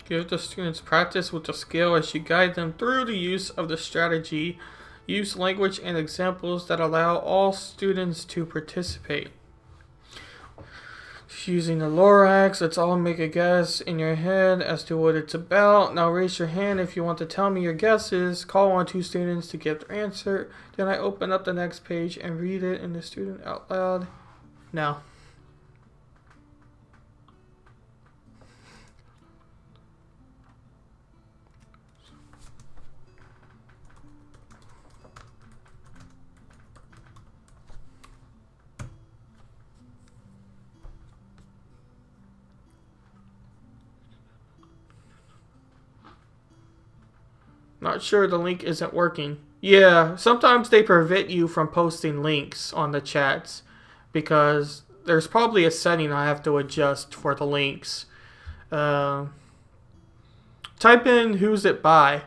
Give the students practice with the skill as you guide them through the use of the strategy. Use language and examples that allow all students to participate. Using the Lorax, let's all make a guess in your head as to what it's about. Now raise your hand if you want to tell me your guesses. Call on 2 students to give their answer. Then I open up the next page and read it in the student out loud. Now. Not sure the link isn't working. Yeah, sometimes they prevent you from posting links on the chats because there's probably a setting I have to adjust for the links. Type in "who's it by"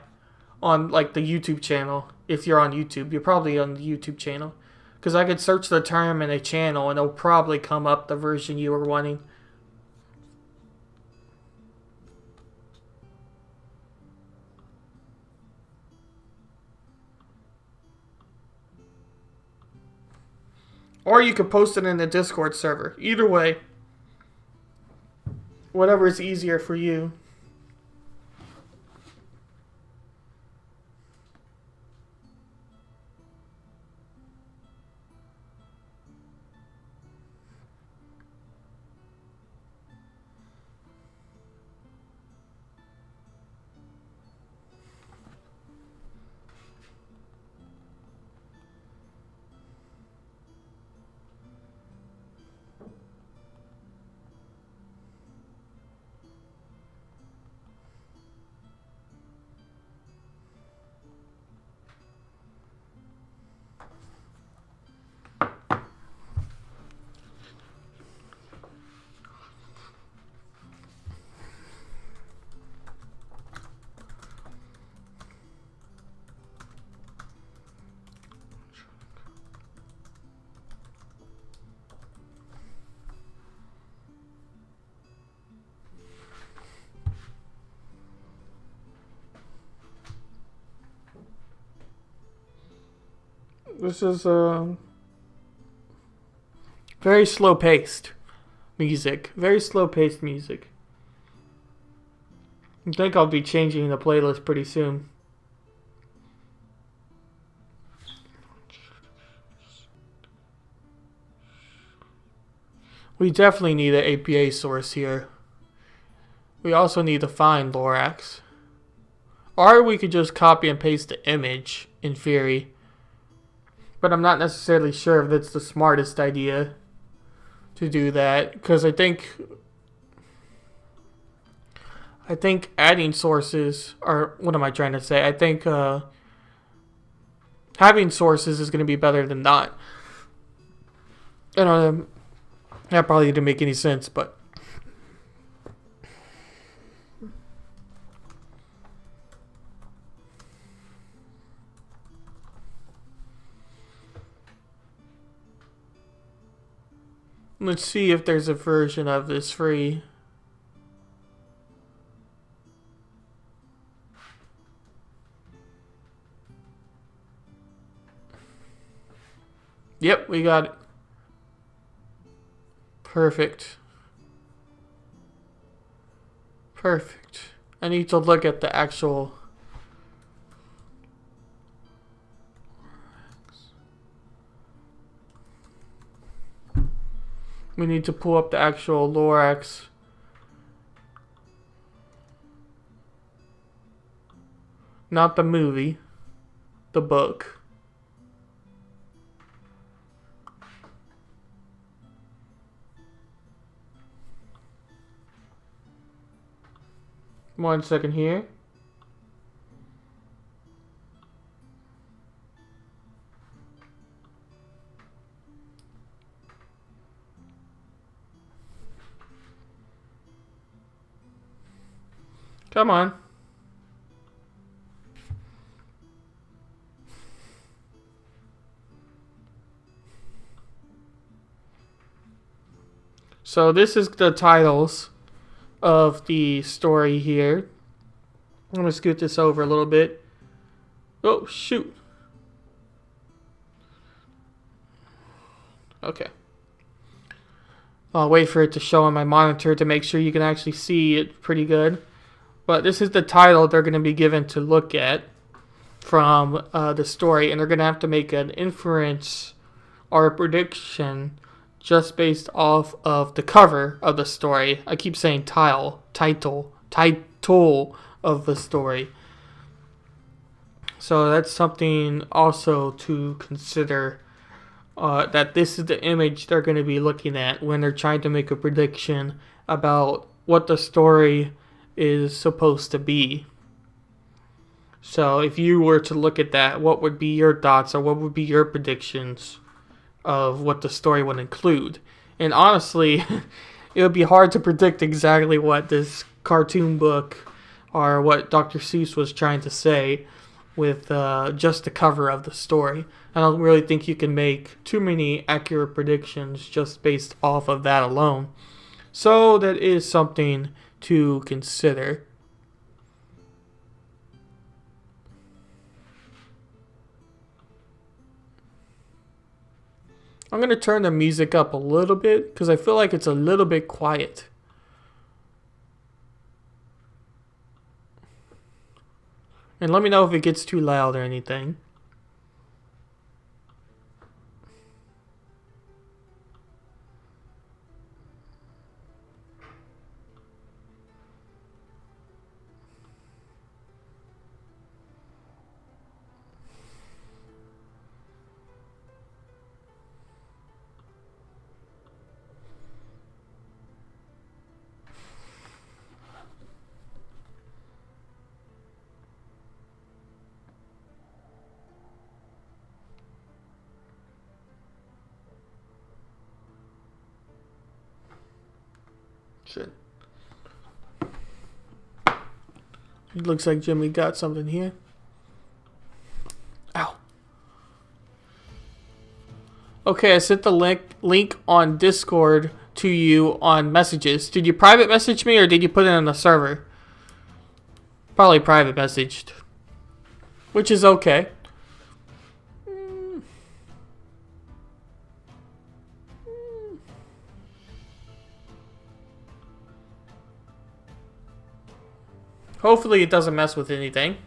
on like the YouTube channel. If you're on YouTube, you're probably on the YouTube channel because I could search the term in a channel and it'll probably come up the version you were wanting. Or you could post it in the Discord server. Either way, whatever is easier for you. This is very slow paced music. Very slow paced music. I think I'll be changing the playlist pretty soon. We definitely need an APA source here. We also need to find Lorax. Or we could just copy and paste the image, in theory. But I'm not necessarily sure if that's the smartest idea to do that. Because I think adding sources, or what am I trying to say? I think having sources is going to be better than not. And that probably didn't make any sense, but let's see if there's a version of this free. Yep, we got it. Perfect. Perfect. I need to look at the actual... We need to pull up the actual Lorax. Not the movie. The book. One second here. Come on. So this is the titles of the story here. I'm going to scoot this over a little bit. Oh, shoot. Okay. I'll wait for it to show on my monitor to make sure you can actually see it pretty good. But this is the title they're going to be given to look at from the story. And they're going to have to make an inference or a prediction just based off of the cover of the story. I keep saying title of the story. So that's something also to consider, that this is the image they're going to be looking at when they're trying to make a prediction about what the story is supposed to be. So if you were to look at that, what would be your thoughts or what would be your predictions of what the story would include? And honestly, it would be hard to predict exactly what this cartoon book or what Dr. Seuss was trying to say with just the cover of the story. I don't really think you can make too many accurate predictions just based off of that alone. So that is something to consider. I'm going to turn the music up a little bit because I feel like it's a little bit quiet. And let me know if it gets too loud or anything. shit. It looks like Jimmy got something here. Ow. Okay, I sent the link on Discord to you on messages. Did you private message me or did you put it on the server? Probably private messaged. Which is okay. Hopefully it doesn't mess with anything.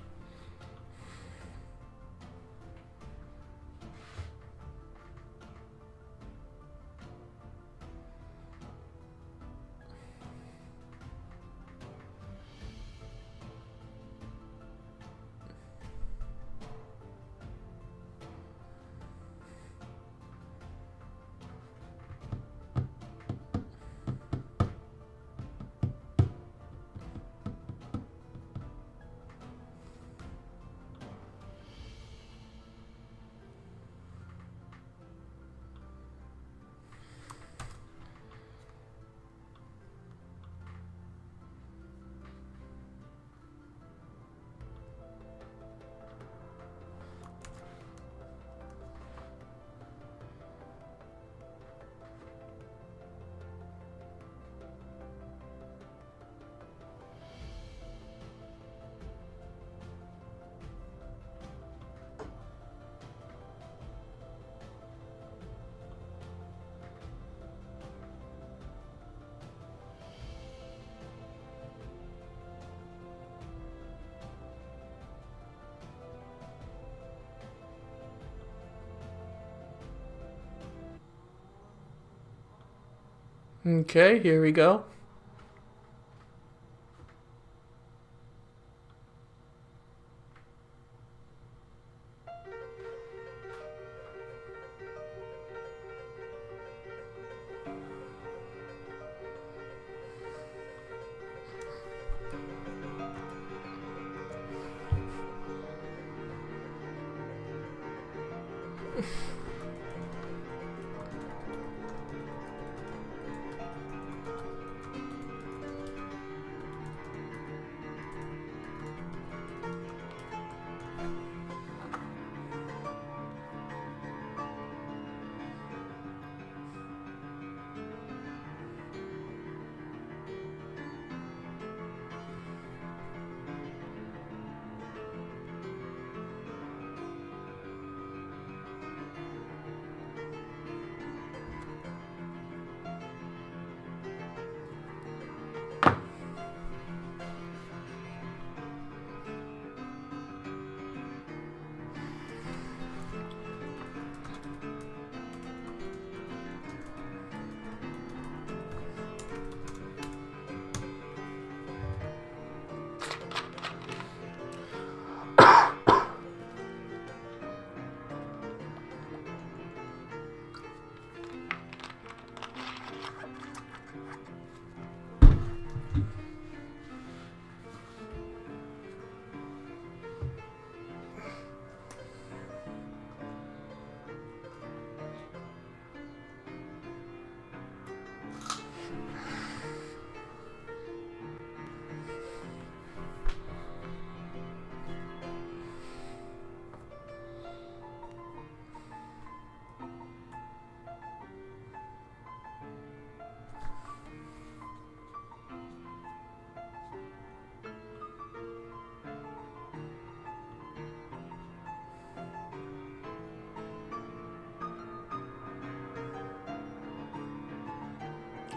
Okay, here we go.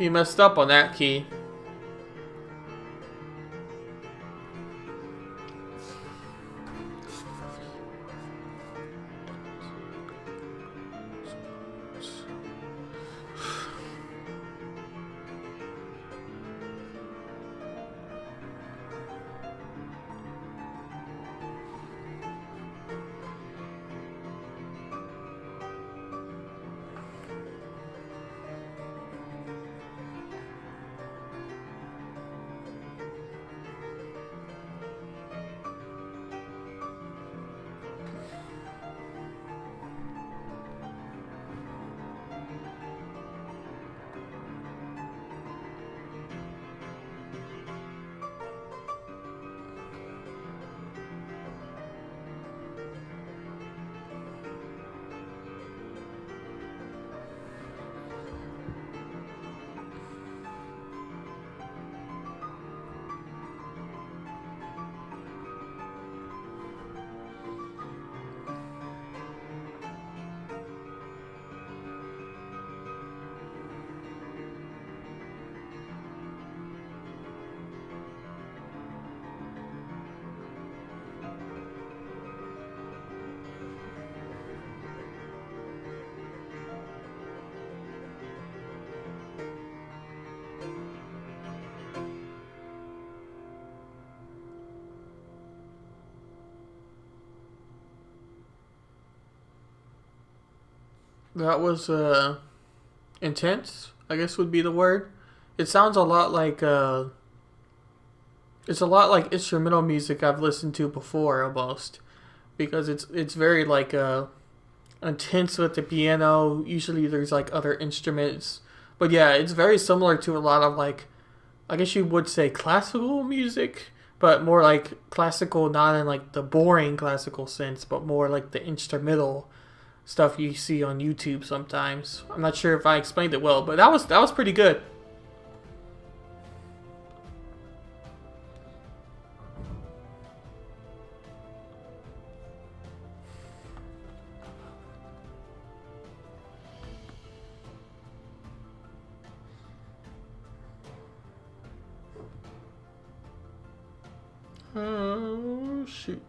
He messed up on that key. That was intense, I guess would be the word. It sounds a lot like it's a lot like instrumental music I've listened to before almost because it's very like intense with the piano. Usually there's like other instruments. But yeah, it's very similar to a lot of like I guess you would say classical music, but more like classical not in like the boring classical sense, but more like the instrumental stuff you see on YouTube sometimes. I'm not sure if I explained it well, but that was pretty good. Oh shoot.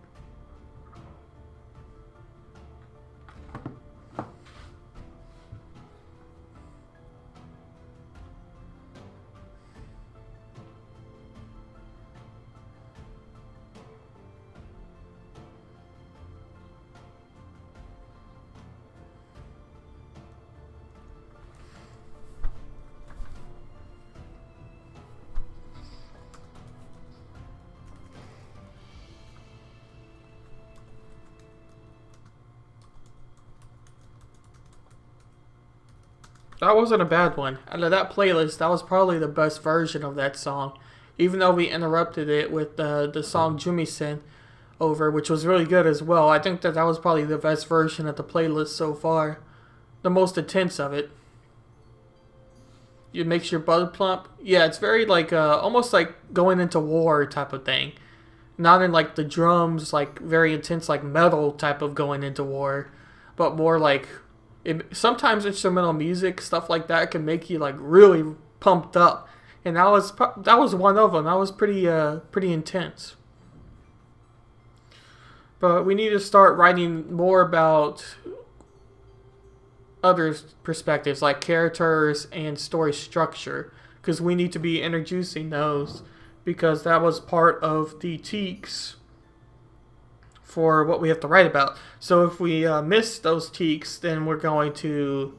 That wasn't a bad one. Out of that playlist, that was probably the best version of that song. Even though we interrupted it with the song Jumisen over, which was really good as well. I think that was probably the best version of the playlist so far. The most intense of it. It makes your blood plump. Yeah, it's very like almost like going into war type of thing. Not in like the drums, like very intense, like metal type of going into war, but more like sometimes instrumental music stuff like that can make you like really pumped up, and that was one of them. That was pretty intense. But we need to start writing more about other perspectives like characters and story structure because we need to be introducing those because that was part of the teaks for what we have to write about. So if we miss those teaks, then we're going to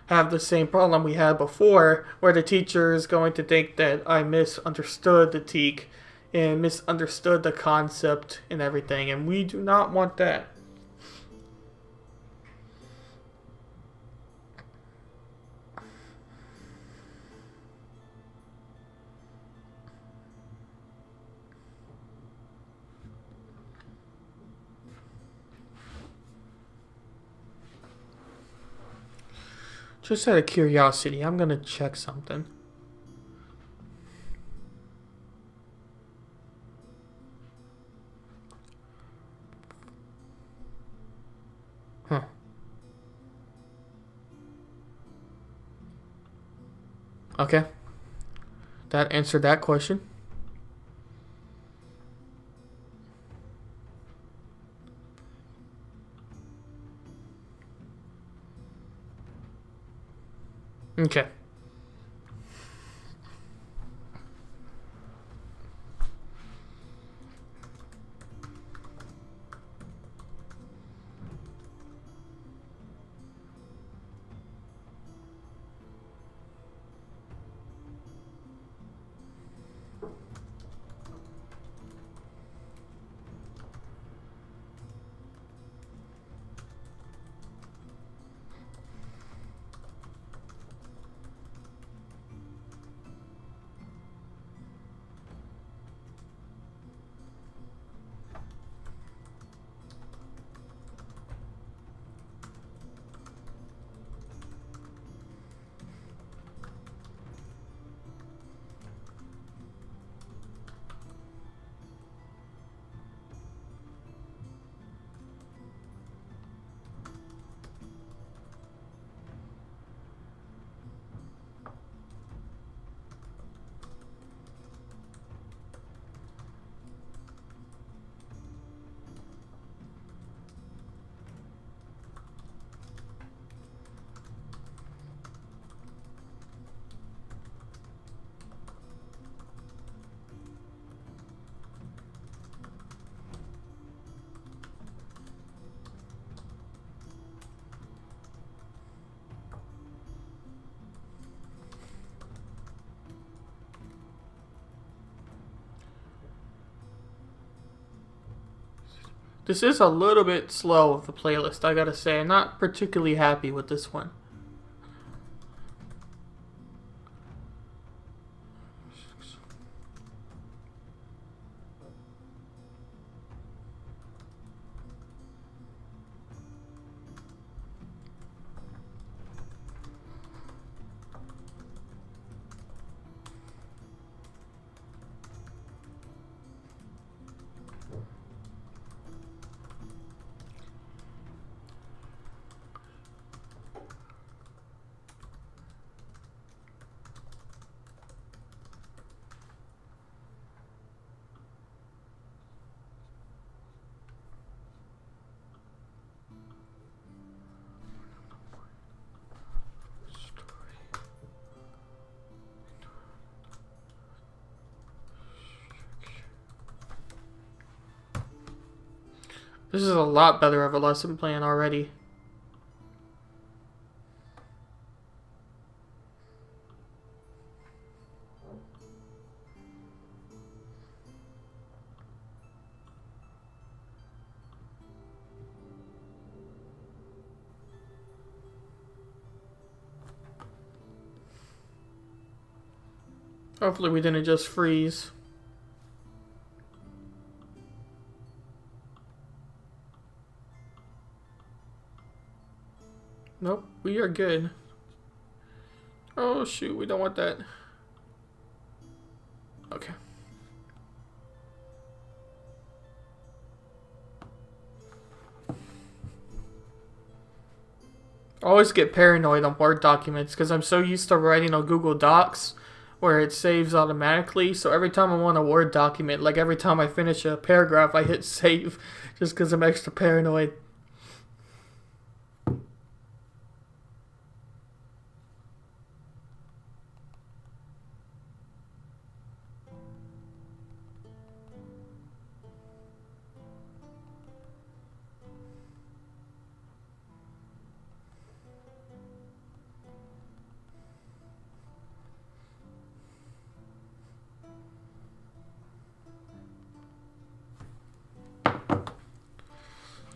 have the same problem we had before, where the teacher is going to think that I misunderstood the teak and misunderstood the concept and everything, and we do not want that. Just out of curiosity, I'm gonna check something. Huh. Okay. That answered that question. Okay. This is a little bit slow of the playlist, I gotta say. I'm not particularly happy with this one. This is a lot better of a lesson plan already. Hopefully we didn't just freeze. Nope, we are good. Oh shoot, we don't want that. Okay. I always get paranoid on Word documents because I'm so used to writing on Google Docs where it saves automatically. So every time I'm on a Word document, like every time I finish a paragraph, I hit save just because I'm extra paranoid.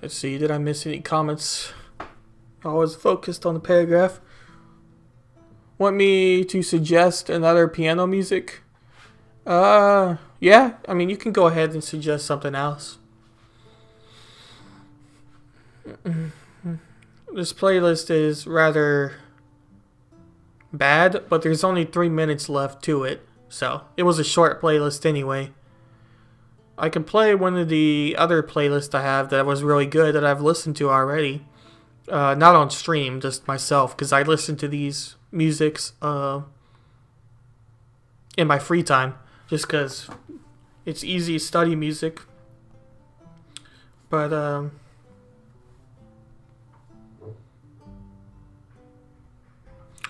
Let's see, did I miss any comments? I was focused on the paragraph. Want me to suggest another piano music? Yeah. I mean, you can go ahead and suggest something else. This playlist is rather bad, but there's only 3 minutes left to it. So, it was a short playlist anyway. I can play one of the other playlists I have that was really good that I've listened to already. Not on stream, just myself, because I listen to these musics in my free time, just because it's easy study music. But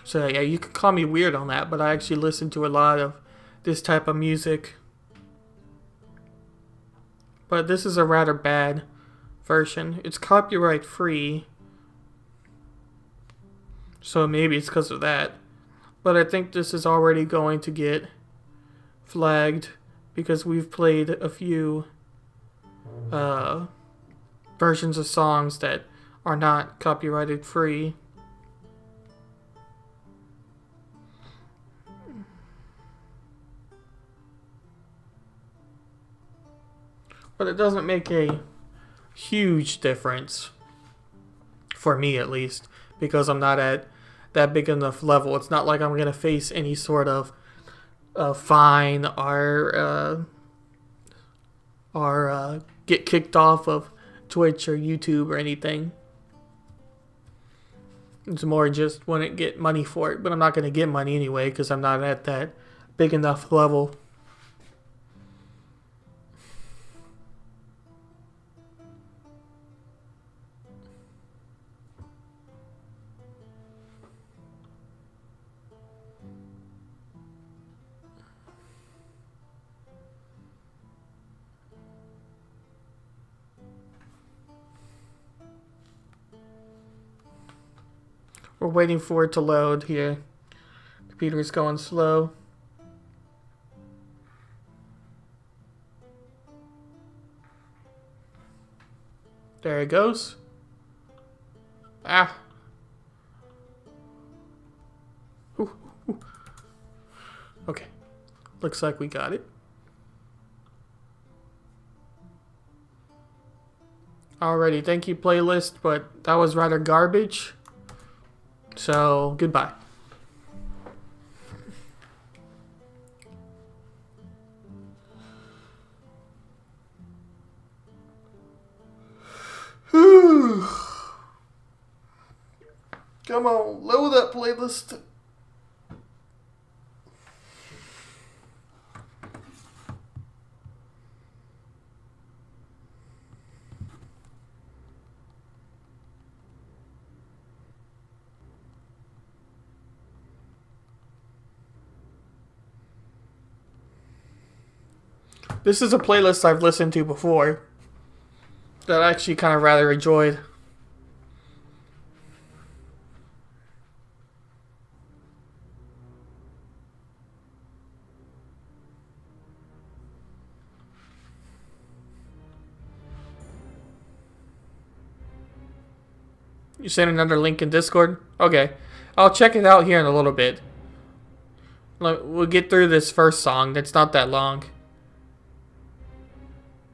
so yeah, you can call me weird on that, but I actually listen to a lot of this type of music. But this is a rather bad version. It's copyright free, so maybe it's because of that. But I think this is already going to get flagged because we've played a few versions of songs that are not copyrighted free. But it doesn't make a huge difference, for me at least, because I'm not at that big enough level. It's not like I'm going to face any sort of fine or get kicked off of Twitch or YouTube or anything. It's more just wouldn't get money for it, but I'm not going to get money anyway because I'm not at that big enough level. We're waiting for it to load here. Computer's going slow. There it goes. Ah. Ooh, ooh. Okay. Looks like we got it. Alrighty, thank you playlist, but that was rather garbage. So, goodbye. Come on, load that playlist. This is a playlist I've listened to before that I actually kind of rather enjoyed. You sent another link in Discord? Okay. I'll check it out here in a little bit. We'll get through this first song. That's not that long.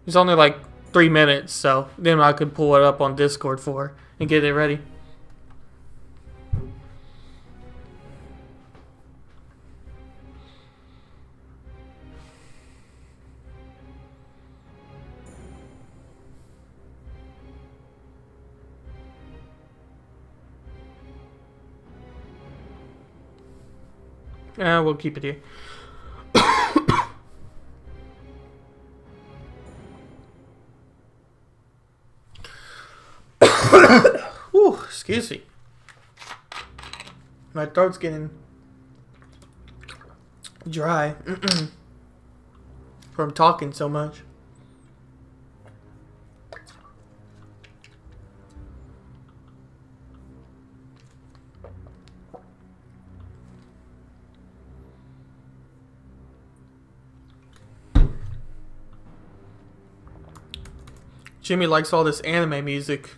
It's only like 3 minutes, so then I could pull it up on Discord for and get it ready. We'll keep it here. Ooh, excuse me. My throat's getting dry from talking so much. Jimmy likes all this anime music.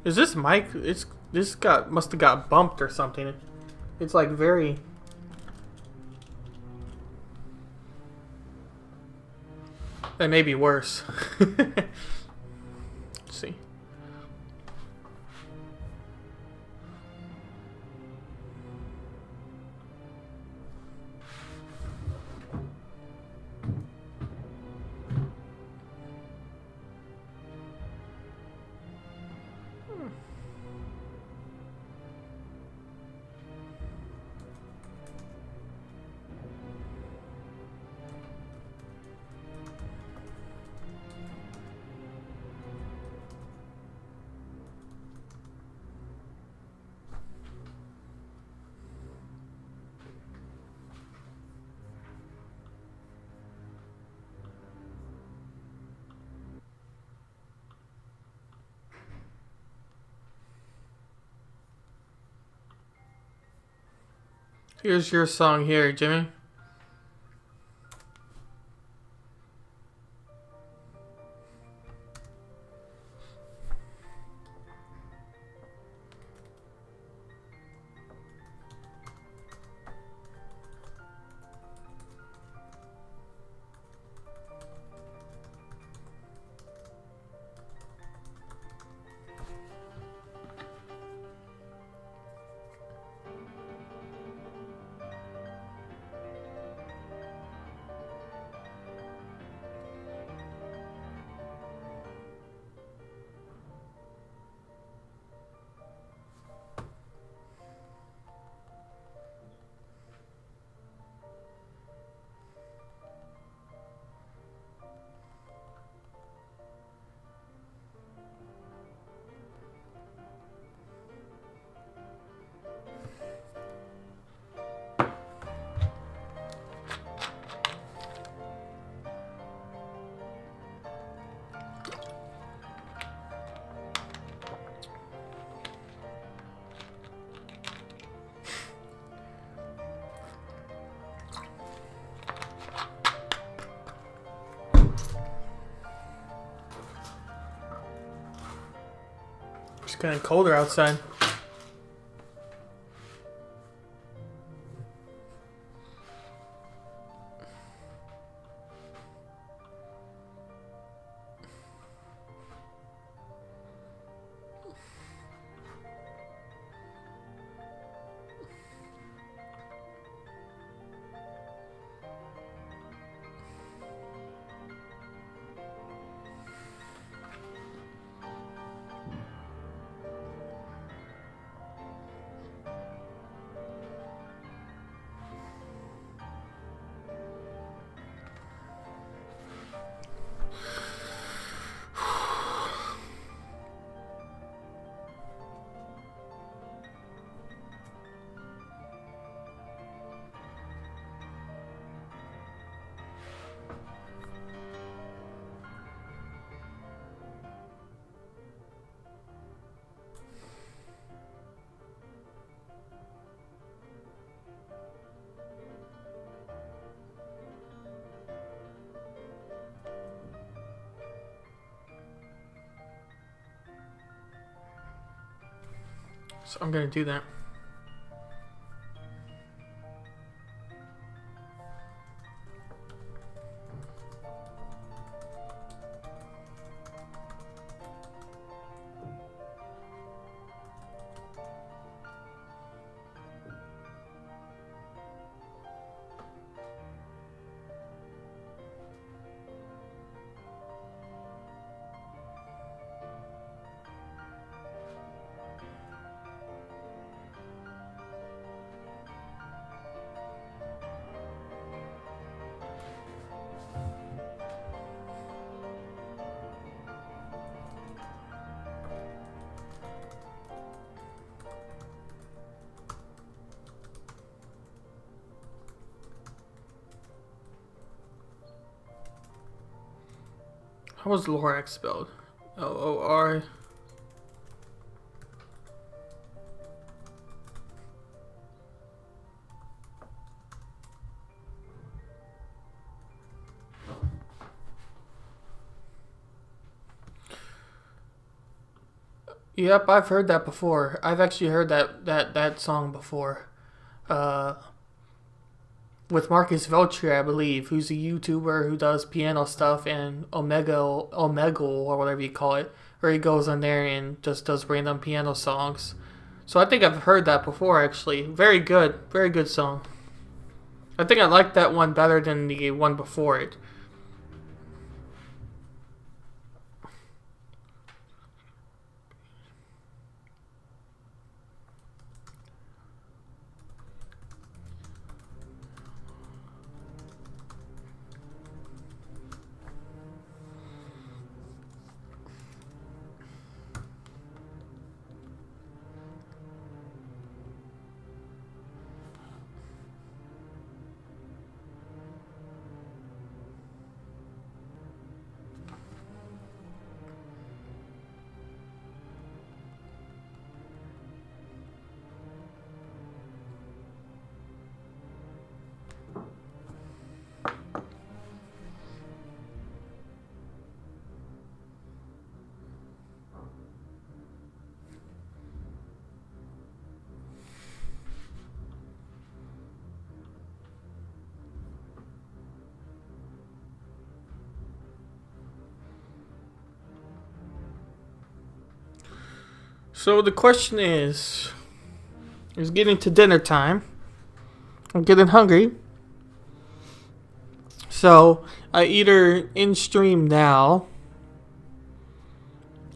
Is this mic? Must have got bumped or something. It's like very. That may be worse. Let's see. Here's your song here, Jimmy. getting colder outside. So I'm gonna do that. How was Lorax spelled? L-O-R. Yep, I've heard that before. I've actually heard that song before. Uh, with Marcus Veltri, I believe, who's a YouTuber who does piano stuff, and Omegle or whatever you call it, where he goes on there and just does random piano songs. So I think I've heard that before, actually. Very good song. I think I like that one better than the one before it. So the question is, it's getting to dinner time. I'm getting hungry. So I either in stream now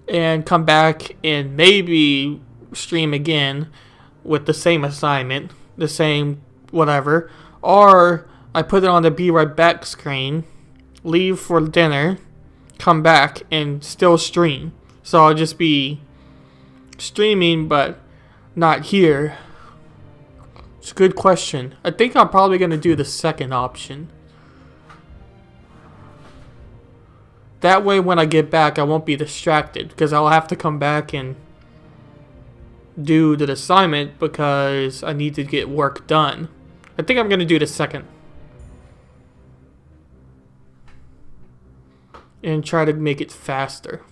and come back and maybe stream again with the same assignment, the same whatever, or I put it on the be right back screen, leave for dinner, come back and still stream. So I'll just be streaming but not here. It's a good question. I think I'm probably going to do the second option. That way when I get back I won't be distracted, because I'll have to come back and do the assignment because I need to get work done. I think I'm going to do the second. And try to make it faster.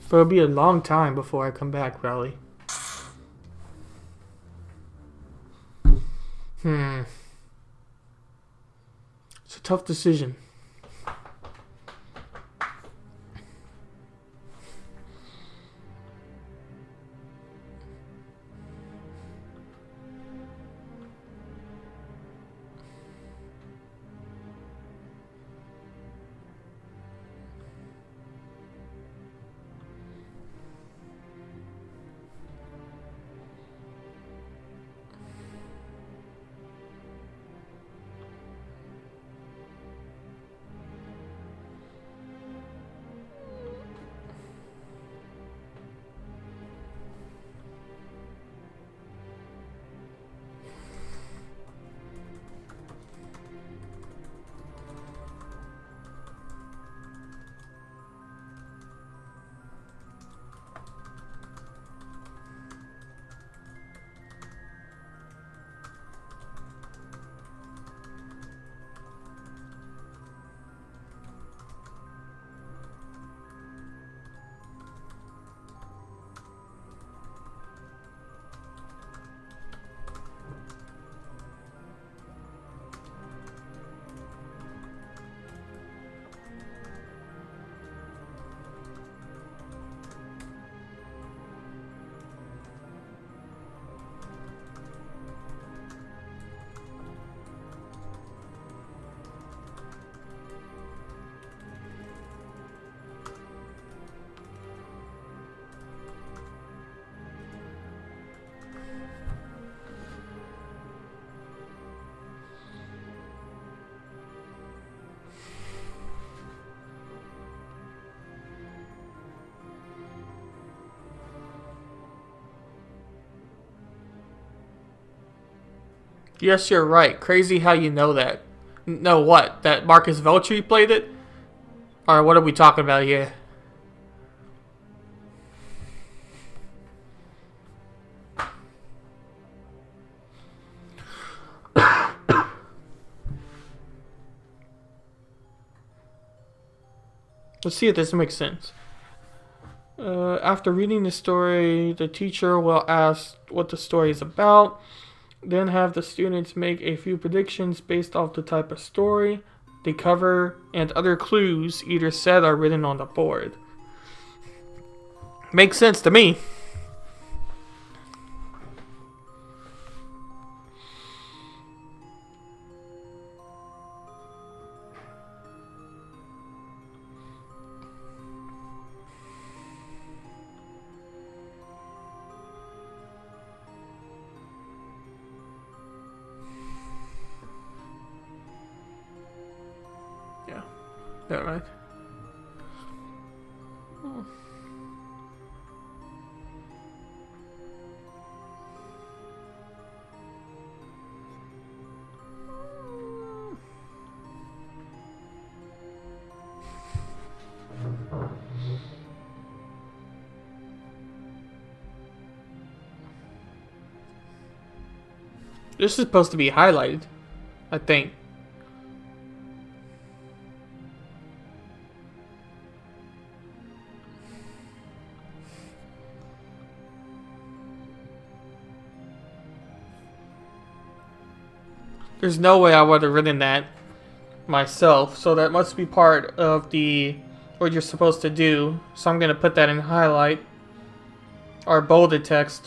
But it'll be a long time before I come back, probably. It's a tough decision. Yes, you're right. Crazy how you know that. No, what? That Marcus Veltri played it? Or what are we talking about here? Let's see if this makes sense. After reading the story, the teacher will ask what the story is about, then have the students make a few predictions based off the type of story, the cover, and other clues either said or written on the board. Makes sense to me. Yeah, that right. This is supposed to be highlighted, I think. There's no way I would have written that myself, so that must be part of the what you're supposed to do. So I'm gonna put that in highlight or bolded text.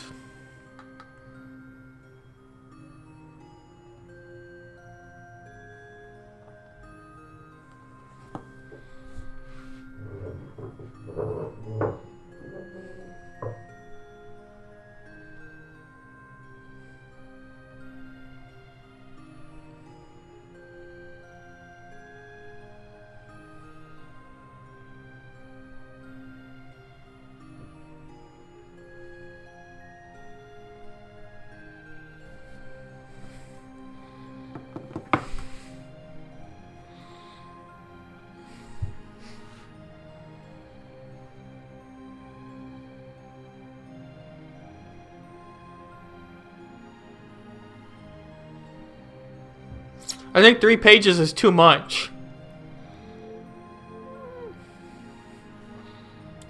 I think 3 pages is too much.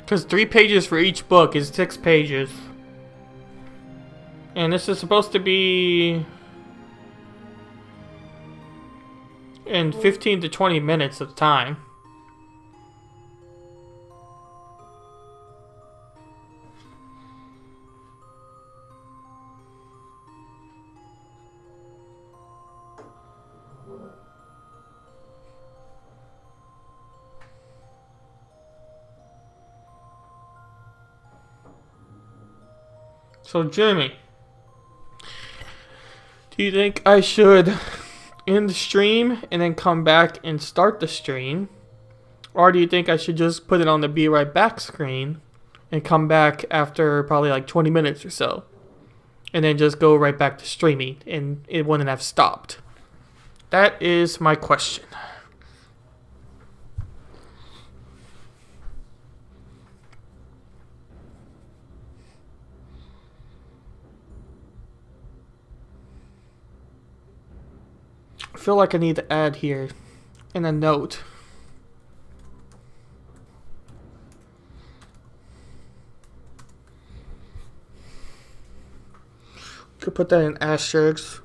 Because 3 pages for each book is 6 pages. And this is supposed to be in 15 to 20 minutes of time. So Jimmy, do you think I should end the stream and then come back and start the stream? Or do you think I should just put it on the be right back screen and come back after probably like 20 minutes or so? And then just go right back to streaming and it wouldn't have stopped? That is my question. I feel like I need to add here in a note. Could put that in asterisks.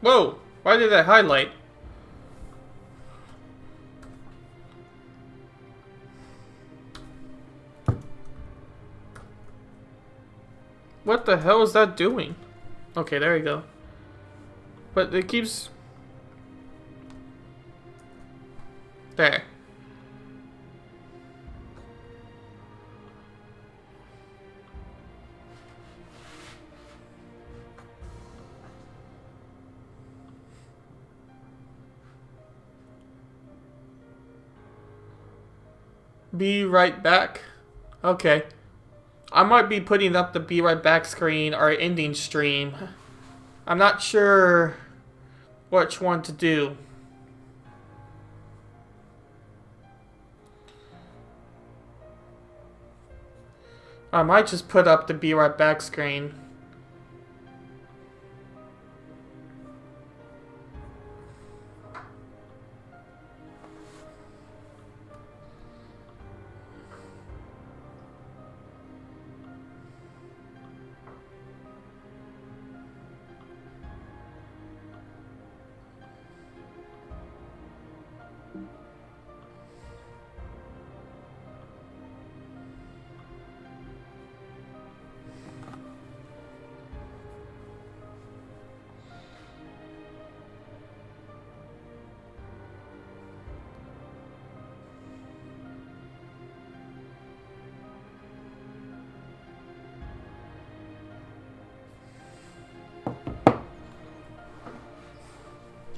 Whoa! Why did that highlight? What the hell is that doing? Okay, there we go. But it keeps... There. Be right back. Okay. I might be putting up the Be Right Back screen or ending stream. I'm not sure which one to do. I might just put up the Be Right Back screen.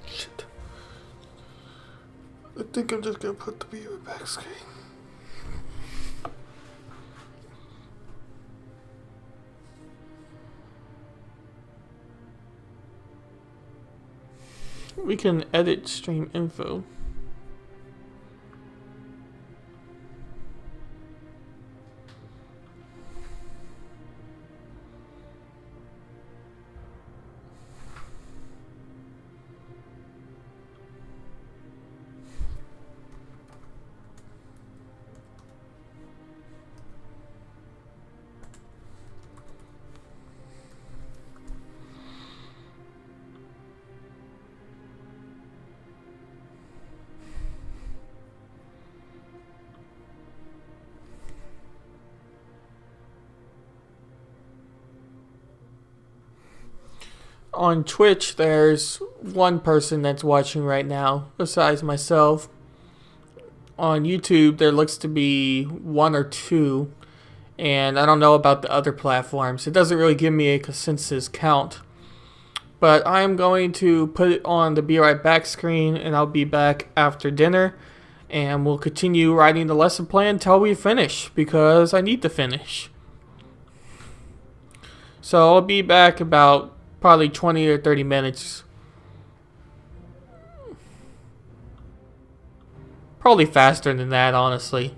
Shit. I think I'm just gonna put the Be Right Back screen. We can edit stream info. On Twitch, there's one person that's watching right now, besides myself. On YouTube, there looks to be one or two, and I don't know about the other platforms. It doesn't really give me a consensus count. But I'm going to put it on the Be Right Back screen, and I'll be back after dinner. And we'll continue writing the lesson plan until we finish, because I need to finish. So I'll be back about probably 20 or 30 minutes. Probably faster than that, honestly.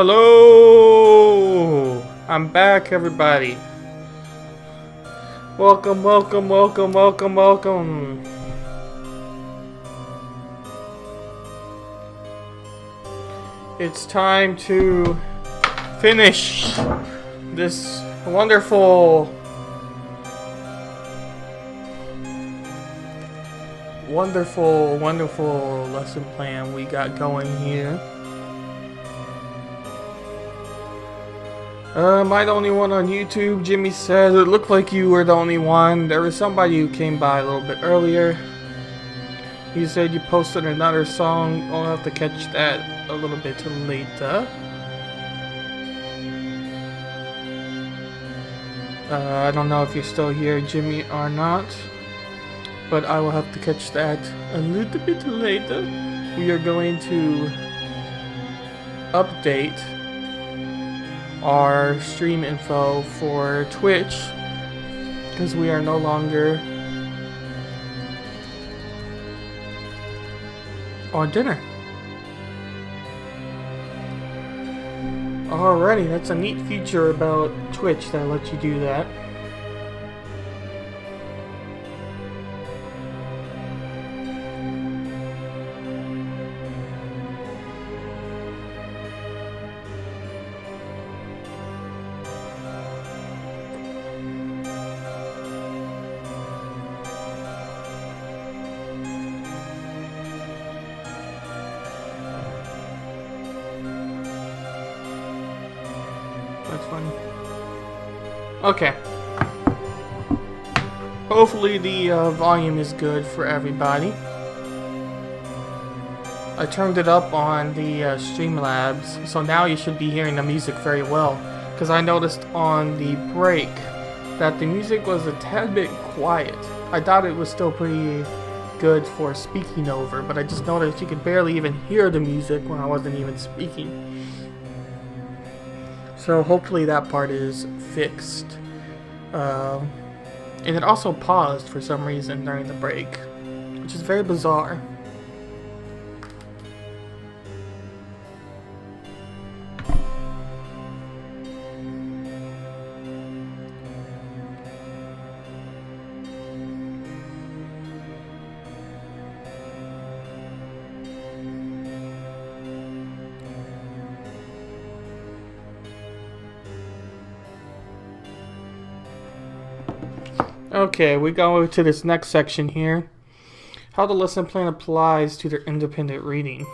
Hello! I'm back, everybody. Welcome, welcome, welcome, welcome, welcome. It's time to finish this wonderful lesson plan we got going here. Am I the only one on YouTube? Jimmy says it looked like you were the only one. There was somebody who came by a little bit earlier. He said you posted another song. I'll have to catch that a little bit later. I don't know if you're still here, Jimmy, or not. But I will have to catch that a little bit later. We are going to update our stream info for Twitch because we are no longer on dinner. Alrighty, that's a neat feature about Twitch that lets you do that. That's funny. Okay. Hopefully the volume is good for everybody. I turned it up on the Streamlabs, so now you should be hearing the music very well. Because I noticed on the break that the music was a tad bit quiet. I thought it was still pretty good for speaking over, but I just noticed you could barely even hear the music when I wasn't even speaking. So hopefully that part is fixed. And it also paused for some reason during the break, which is very bizarre. Okay, we go to this next section here. How the lesson plan applies to their independent reading.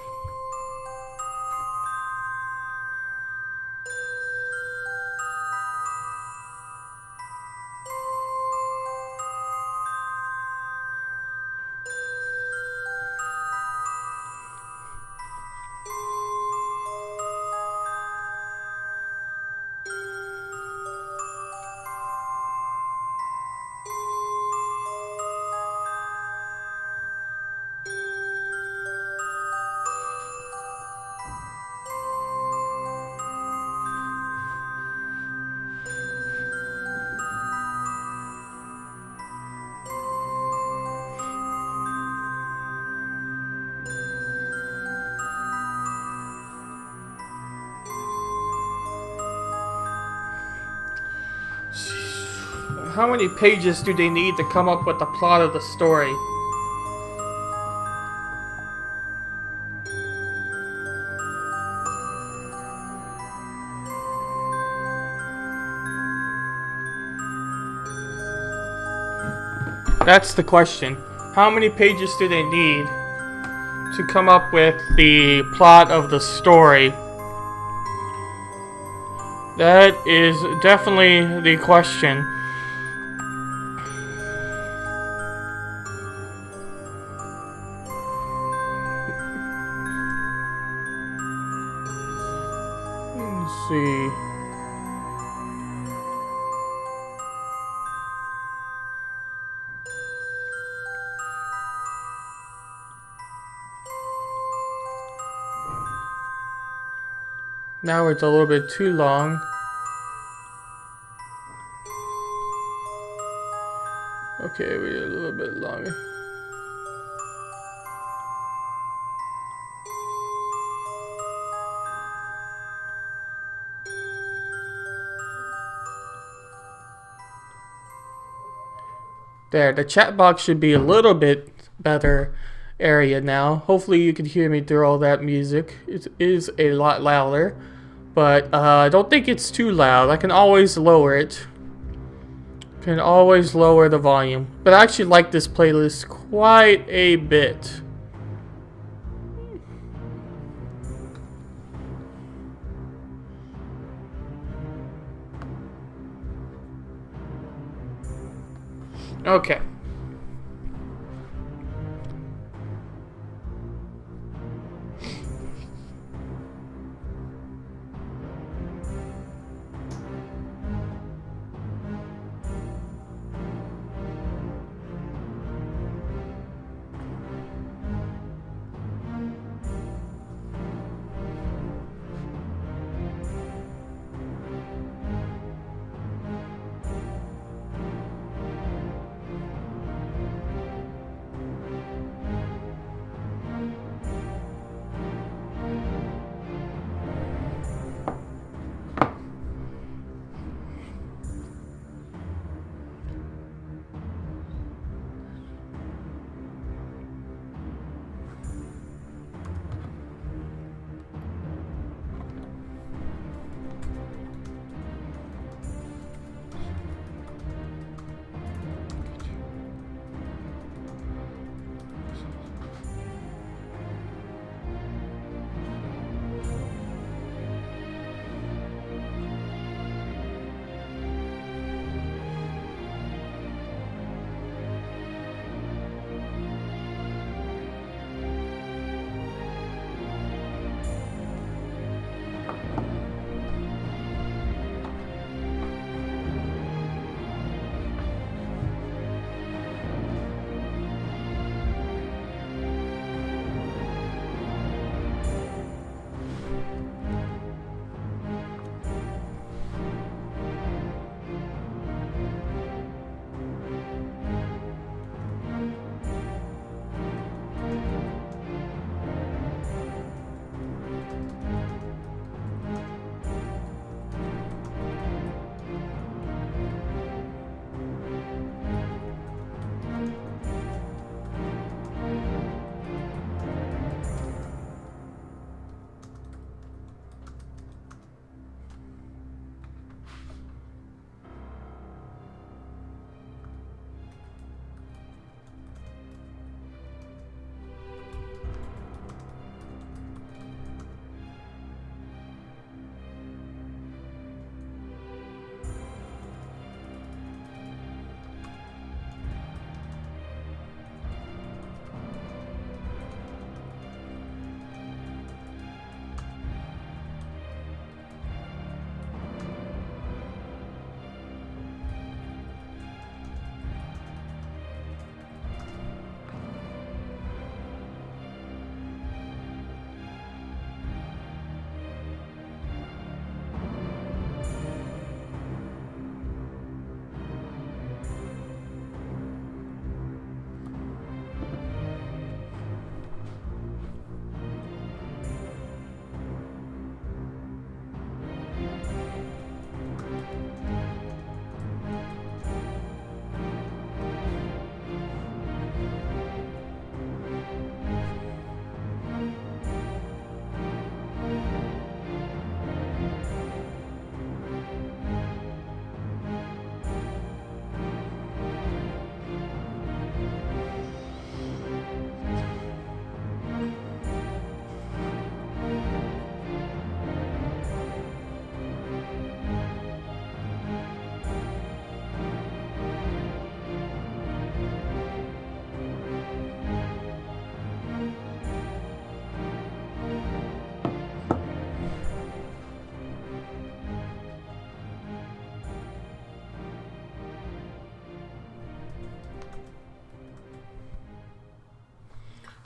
How many pages do they need to come up with the plot of the story? That's the question. How many pages do they need to come up with the plot of the story? That is definitely the question. Let's see. Now it's a little bit too long. Okay, wait a little bit longer. There, the chat box should be a little bit better area now. Hopefully you can hear me through all that music. It is a lot louder, but I don't think it's too loud. I can always lower it. Can always lower the volume. But I actually like this playlist quite a bit. Okay.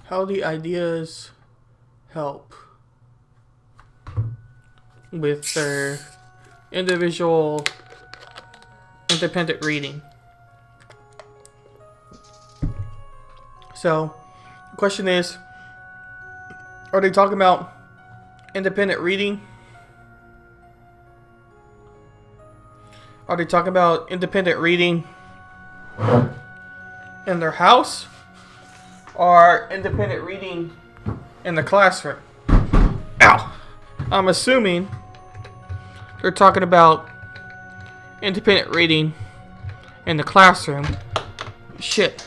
How the ideas help with their individual independent reading. So, the question is, are they talking about independent reading? Are they talking about independent reading in their house or independent reading in the classroom. Ow! I'm assuming they're talking about independent reading in the classroom. Shit.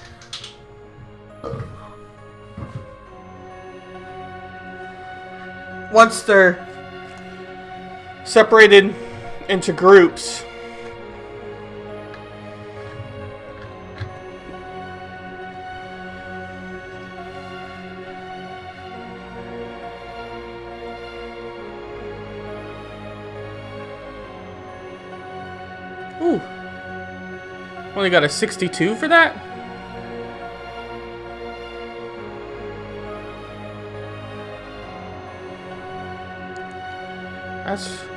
Once they're separated into groups, ooh, only got a 62 for that? That's...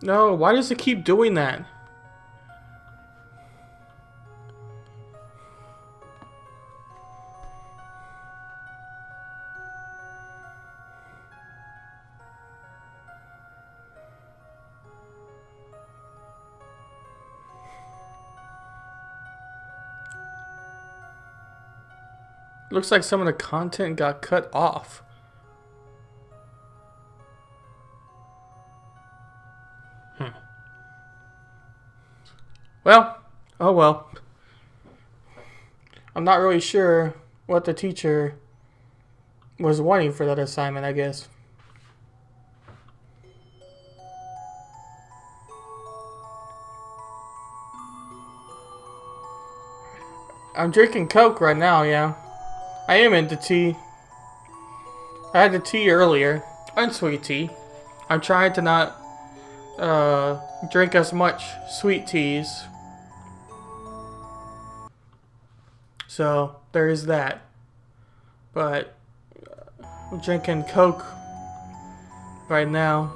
No, why does it keep doing that? Looks like some of the content got cut off. Well, oh well. I'm not really sure what the teacher was wanting for that assignment, I guess. I'm drinking Coke right now, yeah. I am into tea. I had the tea earlier. Unsweet tea. I'm trying to not drink as much sweet teas. So, there is that. But, I'm drinking Coke right now.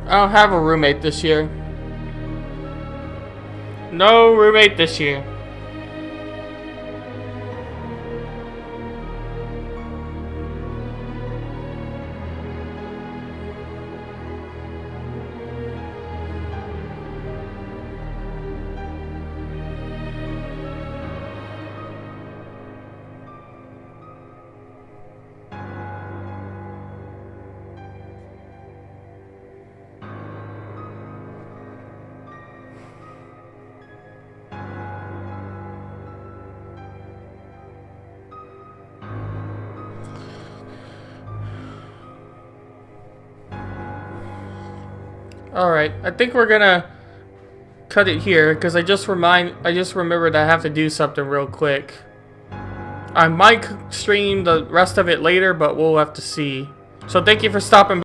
I don't have a roommate this year. No roommate this year. Alright, I think we're gonna cut it here because I just remembered I have to do something real quick. I might stream the rest of it later, but we'll have to see. So thank you for stopping by.